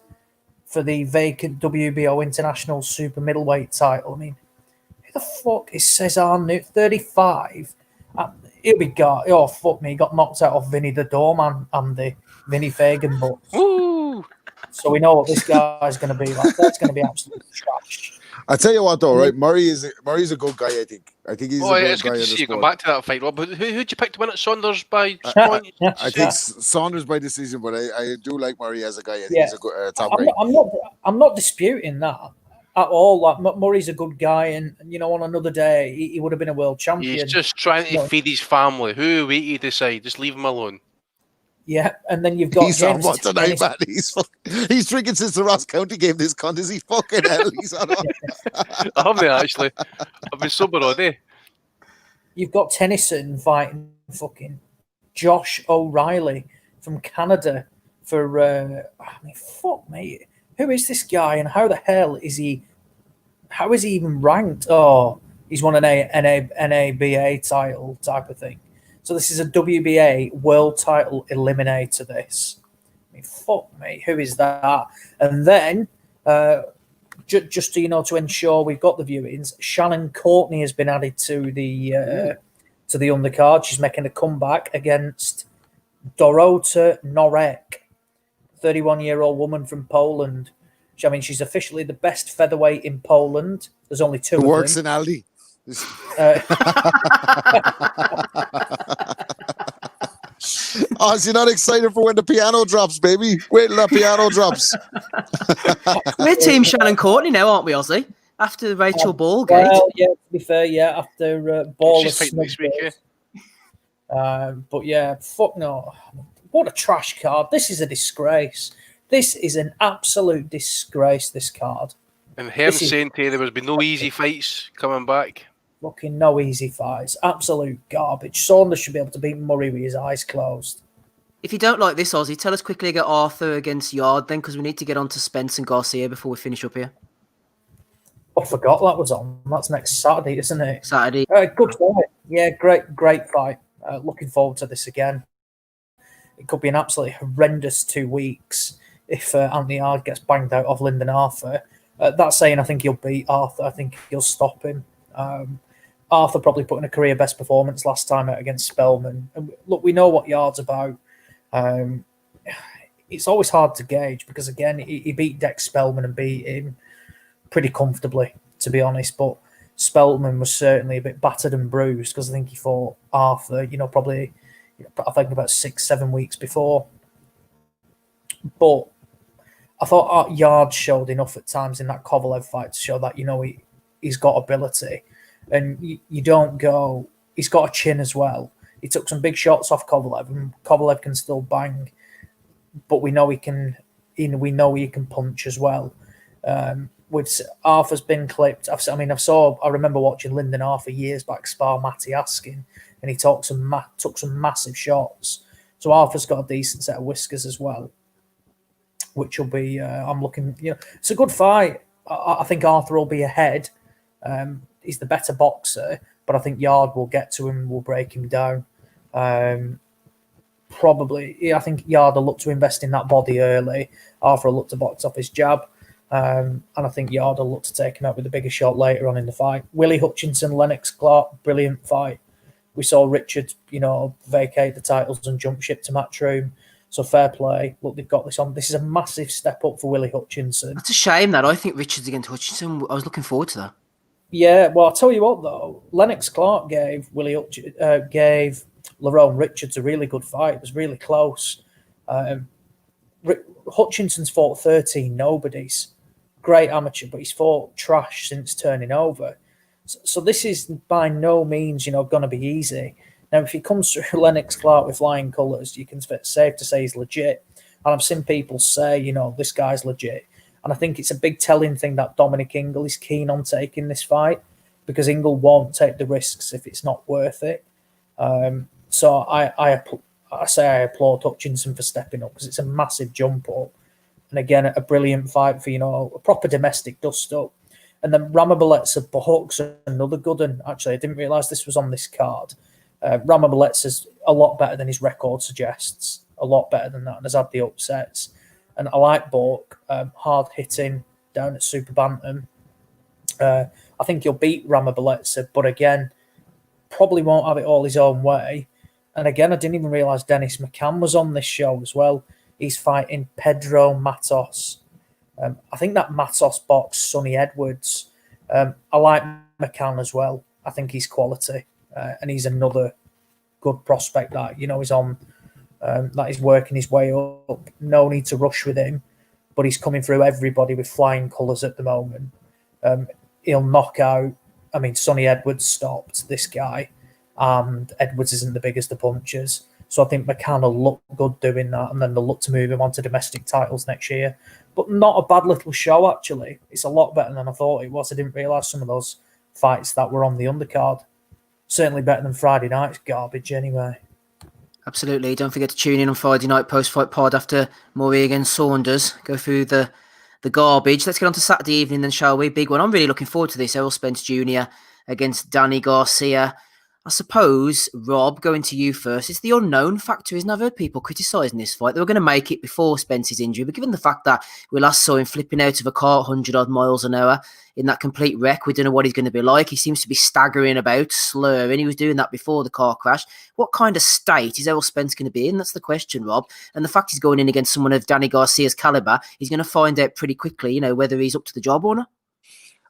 for the vacant WBO International Super Middleweight title. I mean, who the fuck is Cesar Nunez? 35. he'll be got. Oh fuck me! He got knocked out of Vinny the Doorman and the Vinny Fagan butts. Woo! So we know what this guy's going to be like. That's going to be absolute trash. I tell you what, though, right? Murray's a good guy. I think he's a good It's guy good to in the see you come sport. back to that fight, Rob. But who'd you pick to win it? Saunders by point? I think Saunders by decision, but I do like Murray as a guy. I think he's a good top guy. I'm not disputing that at all. Like Murray's a good guy, and on another day he would have been a world champion. He's just trying to feed his family. Who are we to decide? Just leave him alone. Yeah, and then you've got he's James on what tonight, man. He's drinking since the Ross County game. This cunt is he fucking hell? He's on. I haven't actually. I've been sober all day. You've got Tennyson fighting fucking Josh O'Reilly from Canada for. Fuck me. Who is this guy, and how the hell is he? How is he even ranked? Oh, he's won an NABA title type of thing. So this is a WBA world title eliminator. This, fuck me, who is that? And then, just to ensure we've got the viewings, Shannon Courtney has been added to the undercard. She's making a comeback against Dorota Norek, 31-year-old woman from Poland. She's officially the best featherweight in Poland. There's only two. Who works in Aldi? Oh, is he not excited for when the piano drops, baby? Wait till that piano drops. We're Team Shannon Courtney now, aren't we, Ozzy? After the Rachel Ballgate. Well, yeah, to be fair, yeah, after Ball She's fighting this week, yeah. But yeah, fuck no. What a trash card. This is a disgrace. This is an absolute disgrace, this card. And him saying to you there was been no easy fights coming back. Fucking no easy fights. Absolute garbage. Saunders should be able to beat Murray with his eyes closed. If you don't like this, Ozzy, tell us quickly about Arthur against Yard then, because we need to get on to Spence and Garcia before we finish up here. I forgot that was on. That's next Saturday, isn't it? Saturday. Good fight. Yeah, great fight. Looking forward to this again. It could be an absolutely horrendous 2 weeks if Anthony Yard gets banged out of Lyndon Arthur. That saying, I think he'll beat Arthur. I think he'll stop him. Arthur probably put in a career best performance last time out against Spellman. And look, we know what Yard's about. It's always hard to gauge because, again, he beat Dex Spellman and beat him pretty comfortably, to be honest. But Spellman was certainly a bit battered and bruised because I think he fought Arthur, probably, I think about 6-7 weeks before. But I thought Yard showed enough at times in that Kovalev fight to show that, he's got ability. And you don't go... He's got a chin as well. He took some big shots off Kovalev, and Kovalev can still bang. But we know he can... We know he can punch as well. With Arthur's been clipped. I remember watching Lyndon Arthur years back spar Matty Askin, and he took some massive shots. So Arthur's got a decent set of whiskers as well, which will be... I'm looking... it's a good fight. I think Arthur will be ahead. He's the better boxer, but I think Yard will get to him and will break him down. Probably, I think Yard will look to invest in that body early. Arthur will look to box off his jab. And I think Yard will look to take him out with a bigger shot later on in the fight. Willie Hutchinson, Lennox Clark, brilliant fight. We saw Richard, vacate the titles and jump ship to Matchroom. So fair play. Look, they've got this on. This is a massive step up for Willie Hutchinson. It's a shame that I think Richards against Hutchinson. I was looking forward to that. Yeah, well, I'll tell you what, though. Lennox Clark gave Lerone Richards a really good fight. It was really close. Hutchinson's fought 13 nobodies. Great amateur, but he's fought trash since turning over. So this is by no means, going to be easy. Now, if he comes through Lennox Clark with flying colours, you can safe to say he's legit. And I've seen people say, this guy's legit. And I think it's a big telling thing that Dominic Ingle is keen on taking this fight because Ingle won't take the risks if it's not worth it. So I applaud Hutchinson for stepping up because it's a massive jump up. And again, a brilliant fight for, a proper domestic dust-up. And then Ramabaletsa Bohuk's another good one. Actually, I didn't realise this was on this card. Ramabaletsa's a lot better than his record suggests. A lot better than that, and has had the upsets. And I like Bork, hard hitting down at Super Bantam. I think he'll beat Ramabaletsa, but again, probably won't have it all his own way. And again, I didn't even realise Dennis McCann was on this show as well. He's fighting Pedro Matos. I think that Matos box, Sonny Edwards. I like McCann as well. I think he's quality. And he's another good prospect that, is on, that is working his way up. No need to rush with him, but he's coming through everybody with flying colours at the moment. He'll knock out, Sonny Edwards stopped this guy, and Edwards isn't the biggest of punchers. So I think McCann will look good doing that, and then they'll look to move him on to domestic titles next year. But not a bad little show, actually. It's a lot better than I thought it was. I didn't realise some of those fights that were on the undercard. Certainly better than Friday night's garbage, anyway. Absolutely. Don't forget to tune in on Friday night post-fight pod after Murray against Saunders. Go through the garbage. Let's get on to Saturday evening then, shall we? Big one. I'm really looking forward to this. Errol Spence Jr. against Danny Garcia. I suppose, Rob, going to you first, it's the unknown factor, isn't it? I've heard people criticising this fight. They were going to make it before Spence's injury, but given the fact that we last saw him flipping out of a car 100-odd miles an hour in that complete wreck, we don't know what he's going to be like. He seems to be staggering about, slurring. He was doing that before the car crash. What kind of state is Errol Spence going to be in? That's the question, Rob. And the fact he's going in against someone of Danny Garcia's calibre, he's going to find out pretty quickly, whether he's up to the job or not.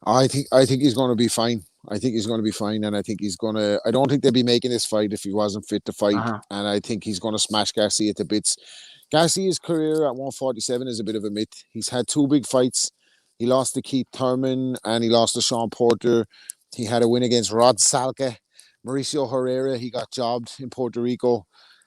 I think he's going to be fine. I think he's going to be fine, and I think he's going to. I don't think they'd be making this fight if he wasn't fit to fight, and I think he's going to smash Garcia to bits. Garcia's career at 147 is a bit of a myth. He's had two big fights. He lost to Keith Thurman and he lost to Sean Porter. He had a win against Rod Salka. Mauricio Herrera, he got jobbed in Puerto Rico.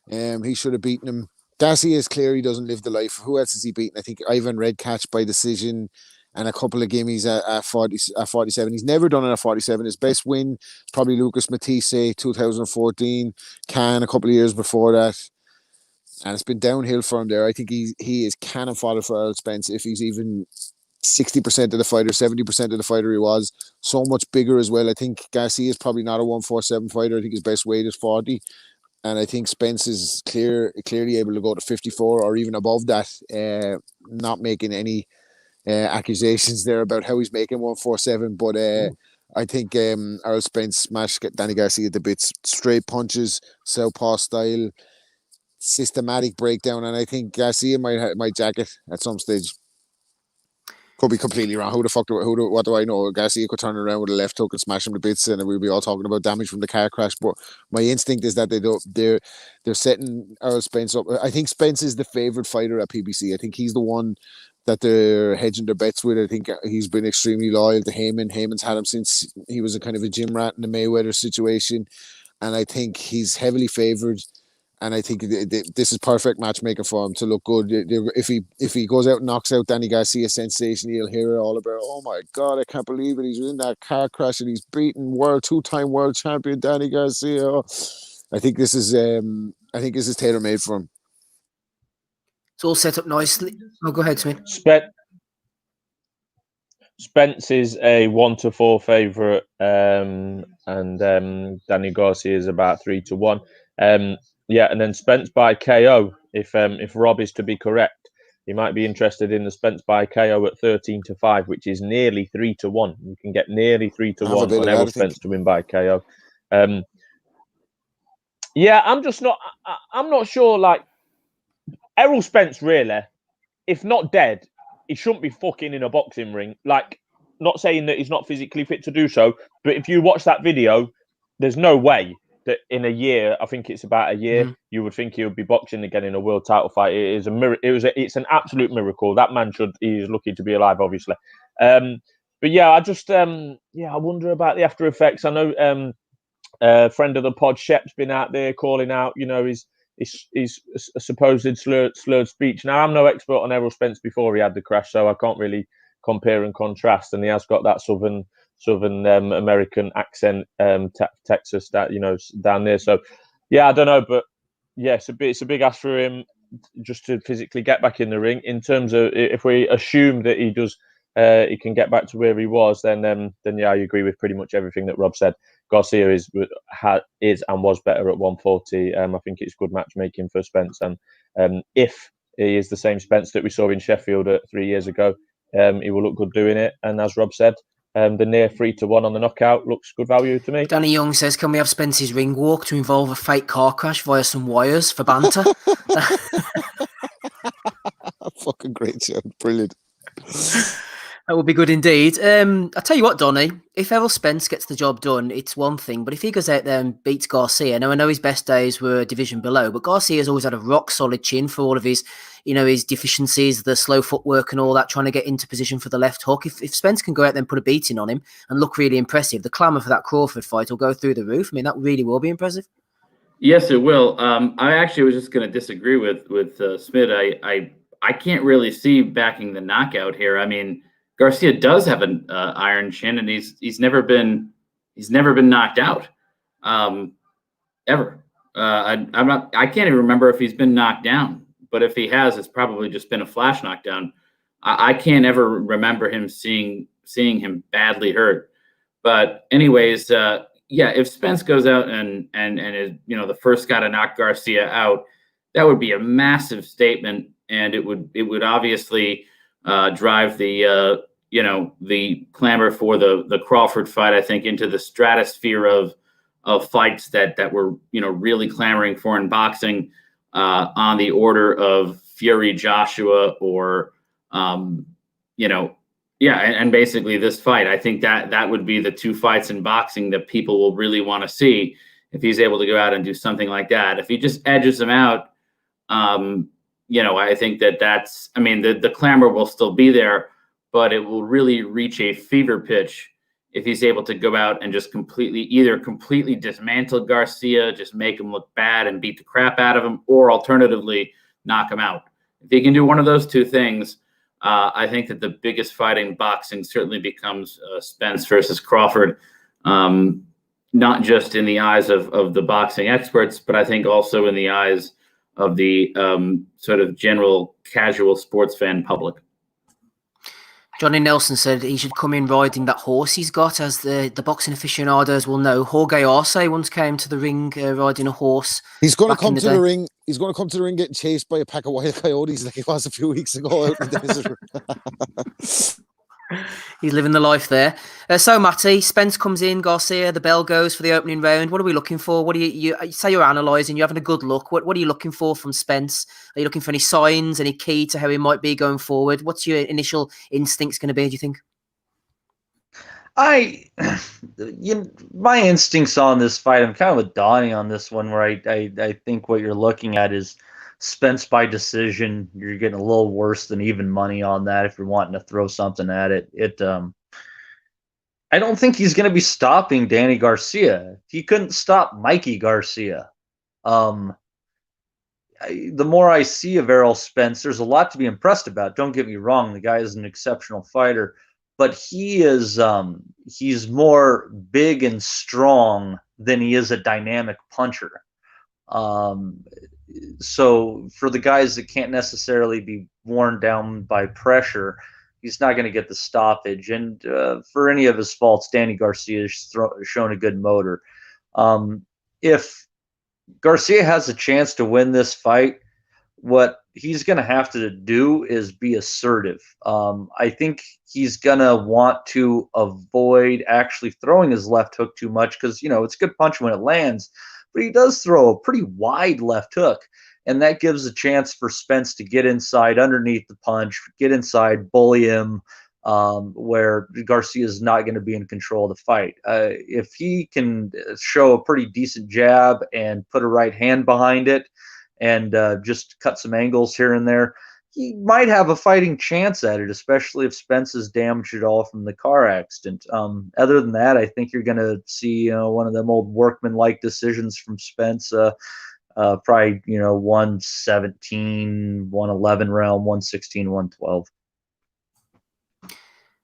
He should have beaten him. Garcia is clear he doesn't live the life. Who else has he beaten? I think Ivan Redcatch by decision, and a couple of gimmies at 47. He's never done it at 47. His best win, probably Lucas Matisse, 2014. Can a couple of years before that. And it's been downhill for him there. I think he is cannon fodder for Errol Spence if he's even 60% of the fighter, 70% of the fighter he was. So much bigger as well. I think Garcia is probably not a 147 fighter. I think his best weight is 40. And I think Spence is clearly able to go to 54 or even above that, not making any accusations there about how he's making 147, but I think Errol Spence smashed Danny Garcia to bits. Straight punches, southpaw style, systematic breakdown, and I think Garcia might jack it at some stage. Could be completely wrong. What do I know? Garcia could turn around with a left hook and smash him to bits, and we'll be all talking about damage from the car crash. But my instinct is that they're setting Errol Spence up. I think Spence is the favorite fighter at PBC. I think he's the one that they're hedging their bets with. I think he's been extremely loyal to Heyman. Heyman's had him since he was a kind of a gym rat in the Mayweather situation, and I think he's heavily favored. And I think this is perfect matchmaking for him to look good. If he goes out and knocks out Danny Garcia, sensation, you'll hear it all about, oh my God, I can't believe it. He's in that car crash and he's beaten two-time world champion Danny Garcia. I think this is tailor-made for him. It's all set up nicely. Oh, go ahead, Smith. Spence is a 1-4 favourite, and Danny Garcia is about 3-1. Yeah, and then Spence by KO. If Rob is to be correct, he might be interested in the Spence by KO at 13-5, which is nearly 3-1. You can get nearly 3-1 on Errol Spence to win by KO. Yeah, I'm not sure. Like Errol Spence, really, if not dead, he shouldn't be fucking in a boxing ring. Like, not saying that he's not physically fit to do so, but if you watch that video, there's no way that in a year, I think it's about a year, you would think he would be boxing again in a world title fight. It is it's an absolute miracle. That man he's lucky to be alive, obviously. But yeah, I wonder about the after effects. I know a friend of the pod, Shep's been out there calling out, his supposed slurred speech. Now, I'm no expert on Errol Spence before he had the crash, so I can't really compare and contrast. And he has got that southern American accent, Texas, that down there. So yeah, I don't know, but yeah, it's a big ask for him just to physically get back in the ring. In terms of if we assume that he does, he can get back to where he was, then yeah, I agree with pretty much everything that Rob said. Garcia is and was better at 140. I think it's good matchmaking for Spence, and if he is the same Spence that we saw in Sheffield 3 years ago, he will look good doing it. And as Rob said, The near 3-1 on the knockout looks good value to me. Danny Young says, can we have Spence's ring walk to involve a fake car crash via some wires for banter? Fucking great show. Brilliant. That would be good indeed. I tell you what, Donny, if Errol Spence gets the job done, it's one thing. But if he goes out there and beats Garcia, now I know his best days were a division below, but Garcia's always had a rock solid chin for all of his, his deficiencies, the slow footwork and all that, trying to get into position for the left hook. If Spence can go out there and put a beating on him and look really impressive, the clamour for that Crawford fight will go through the roof. I mean, that really will be impressive. Yes, it will. I actually was just going to disagree with Smith. I can't really see backing the knockout here. I mean, Garcia does have an iron chin, and he's never been knocked out ever. I can't even remember if he's been knocked down. But if he has, it's probably just been a flash knockdown. I can't ever remember him seeing him badly hurt. But anyways, if Spence goes out and is the first guy to knock Garcia out, that would be a massive statement, and it would obviously drive the the clamor for the Crawford fight, I think, into the stratosphere of fights that we're really clamoring for in boxing, on the order of Fury Joshua or and basically this fight. I think that would be the two fights in boxing that people will really want to see if he's able to go out and do something like that. If he just edges him out, I think that's, the clamor will still be there, but it will really reach a fever pitch if he's able to go out and just completely dismantle Garcia, just make him look bad and beat the crap out of him, or alternatively knock him out. If he can do one of those two things, I think that the biggest fight in boxing certainly becomes Spence versus Crawford, not just in the eyes of the boxing experts, but I think also in the eyes of the sort of general casual sports fan public. Johnny Nelson said he should come in riding that horse he's got. As the boxing aficionados will know, Jorge Arce once came to the ring riding a horse. He's going to come to the ring. He's going to come to the ring getting chased by a pack of wild coyotes like he was a few weeks ago out in the desert. He's living the life there. So, Matty, Spence comes in, Garcia, the bell goes for the opening round. What are we looking for? What do you say you're analysing, you're having a good look. What are you looking for from Spence? Are you looking for any signs, any key to how he might be going forward? What's your initial instincts going to be, do you think? My instincts on this fight, I'm kind of with Donnie on this one, where I think what you're looking at is Spence by decision. You're getting a little worse than even money on that if you're wanting to throw something at it. I don't think he's going to be stopping Danny Garcia. He couldn't stop Mikey Garcia. The more I see of Errol Spence, there's a lot to be impressed about. Don't get me wrong, the guy is an exceptional fighter, but he's more big and strong than he is a dynamic puncher. So for the guys that can't necessarily be worn down by pressure, he's not going to get the stoppage. And for any of his faults, Danny Garcia has shown a good motor. If Garcia has a chance to win this fight, what he's going to have to do is be assertive. I think he's going to want to avoid actually throwing his left hook too much because, it's a good punch when it lands. But he does throw a pretty wide left hook, and that gives a chance for Spence to get inside underneath the punch, get inside, bully him, where Garcia is not going to be in control of the fight. If he can show a pretty decent jab and put a right hand behind it and just cut some angles here and there, he might have a fighting chance at it, especially if Spence is damaged at all from the car accident. Other than that, I think you're going to see one of them old workman-like decisions from Spence, probably 117, 111 realm, 116, 112.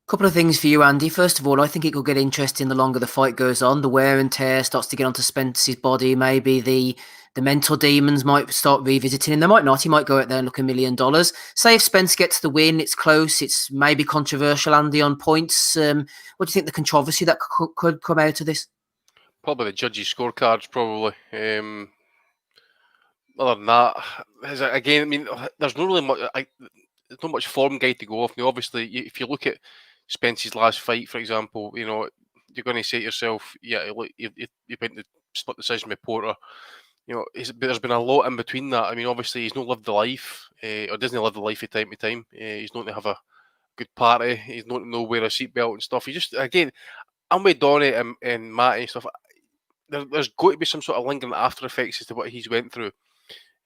Couple of things for you, Andy. First of all, I think it could get interesting the longer the fight goes on. The wear and tear starts to get onto Spence's body. Maybe the mental demons might start revisiting him. They might not. He might go out there and look $1 million. Say if Spence gets the win, it's close. It's maybe controversial, Andy, on points. What do you think the controversy that could come out of this? Probably the judges' scorecards, probably. Other than that, again, there's not really much. There's not much form guide to go off. Now, obviously, if you look at Spence's last fight, for example, you know, you're going to say to yourself, yeah, look, you went the split decision with Porter. You know, there's been a lot in between that. I mean, obviously, he's not lived the life, or doesn't live the life from time to time. He's not to have a good party. He's not to know wear a seatbelt and stuff. He just, again, I'm with Donny and Matty and stuff. There's got to be some sort of lingering after effects as to what he's went through.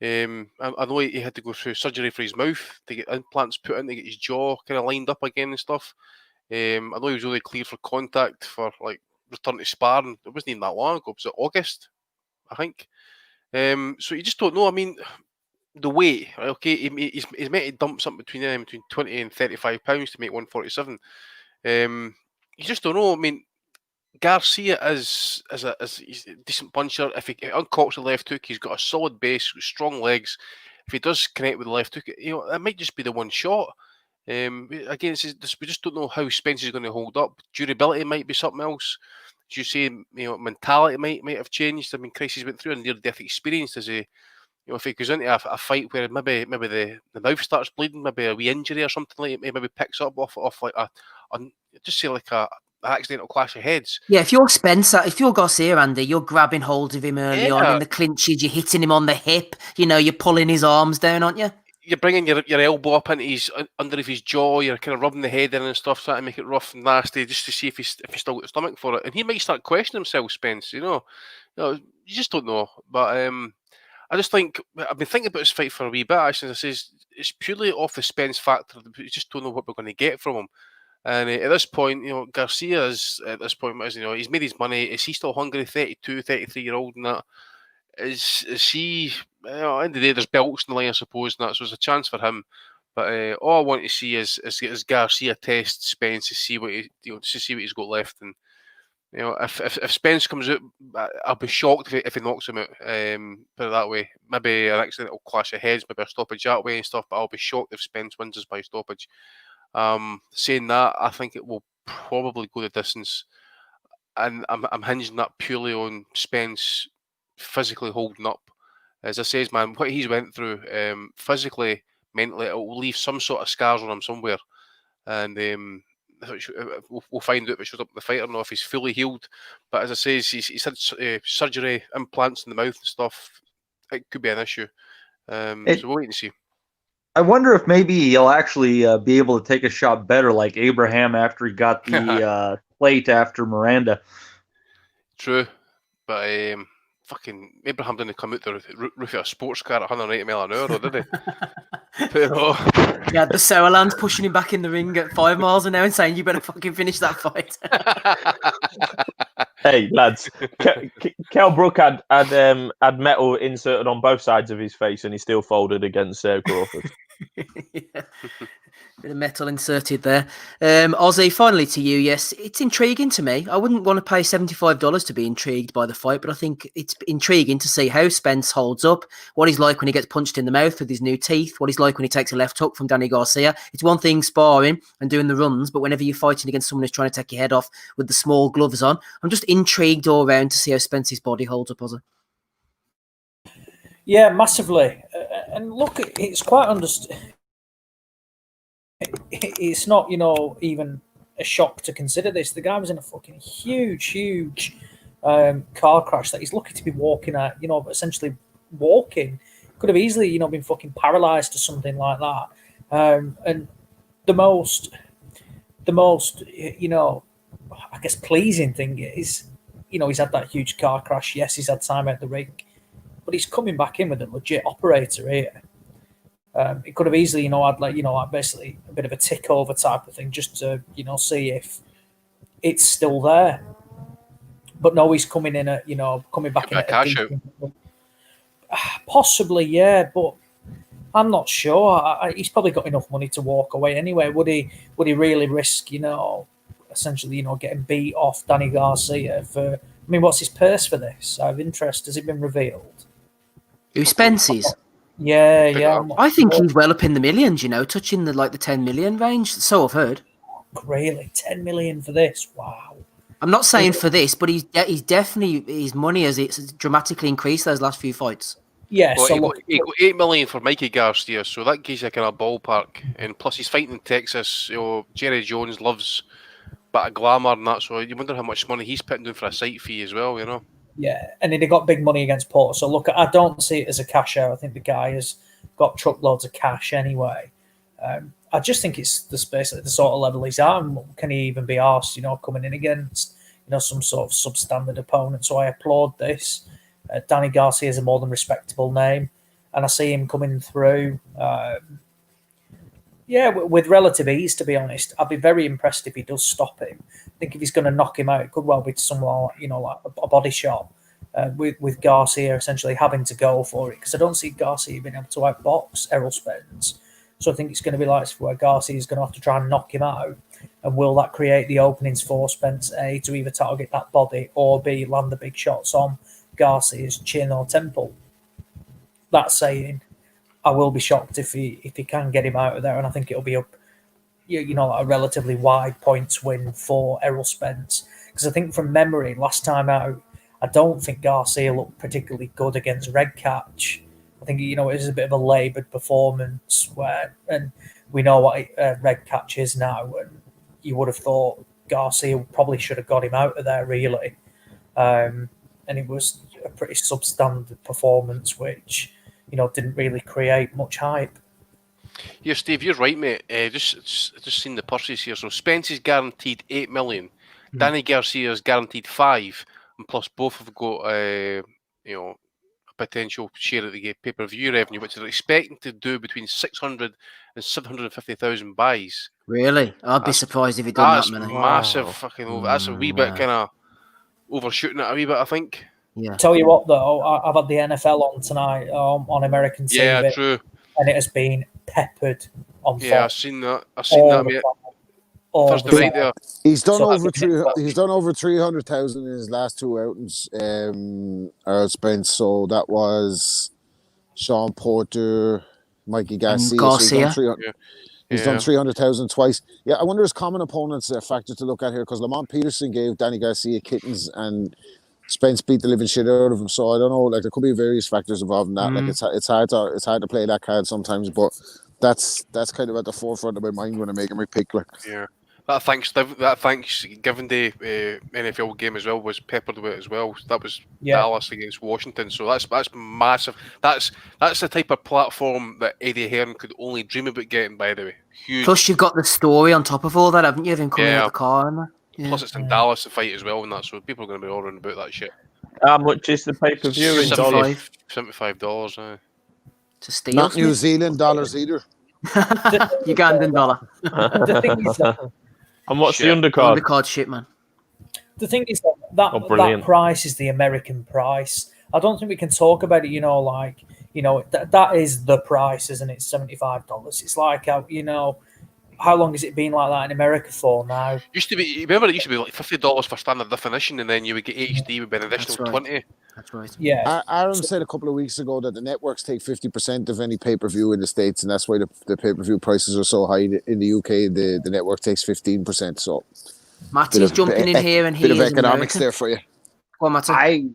I know he had to go through surgery for his mouth to get implants put in to get his jaw kind of lined up again and stuff. I know he was really clear for contact for like return to sparring. It wasn't even that long ago. Was it August? I think. So you just don't know. I mean, the weight. Okay, he's meant to dump something between 20 and 35 pounds to make 147. You just don't know. I mean, Garcia is he's a decent puncher. If he uncocks the left hook, he's got a solid base, strong legs. If he does connect with the left hook, you know, that might just be the one shot. Again, we just don't know how Spence is going to hold up. Durability might be something else. As you say, you know, mentality might have changed. I mean, Chris, he's went through a near-death experience. Does he? You know, if he goes into a fight where maybe the mouth starts bleeding, maybe a wee injury or something like it, maybe picks up off like a just say like a accidental clash of heads. Yeah, if you're Spencer, if you're Garcia, Andy, you're grabbing hold of him early on Yeah. in the clinches, you're hitting him on the hip, you know, you're pulling his arms down, aren't you? You're bringing your elbow up into his underneath his jaw. You're kind of rubbing the head in and stuff, trying to make it rough and nasty, just to see if he's still got the stomach for it. And he might start questioning himself, Spence. You just don't know. But I just think I've been thinking about this fight for a wee bit. Actually, I says it's purely off the Spence factor. We just don't know what we're going to get from him. And at this point, you know, Garcia is at this point, you know, he's made his money. Is he still hungry? 32, 33-year-old and that. Is he? You know, at the end of the day, there's belts in the line, I suppose, and that, so there's a chance for him. But all I want to see is Garcia test Spence to see what he's got left. And you know, if Spence comes out, I'll be shocked if he knocks him out. Put it that way. Maybe an accidental clash of heads, maybe a stoppage that way and stuff. But I'll be shocked if Spence wins us by stoppage. Saying that, I think it will probably go the distance, and I'm hinging that purely on Spence physically holding up. As I says, man, what he's went through, physically, mentally, it will leave some sort of scars on him somewhere, and we'll find out if it shows up in the fight or not, if he's fully healed. But as I say, he's had surgery, implants in the mouth and stuff. It could be an issue. So we'll wait and see. I wonder if maybe he'll actually be able to take a shot better, like Abraham after he got the plate after Miranda. True, but fucking Abraham didn't come out the roof of a sports car at 180 miles an hour, though, did he? Yeah, the Sauerland's pushing him back in the ring at 5 miles an hour and saying, "You better fucking finish that fight." Hey lads, Kell Brook had metal inserted on both sides of his face, and he still folded against Crawford. Yeah. Bit of metal inserted there. Ozzy, finally to you. Yes, it's intriguing to me. I wouldn't want to pay $75 to be intrigued by the fight, but I think it's intriguing to see how Spence holds up, what he's like when he gets punched in the mouth with his new teeth, what he's like when he takes a left hook from Danny Garcia. It's one thing sparring and doing the runs, but whenever you're fighting against someone who's trying to take your head off with the small gloves on, I'm just intrigued all around to see how Spence's body holds up, Ozzy. Yeah, massively. And look, it's quite understood. It's not, even a shock to consider this. The guy was in a fucking huge car crash that he's lucky to be walking at, essentially walking. Could have easily, been fucking paralyzed or something like that. And the most, I guess pleasing thing is, he's had that huge car crash. Yes, he's had time at the ring, but he's coming back in with a legit operator here. It could have easily, had basically a bit of a tick over type of thing, just to, see if it's still there. But no, he's coming in at, coming back in at cash out. Possibly, yeah, but I'm not sure. He's probably got enough money to walk away anyway. Would he really risk, essentially, getting beat off Danny Garcia for? I mean, what's his purse for this? Out of interest, has it been revealed? Who Spence's? Yeah. I think he's well up in the millions, touching the 10 million range. So I've heard. Really, 10 million for this? Wow. I'm not saying for this, but he's definitely, his money has dramatically increased those last few fights. Yeah, Well, so look, he got 8 million for Mikey Garcia, so that gives you a kind of ballpark. And plus, he's fighting in Texas. Jerry Jones loves a bit of glamour and that, so you wonder how much money he's putting down for a site fee as well. yeah, and he got big money against Porter. So look, I don't see it as a cash out. I think the guy has got truckloads of cash anyway. I just think it's basically the sort of level he's at. And can he even be asked, coming in against, some sort of substandard opponent? So I applaud this. Danny Garcia is a more than respectable name, and I see him coming through. With relative ease, to be honest. I'd be very impressed if he does stop him. I think if he's going to knock him out, it could well be someone like a body shot with Garcia essentially having to go for it, because I don't see Garcia being able to outbox Errol Spence. So I think it's going to be like where Garcia is going to have to try and knock him out. And will that create the openings for Spence, A, to either target that body, or B, land the big shots on Garcia's chin or temple? That saying, I will be shocked if he can get him out of there, and I think it'll be like a relatively wide points win for Errol Spence. Because I think from memory, last time out, I don't think Garcia looked particularly good against Red Catch. I think it was a bit of a laboured performance and we know what Red Catch is now, and you would have thought Garcia probably should have got him out of there really, and it was a pretty substandard performance, which didn't really create much hype. Yeah, Steve, you're right, mate. Just seen the purses here. So Spence is guaranteed 8 million. Danny Garcia is guaranteed 5, and plus both have got a potential share of the pay-per-view revenue, which they're expecting to do between 600 and 750,000 buys. Really? I'd be surprised if it done that many. That's massive fucking over. That's a wee bit kind of overshooting it a wee bit, I think. Yeah. Tell you what, though, I've had the NFL on tonight on American TV. Yeah, true. And it has been peppered on Fox. Yeah, I've seen that, mate. Thursday night there. He's done over 300,000 in his last 2 outings. Earl Spence. So that was Sean Porter, Mikey Garcia. Garcia. So he's done 300,000 twice. Yeah, I wonder his common opponents are a factor to look at here, because Lamont Peterson gave Danny Garcia kittens and Spence beat the living shit out of him. So I don't know. Like, there could be various factors involved in that. Like, it's hard to play that card sometimes, but that's kind of at the forefront of my mind when I'm making my pick. Like, yeah. That Thanksgiving Day NFL game as well was peppered with it as well. That was Dallas against Washington, so that's massive. That's the type of platform that Eddie Hearn could only dream about getting. By the way, huge. Plus, you've got the story on top of all that, haven't you? Him coming out of the car and that. Yeah. Plus, it's in Dallas to fight as well, and that, so people are going to be ordering about that shit. How much is the pay-per-view in dollars? $75. To steal. Not New Zealand dollars either. Ugandan dollar. The thing is and what's the undercard? Undercard shit, man. The thing is that price is the American price. I don't think we can talk about it, that is the price, isn't it? $75. It's like, how long has it been like that in America for now? Remember, it used to be like $50 for standard definition, and then you would get HD with an additional 20. That's right. Yeah. Aaron said a couple of weeks ago that the networks take 50% of any pay-per-view in the States, and that's why the pay-per-view prices are so high. In the UK, the network takes 15%. So Matty's jumping in here, and he bit of is economics American. there for you. Well, Matty.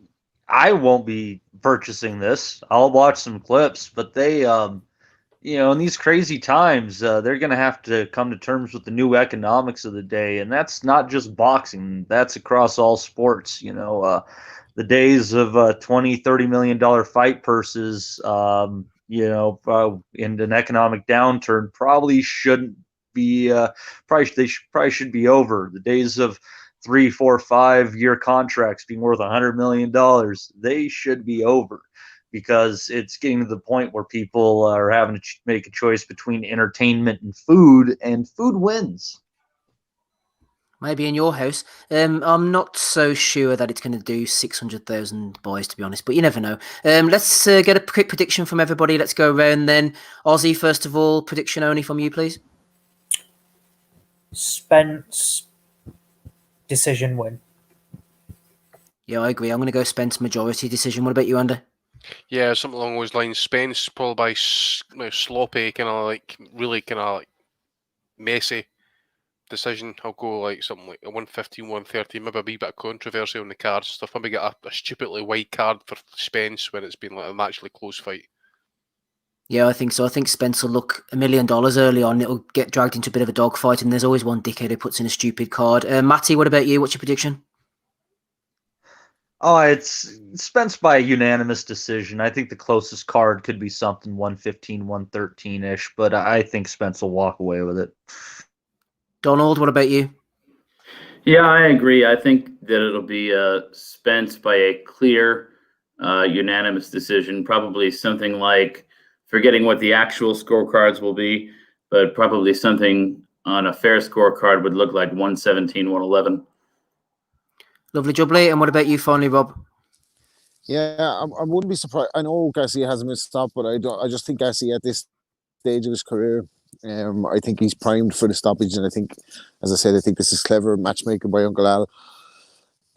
I won't be purchasing this. I'll watch some clips, but they, in these crazy times, they're going to have to come to terms with the new economics of the day, and that's not just boxing. That's across all sports. The days of $20-30 million fight purses, in an economic downturn probably shouldn't be. Probably should be over. The days of 3, 4, 5-year contracts being worth $100 million, they should be over, because it's getting to the point where people are having to make a choice between entertainment and food wins. Maybe in your house. I'm not so sure that it's going to do 600,000 buys, to be honest, but you never know. Let's get a quick prediction from everybody. Let's go around then. Ozzy, first of all, prediction only from you, please. Spence, decision win. Yeah, I agree. I'm going to go Spence majority decision. What about you, Andy? Yeah, something along those lines. Spence, probably by sloppy, really kind of messy. decision. I'll go like something like a 115, 130, maybe a wee bit of controversy on the cards and stuff. Maybe get a stupidly wide card for Spence when it's been like an actually close fight. Yeah, I think so. I think Spence will look $1 million early on. It'll get dragged into a bit of a dogfight, and there's always one dickhead who puts in a stupid card. Matty, what about you? What's your prediction? Oh, it's Spence by a unanimous decision. I think the closest card could be something 115, 113-ish, but I think Spence will walk away with it. Donald, what about you? Yeah, I agree. I think that it'll be Spence by a clear, unanimous decision. Probably something like, forgetting what the actual scorecards will be, but probably something on a fair scorecard would look like 117, 111. Lovely jubbly. And what about you finally, Rob? Yeah, I wouldn't be surprised. I know Garcia hasn't been stopped, but I just think Garcia at this stage of his career, I think he's primed for the stoppage, and I think, as I said, I think this is clever matchmaking by Uncle Al.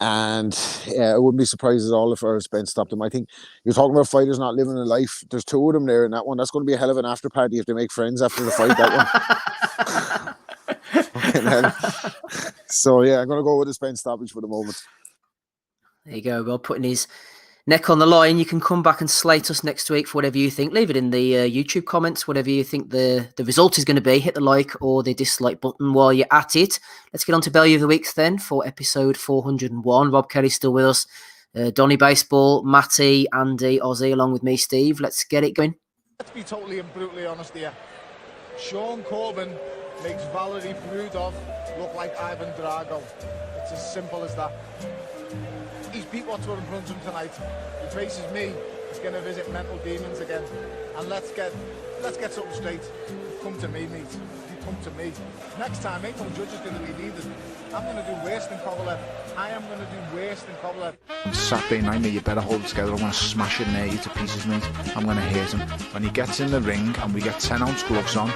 And I wouldn't be surprised at all if Spence stopped him. I think you're talking about fighters not living a life. There's two of them there in that one. That's going to be a hell of an after party if they make friends after the fight. That one. So yeah, I'm going to go with the Spence stoppage for the moment. There you go, Rob, putting his neck on the line. You can come back and slate us next week for whatever you think. Leave it in the YouTube comments, whatever you think the result is going to be. Hit the like or the dislike button while you're at it. Let's get on to Value of the Weeks then for episode 401. Rob Kelly's still with us. Donny Baseball, Matty, Andy, Ozzy, along with me, Steve. Let's get it going. Let's be totally and brutally honest here. Sean Corbin makes Valerie Brudov look like Ivan Drago. It's as simple as that. He's beat what's in front of him tonight. He faces me. He's going to visit mental demons again. And let's get something straight. Come to me, mate. You come to me. Next time, ain't no judges going to be needed. I'm going to do worse than Kovalev. I am going to do worse than Kovalev. On Saturday night, mate, you better hold it together. I'm going to smash it near you to pieces, mate. I'm going to hit him. When he gets in the ring and we get 10-ounce gloves on,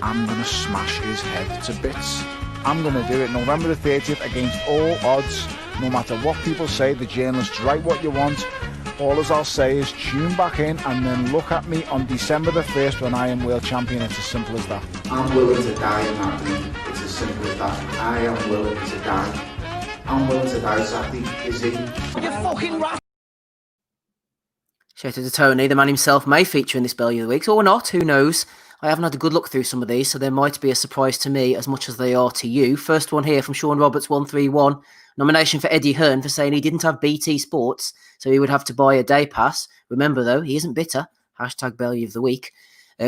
I'm going to smash his head to bits. I'm going to do it November the 30th against all odds. No matter what people say, the journalists write what you want. All as I'll say is tune back in and then look at me on December the 1st when I am world champion. It's as simple as that. I'm willing to die in that ring. It's as simple as that. I am willing to die. I'm willing to die, Zachary. Is he? You fucking rat. Shout out to Tony, the man himself may feature in this Value of the Week, or not, who knows. I haven't had a good look through some of these, so they might be a surprise to me as much as they are to you. First one here from Sean Roberts, 131. Nomination for Eddie Hearn for saying he didn't have BT Sports, so he would have to buy a day pass. Remember, though, he isn't bitter. Hashtag Value of the Week.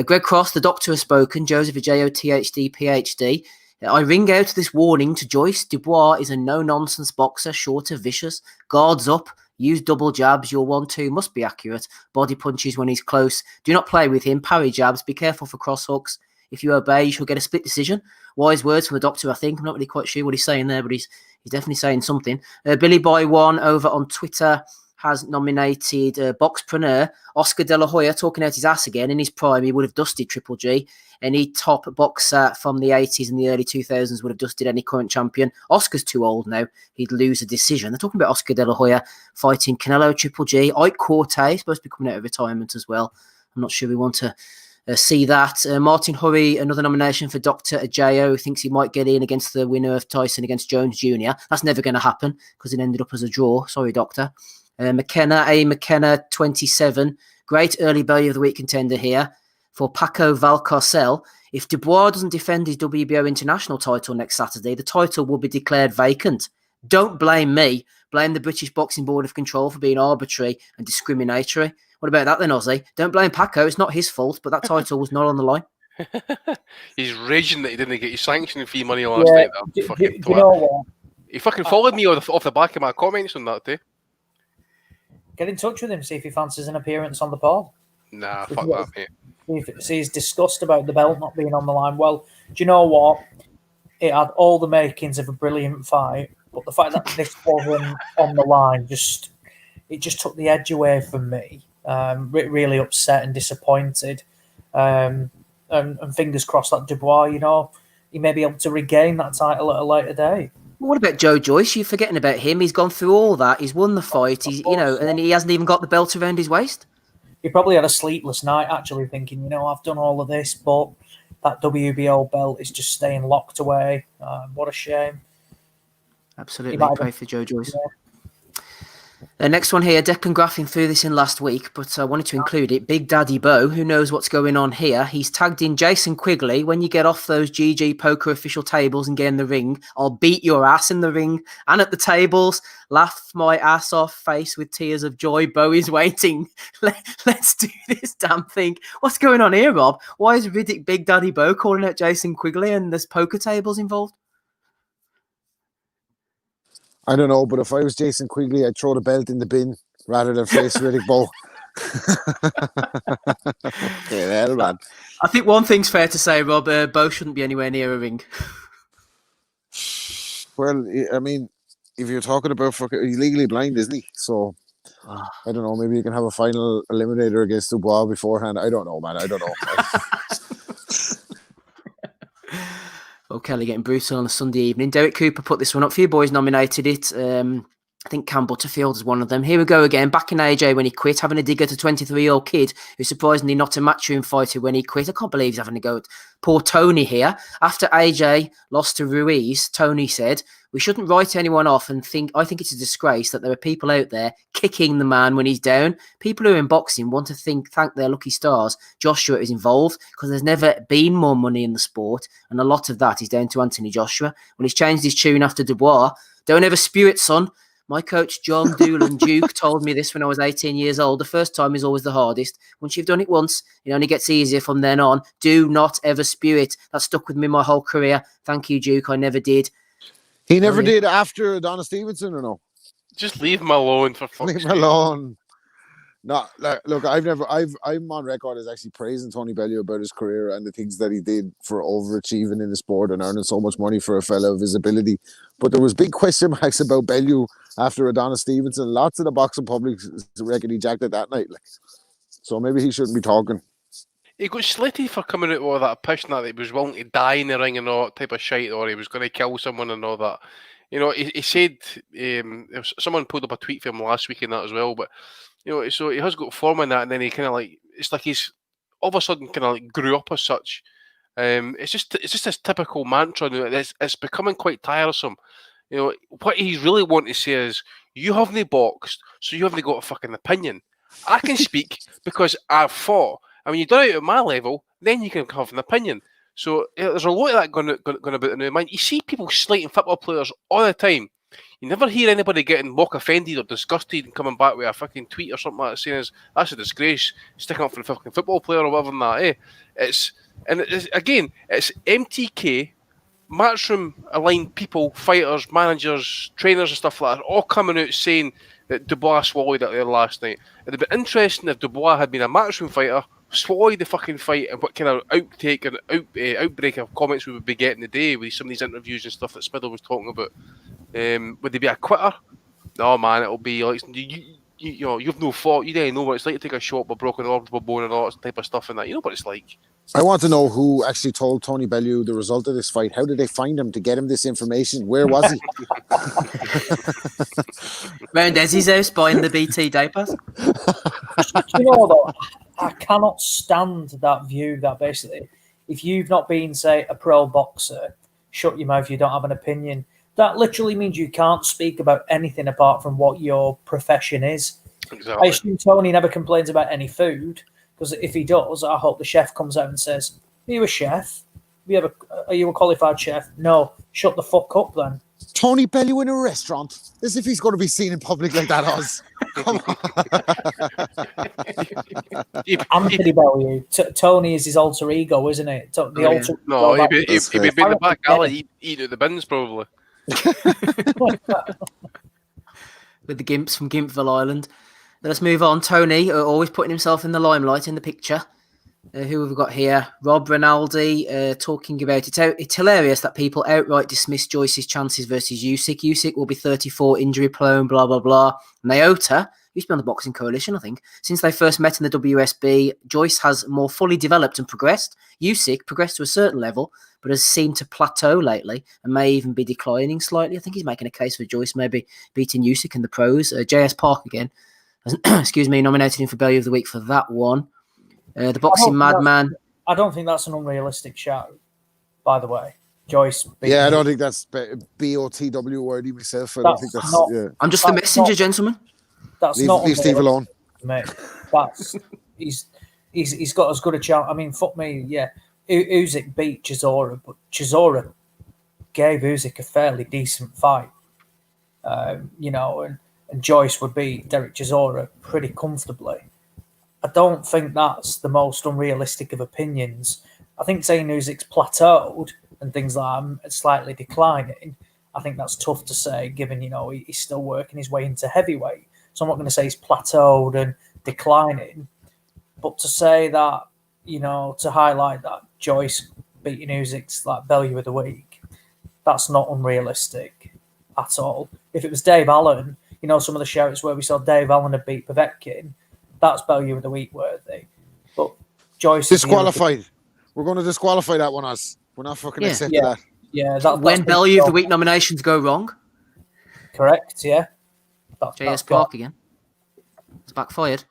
Greg Cross, the doctor has spoken. Joseph, a JOTHD, PhD. I ring out this warning to Joyce. Dubois is a no-nonsense boxer, shorter, vicious. Guards up. Use double jabs. Your 1-2 must be accurate. Body punches when he's close. Do not play with him. Parry jabs. Be careful for cross hooks. If you obey, you shall get a split decision. Wise words from the doctor, I think. I'm not really quite sure what he's saying there, but he's definitely saying something. Billy Boy One over on Twitter has nominated Boxpreneur Oscar De La Hoya, talking out his ass again. In his prime, he would have dusted Triple G. Any top boxer from the 80s and the early 2000s would have dusted any current champion. Oscar's too old now. He'd lose a decision. They're talking about Oscar De La Hoya fighting Canelo, Triple G. Ike Corte, supposed to be coming out of retirement as well. I'm not sure we want to see that. Martin Hurry, another nomination for Dr. Ajayo, who thinks he might get in against the winner of Tyson against Jones Jr. That's never going to happen because it ended up as a draw. Sorry, Doctor. McKenna 27. Great early Value of the Week contender here for Paco Valcarcel. If Dubois doesn't defend his WBO international title next Saturday, the title will be declared vacant. Don't blame me. Blame the British Boxing Board of Control for being arbitrary and discriminatory. What about that then, Ozzy? Don't blame Paco. It's not his fault, but that title was not on the line. He's raging that he didn't get his sanction fee money last night. Do you know what? He fucking followed me off the back of my comments on that day. Get in touch with him, see if he fancies an appearance on the pod. Nah, fuck that, mate. See he's discussed about the belt not being on the line. Well, do you know what? It had all the makings of a brilliant fight, but the fact that this wasn't on the line just took the edge away from me. Really upset and disappointed. And fingers crossed that Dubois, he may be able to regain that title at a later date. What about Joe Joyce? You're forgetting about him. He's gone through all that. He's won the fight. He's, and then he hasn't even got the belt around his waist. He probably had a sleepless night, actually thinking, I've done all of this, but that WBO belt is just staying locked away. What a shame. Absolutely. Pray for Joe Joyce. Next one here, Declan Graffin threw this in last week, but I wanted to include it. Big Daddy Bo, who knows what's going on here? He's tagged in Jason Quigley. When you get off those GG poker official tables and get in the ring, I'll beat your ass in the ring and at the tables. Laugh my ass off, face with tears of joy. Bo is waiting. Let's do this damn thing. What's going on here, Rob? Why is Riddick Big Daddy Bo calling out Jason Quigley and there's poker tables involved? I don't know, but if I was Jason Quigley, I'd throw the belt in the bin rather than face Riddick Bowe. Okay, man. I think one thing's fair to say, Rob. Bowe shouldn't be anywhere near a ring. Well, I mean, if you're talking about he's legally blind, isn't he? So, I don't know. Maybe you can have a final eliminator against Dubois beforehand. I don't know, man. I don't know. Well, Kelly getting brutal on a Sunday evening. Derek Cooper put this one up. A few boys nominated it. I think Cam Butterfield is one of them. Here we go again. Back in AJ when he quit, having a dig at a 23-year-old kid who's surprisingly not a matchroom fighter when he quit. I can't believe he's having a go at poor Tony here. After AJ lost to Ruiz, Tony said, "We shouldn't write anyone off and I think it's a disgrace that there are people out there kicking the man when he's down. People who are in boxing want to thank their lucky stars Joshua is involved because there's never been more money in the sport, and a lot of that is down to Anthony Joshua. When he's changed his tune after Dubois, don't ever spew it, son. My coach, John Doolan Duke, told me this when I was 18 years old. The first time is always the hardest. Once you've done it once, it only gets easier from then on. Do not ever spew it. That stuck with me my whole career. Thank you, Duke. I never did." He never did after Adonis Stevenson, or no? Just leave him alone for fuck's Leave him alone. No, look, I'm on record as actually praising Tony Bellew about his career and the things that he did for overachieving in the sport and earning so much money for a fellow of his ability. But there was big question marks about Bellew after Adonis Stevenson. Lots of the boxing public reckon he jacked it that night. So maybe he shouldn't be talking. He got slated for coming out with that push that he was willing to die in the ring and all that type of shit, or he was going to kill someone and all that. You know, he said someone pulled up a tweet for him last week in that as well, but you know, so he has got form in that, and then he kind of it's like he's all of a sudden kind of grew up as such. It's just this typical mantra. It's becoming quite tiresome. You know, what he's really wanting to say is, you haven't boxed, so you haven't got a fucking opinion. I can speak because I've fought. And when you've done it at my level, then you can have an opinion. So there's a lot of that going about in their mind. You see people slating football players all the time. You never hear anybody getting mock offended or disgusted and coming back with a fucking tweet or something like that saying, "That's a disgrace, sticking up for the fucking football player," or whatever than that. It's MTK, matchroom aligned people, fighters, managers, trainers and stuff like that, all coming out saying that Dubois swallowed it there last night. It'd have been interesting if Dubois had been a matchroom fighter, swallowed the fucking fight, and what kind of outtake and outbreak of comments we would be getting today with some of these interviews and stuff that Spittle was talking about. Would they be a quitter? No, man, it'll be like, you know, you've no fault. You didn't know what it's like to take a shot with broken orbital bone and all that type of stuff and that. You know what it's like. I want to know who actually told Tony Bellew the result of this fight. How did they find him to get him this information? Where was he? Round Desi's house buying the BT Day Pass. You know, though, I cannot stand that view that basically, if you've not been, say, a pro boxer, shut your mouth, you don't have an opinion. That literally means you can't speak about anything apart from what your profession is. Exactly. I assume Tony never complains about any food, because if he does, I hope the chef comes out and says, "Are you a chef? Are you a qualified chef?" No, shut the fuck up then. Tony Bellew in a restaurant, as if he's going to be seen in public like that, Oz. Come on. Anthony Bellew. Tony is his alter ego, isn't it? No, he'd be in the back alley eating at the bins probably. With the Gimps from Gimpville Island. Let's move on. Tony, always putting himself in the limelight in the picture. Who have we got here? Rob Rinaldi talking about it. It's hilarious that people outright dismiss Joyce's chances versus Usyk. Usyk will be 34, injury prone, blah, blah, blah. Naota used to be on the Boxing Coalition, I think. Since they first met in the WSB, Joyce has more fully developed and progressed. Usyk progressed to a certain level, but has seemed to plateau lately and may even be declining slightly. I think he's making a case for Joyce maybe beating Usyk in the pros. JS Park again, excuse me, nominated him for Bellew of the Week for that one. The Boxing Madman. I don't think that's an unrealistic shout, by the way. Joyce. Yeah, I don't think that's BOTW wordy myself. I don't think that's. I'm just the messenger, gentlemen. That's leave Steve alone, mate. That's he's got as good a chance. I mean, fuck me, yeah. Usyk beat Chisora, but Chisora gave Usyk a fairly decent fight. And Joyce would beat Derek Chisora pretty comfortably. I don't think that's the most unrealistic of opinions. I think saying Usyk's plateaued and things like that slightly declining, I think that's tough to say, given, he's still working his way into heavyweight. So I'm not going to say he's plateaued and declining, but to say that, to highlight that Joyce beating Usyk's like value of the week, that's not unrealistic at all. If it was Dave Allen, some of the shouts where we saw Dave Allen had beat Povetkin, that's value of the week worthy. But Joyce disqualified. We're going to disqualify that one, us. We're not fucking accepting that. Yeah, when value of the week nominations go wrong. Correct. Yeah. JS Park again. It's backfired.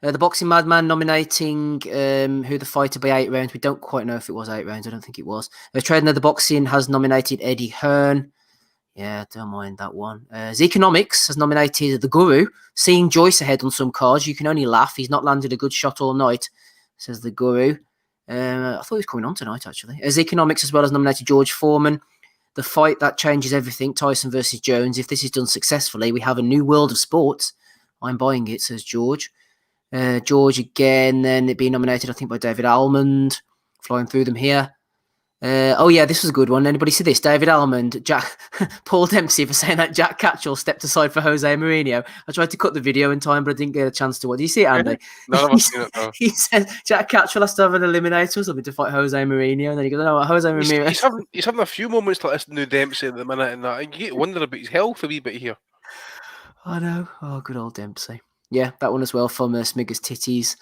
The Boxing Madman nominating who the fighter by 8 rounds. We don't quite know if it was 8 rounds. I don't think it was. Trading of the Boxing has nominated Eddie Hearn. Yeah, don't mind that one. Zeconomics has nominated the Guru. Seeing Joyce ahead on some cards, you can only laugh. He's not landed a good shot all night, says the Guru. I thought he was coming on tonight, actually. Zeconomics as well as nominated George Foreman. The fight that changes everything, Tyson versus Jones. If this is done successfully, we have a new world of sports. I'm buying it, says George. George again, then it being nominated, I think, by David Almond. Flying through them here. This was a good one. Anybody see this? David Almond, Paul Dempsey for saying that Jack Catchell stepped aside for Jose Mourinho. I tried to cut the video in time, but I didn't get a chance to watch. Do you see it, Andy? None of us seen it, though. He said Jack Catchell has to have an eliminator or something to fight Jose Mourinho. And then he goes, no, Jose Mourinho. He's having a few moments like this new Dempsey at the minute, and that. You get wondering about his health a wee bit here. I know. Oh, good old Dempsey. Yeah, that one as well from Smigger's Titties.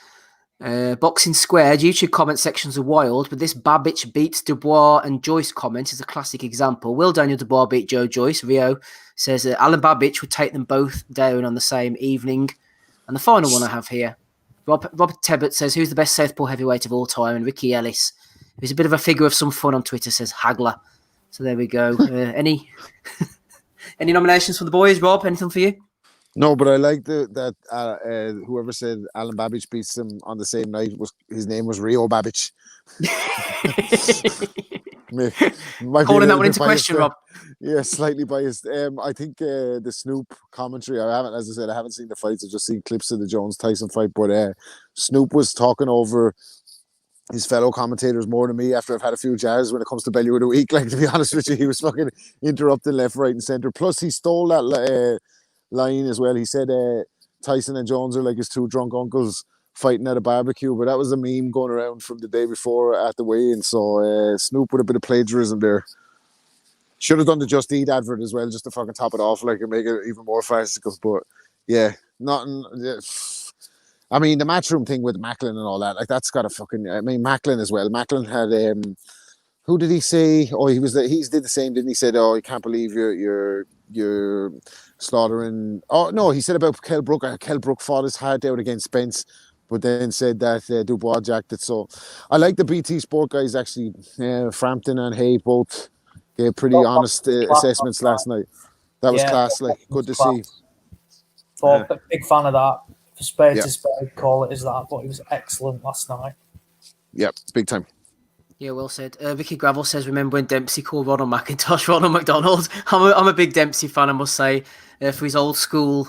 Boxing Squared, YouTube comment sections are wild, but this Babich beats Dubois and Joyce comment is a classic example. Will Daniel Dubois beat Joe Joyce? Rio says Alan Babich would take them both down on the same evening. And the final one I have here, Robert Tebbett says, who's the best southpaw heavyweight of all time? And Ricky Ellis, who's a bit of a figure of some fun on Twitter, says Hagler. So there we go. Any nominations for the boys, Rob? Anything for you? No, but I like that whoever said Alan Babich beats him on the same night his name was Rio Babich. Calling that one into question, Rob. Yeah, slightly biased. I think the Snoop commentary. As I said, I haven't seen the fights. I've just seen clips of the Jones Tyson fight. But Snoop was talking over his fellow commentators more than me after I've had a few jars when it comes to value of the week. Like, to be honest with you, he was fucking interrupting left, right, and center. Plus, he stole that line as well. He said Tyson and Jones are like his two drunk uncles fighting at a barbecue, but that was a meme going around from the day before at the weigh-in. So Snoop with a bit of plagiarism there. Should have done the Just Eat advert as well, just to fucking top it off, like, and make it even more farcical. But yeah, nothing. I mean, the matchroom thing with Macklin and all that, like, that's got a fucking. I mean, Macklin as well. Macklin had who did he say? Oh, he did the same, didn't he? Said, "Oh, I can't believe you're slaughtering." Oh no, he said about Kell Brook. Kell Brook fought his heart out against Spence, but then said that Dubois jacked it. So I like the BT Sport guys actually. Frampton and Hay both gave pretty honest assessments last night. That was class. Like, good to see. So big fan of that. For Spade to Spade, call it as that, but it was excellent last night. Yep, big time. Yeah, well said. Vicky Gravel says, remember when Dempsey called Ronald McIntosh Ronald McDonald? I'm a big Dempsey fan, I must say, for his old school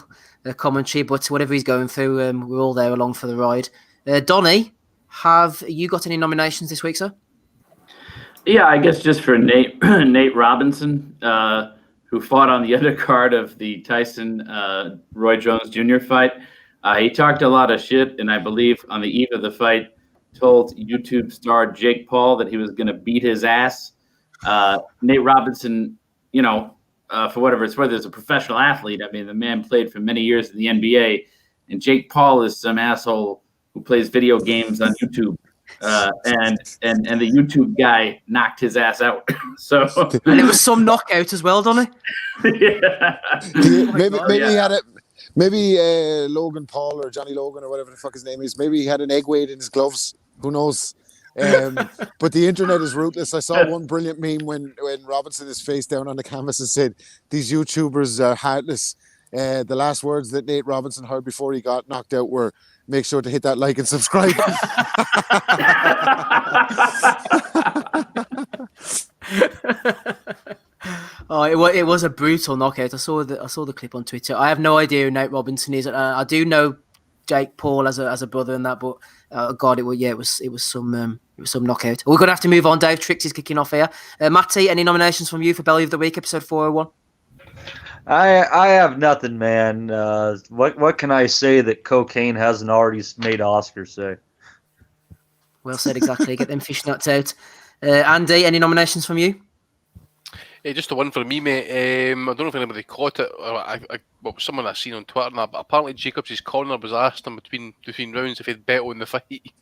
commentary, but whatever he's going through, we're all there along for the ride. Donnie, have you got any nominations this week, sir? Yeah, I guess just for Nate Robinson, who fought on the undercard of the Tyson Roy Jones Jr. fight. He talked a lot of shit, and I believe on the eve of the fight, told YouTube star Jake Paul that he was going to beat his ass. Nate Robinson, for whatever it's worth, is a professional athlete. I mean, the man played for many years in the NBA, and Jake Paul is some asshole who plays video games on YouTube. And the YouTube guy knocked his ass out. So and it was some knockout as well, Donnie. Yeah. Maybe he had it. Maybe Logan Paul or Johnny Logan or whatever the fuck his name is. Maybe he had an egg weight in his gloves. Who knows? But the internet is ruthless. I saw one brilliant meme when Robinson is face down on the canvas and said, "These YouTubers are heartless." The last words that Nate Robinson heard before he got knocked out were, "Make sure to hit that like and subscribe." Oh, it was a brutal knockout. I saw the clip on Twitter. I have no idea who Nate Robinson is. I do know Jake Paul as a brother and that, but God, it was some knockout. We're gonna have to move on. Dave Tricks is kicking off here. Matty, any nominations from you for Belly of the Week, episode 401? I have nothing, man. What can I say that cocaine hasn't already made Oscar say? Well said, exactly. Get them fish nuts out. Andy, any nominations from you? Just the one for me, mate. I don't know if anybody caught it, or someone I've seen on Twitter, and but apparently Jacobs' corner was asked him between rounds if he'd bet on the fight.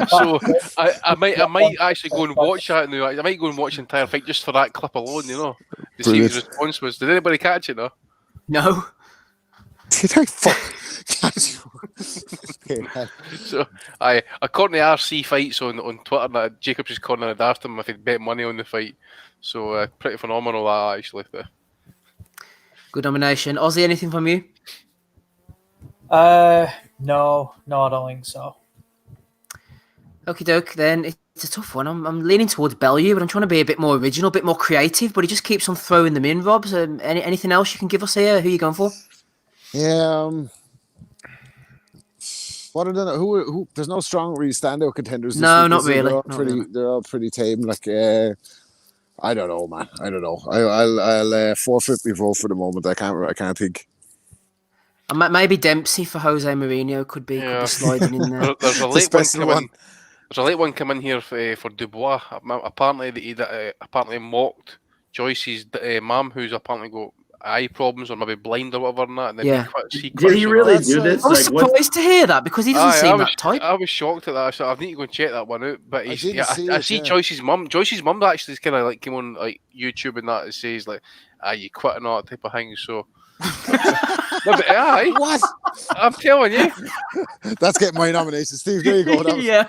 So I might actually go and watch that now. I might go and watch the entire fight just for that clip alone, to see what his response was. Did anybody catch it, no? No. Did I catch you? So, according to RC Fights on Twitter, that Jacobs' corner had asked him if he'd bet money on the fight. So, pretty phenomenal, that, actually. Good nomination. Ozzy, anything from you? No, I don't think so. Okie doke, then it's a tough one. I'm leaning towards Bellew, but I'm trying to be a bit more original, a bit more creative, but he just keeps on throwing them in, Robs. Anything else you can give us here? Who are you going for? Yeah, what are the who? There's no strong really standout contenders. No, not really. They're all pretty tame. Like, I don't know, man. I don't know. I'll forfeit my vote for the moment. I can't think. Maybe Dempsey for Jose Mourinho could be sliding in there. There's a late one coming. There's a late one coming here for Dubois. Apparently, he apparently mocked Joyce's mum, who's apparently got eye problems or maybe blind or whatever. And that, and then did he really do this? I was surprised to hear that because he doesn't seem that type. I was shocked at that. So I need to go and check that one out. But I see it, Joyce's mum. Joyce's mum actually kind of like came on like YouTube and that. It says like, "You quit and all that type of thing." So. No, but, what? I'm telling you. That's getting my nomination. Steve, there you go. Yeah.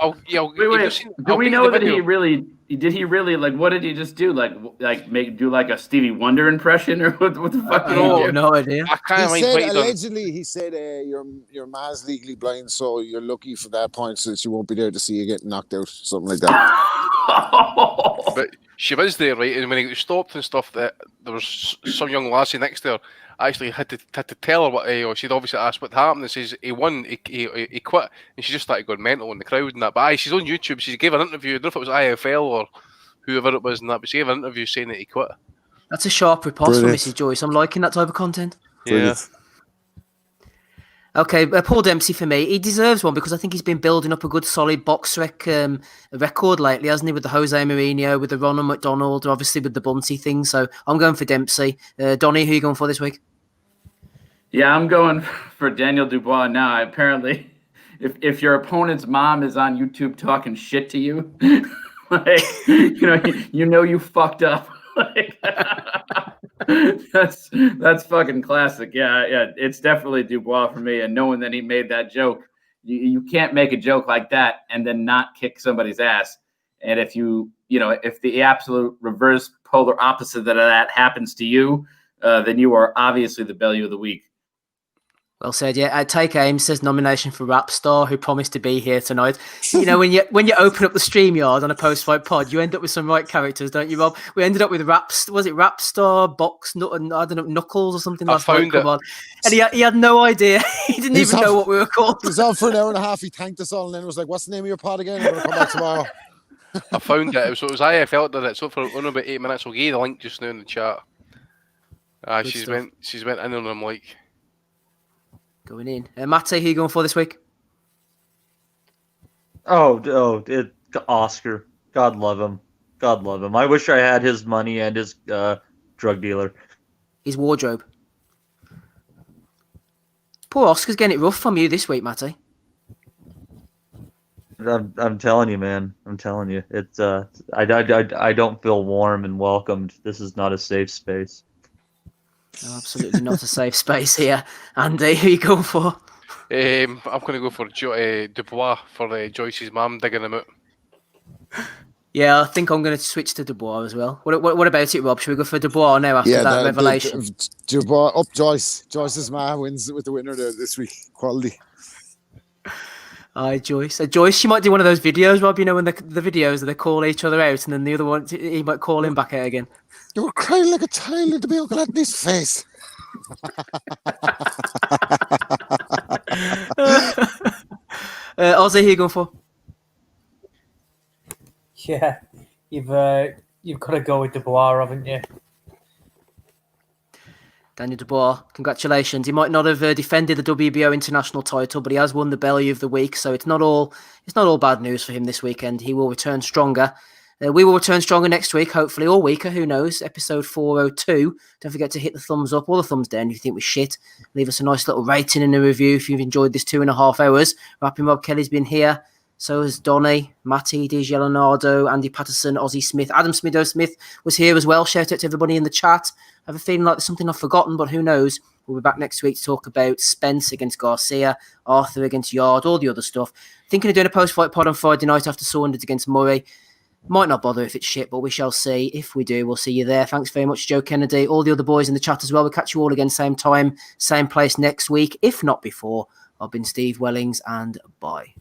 Wait. Do we know that he really like? What did he just do? Do like a Stevie Wonder impression or what the fuck? No idea. He said your ma's legally blind, so you're lucky for that point, so she won't be there to see you getting knocked out, something like that. But she was there, right? And when he stopped and stuff, that there was some young lassie next to her. Actually had to tell her what she'd obviously asked what happened. And says he won, he quit, and she just started going mental in the crowd and that. But she's on YouTube. She gave an interview. I don't know if it was IFL or whoever it was and that, but she gave an interview saying that he quit. That's a sharp riposte from Mrs. Joyce. I'm liking that type of content. Yeah. Okay, Paul Dempsey for me. He deserves one because I think he's been building up a good solid box record lately, hasn't he? With the Jose Mourinho, with the Ronald McDonald, obviously with the Bunty thing. So I'm going for Dempsey. Donnie, who are you going for this week? Yeah, I'm going for Daniel Dubois now. Apparently, if your opponent's mom is on YouTube talking shit to you, like you fucked up. Like, that's fucking classic. Yeah, it's definitely Dubois for me. And knowing that he made that joke, you can't make a joke like that and then not kick somebody's ass. And if if the absolute reverse polar opposite of that happens to you, then you are obviously the Bellew of the week. Well said, yeah. Take Aim says nomination for Rapstar, who promised to be here tonight. When you open up the StreamYard on a post-fight pod, you end up with some right characters, don't you, Rob? We ended up with Rapstar, Box, and I don't know, Knuckles or something last night. Come on. And he had no idea. He didn't even know what we were called. He was on for an hour and a half. He thanked us all and then was like, "What's the name of your pod again? I'm going to come back tomorrow." I found it. So it was IFL that did it. So for only about 8 minutes, we'll give you the link just now in the chat. She's went in on them like. Going in. Matty, who are you going for this week? Oscar. God love him. I wish I had his money and his drug dealer. His wardrobe. Poor Oscar's getting it rough from you this week, Matty. I'm telling you, man. I'm telling you. It's I don't feel warm and welcomed. This is not a safe space. No, absolutely not a safe space here. Andy, who are you going for? I'm going to go for Dubois for Joyce's mum digging him out. Yeah, I think I'm going to switch to Dubois as well. What about it, Rob? Should we go for Dubois now after that revelation? Dubois up Joyce. Joyce's ma wins with the winner there this week. Quality. Aye, Joyce. Joyce, she might do one of those videos, Rob, when the videos they call each other out and then the other one, he might call him back out again. You were crying like a child into my Uncle Anthony's face. Ozzy, who you going for? Yeah, you've got to go with Dubois, haven't you? Daniel Dubois, congratulations. He might not have defended the WBO international title, but he has won the Belly of the Week, so it's not all bad news for him this weekend. He will return stronger. We will return stronger next week, hopefully, or weaker, who knows. Episode 402. Don't forget to hit the thumbs up or the thumbs down if you think we're shit. Leave us a nice little rating and a review if you've enjoyed this 2.5 hours. Rapping Rob Kelly's been here. So has Donny, Matty, DJ Leonardo, Andy Patterson, Ozzy Smith, Adam Smido Smith was here as well. Shout out to everybody in the chat. I have a feeling like there's something I've forgotten, but who knows? We'll be back next week to talk about Spence against Garcia, Arthur against Yard, all the other stuff. Thinking of doing a post-fight pod on Friday night after Saunders against Murray. Might not bother if it's shit, but we shall see. If we do, we'll see you there. Thanks very much, Joe Kennedy, all the other boys in the chat as well. We'll catch you all again same time, same place next week, if not before. I've been Steve Wellings, and bye.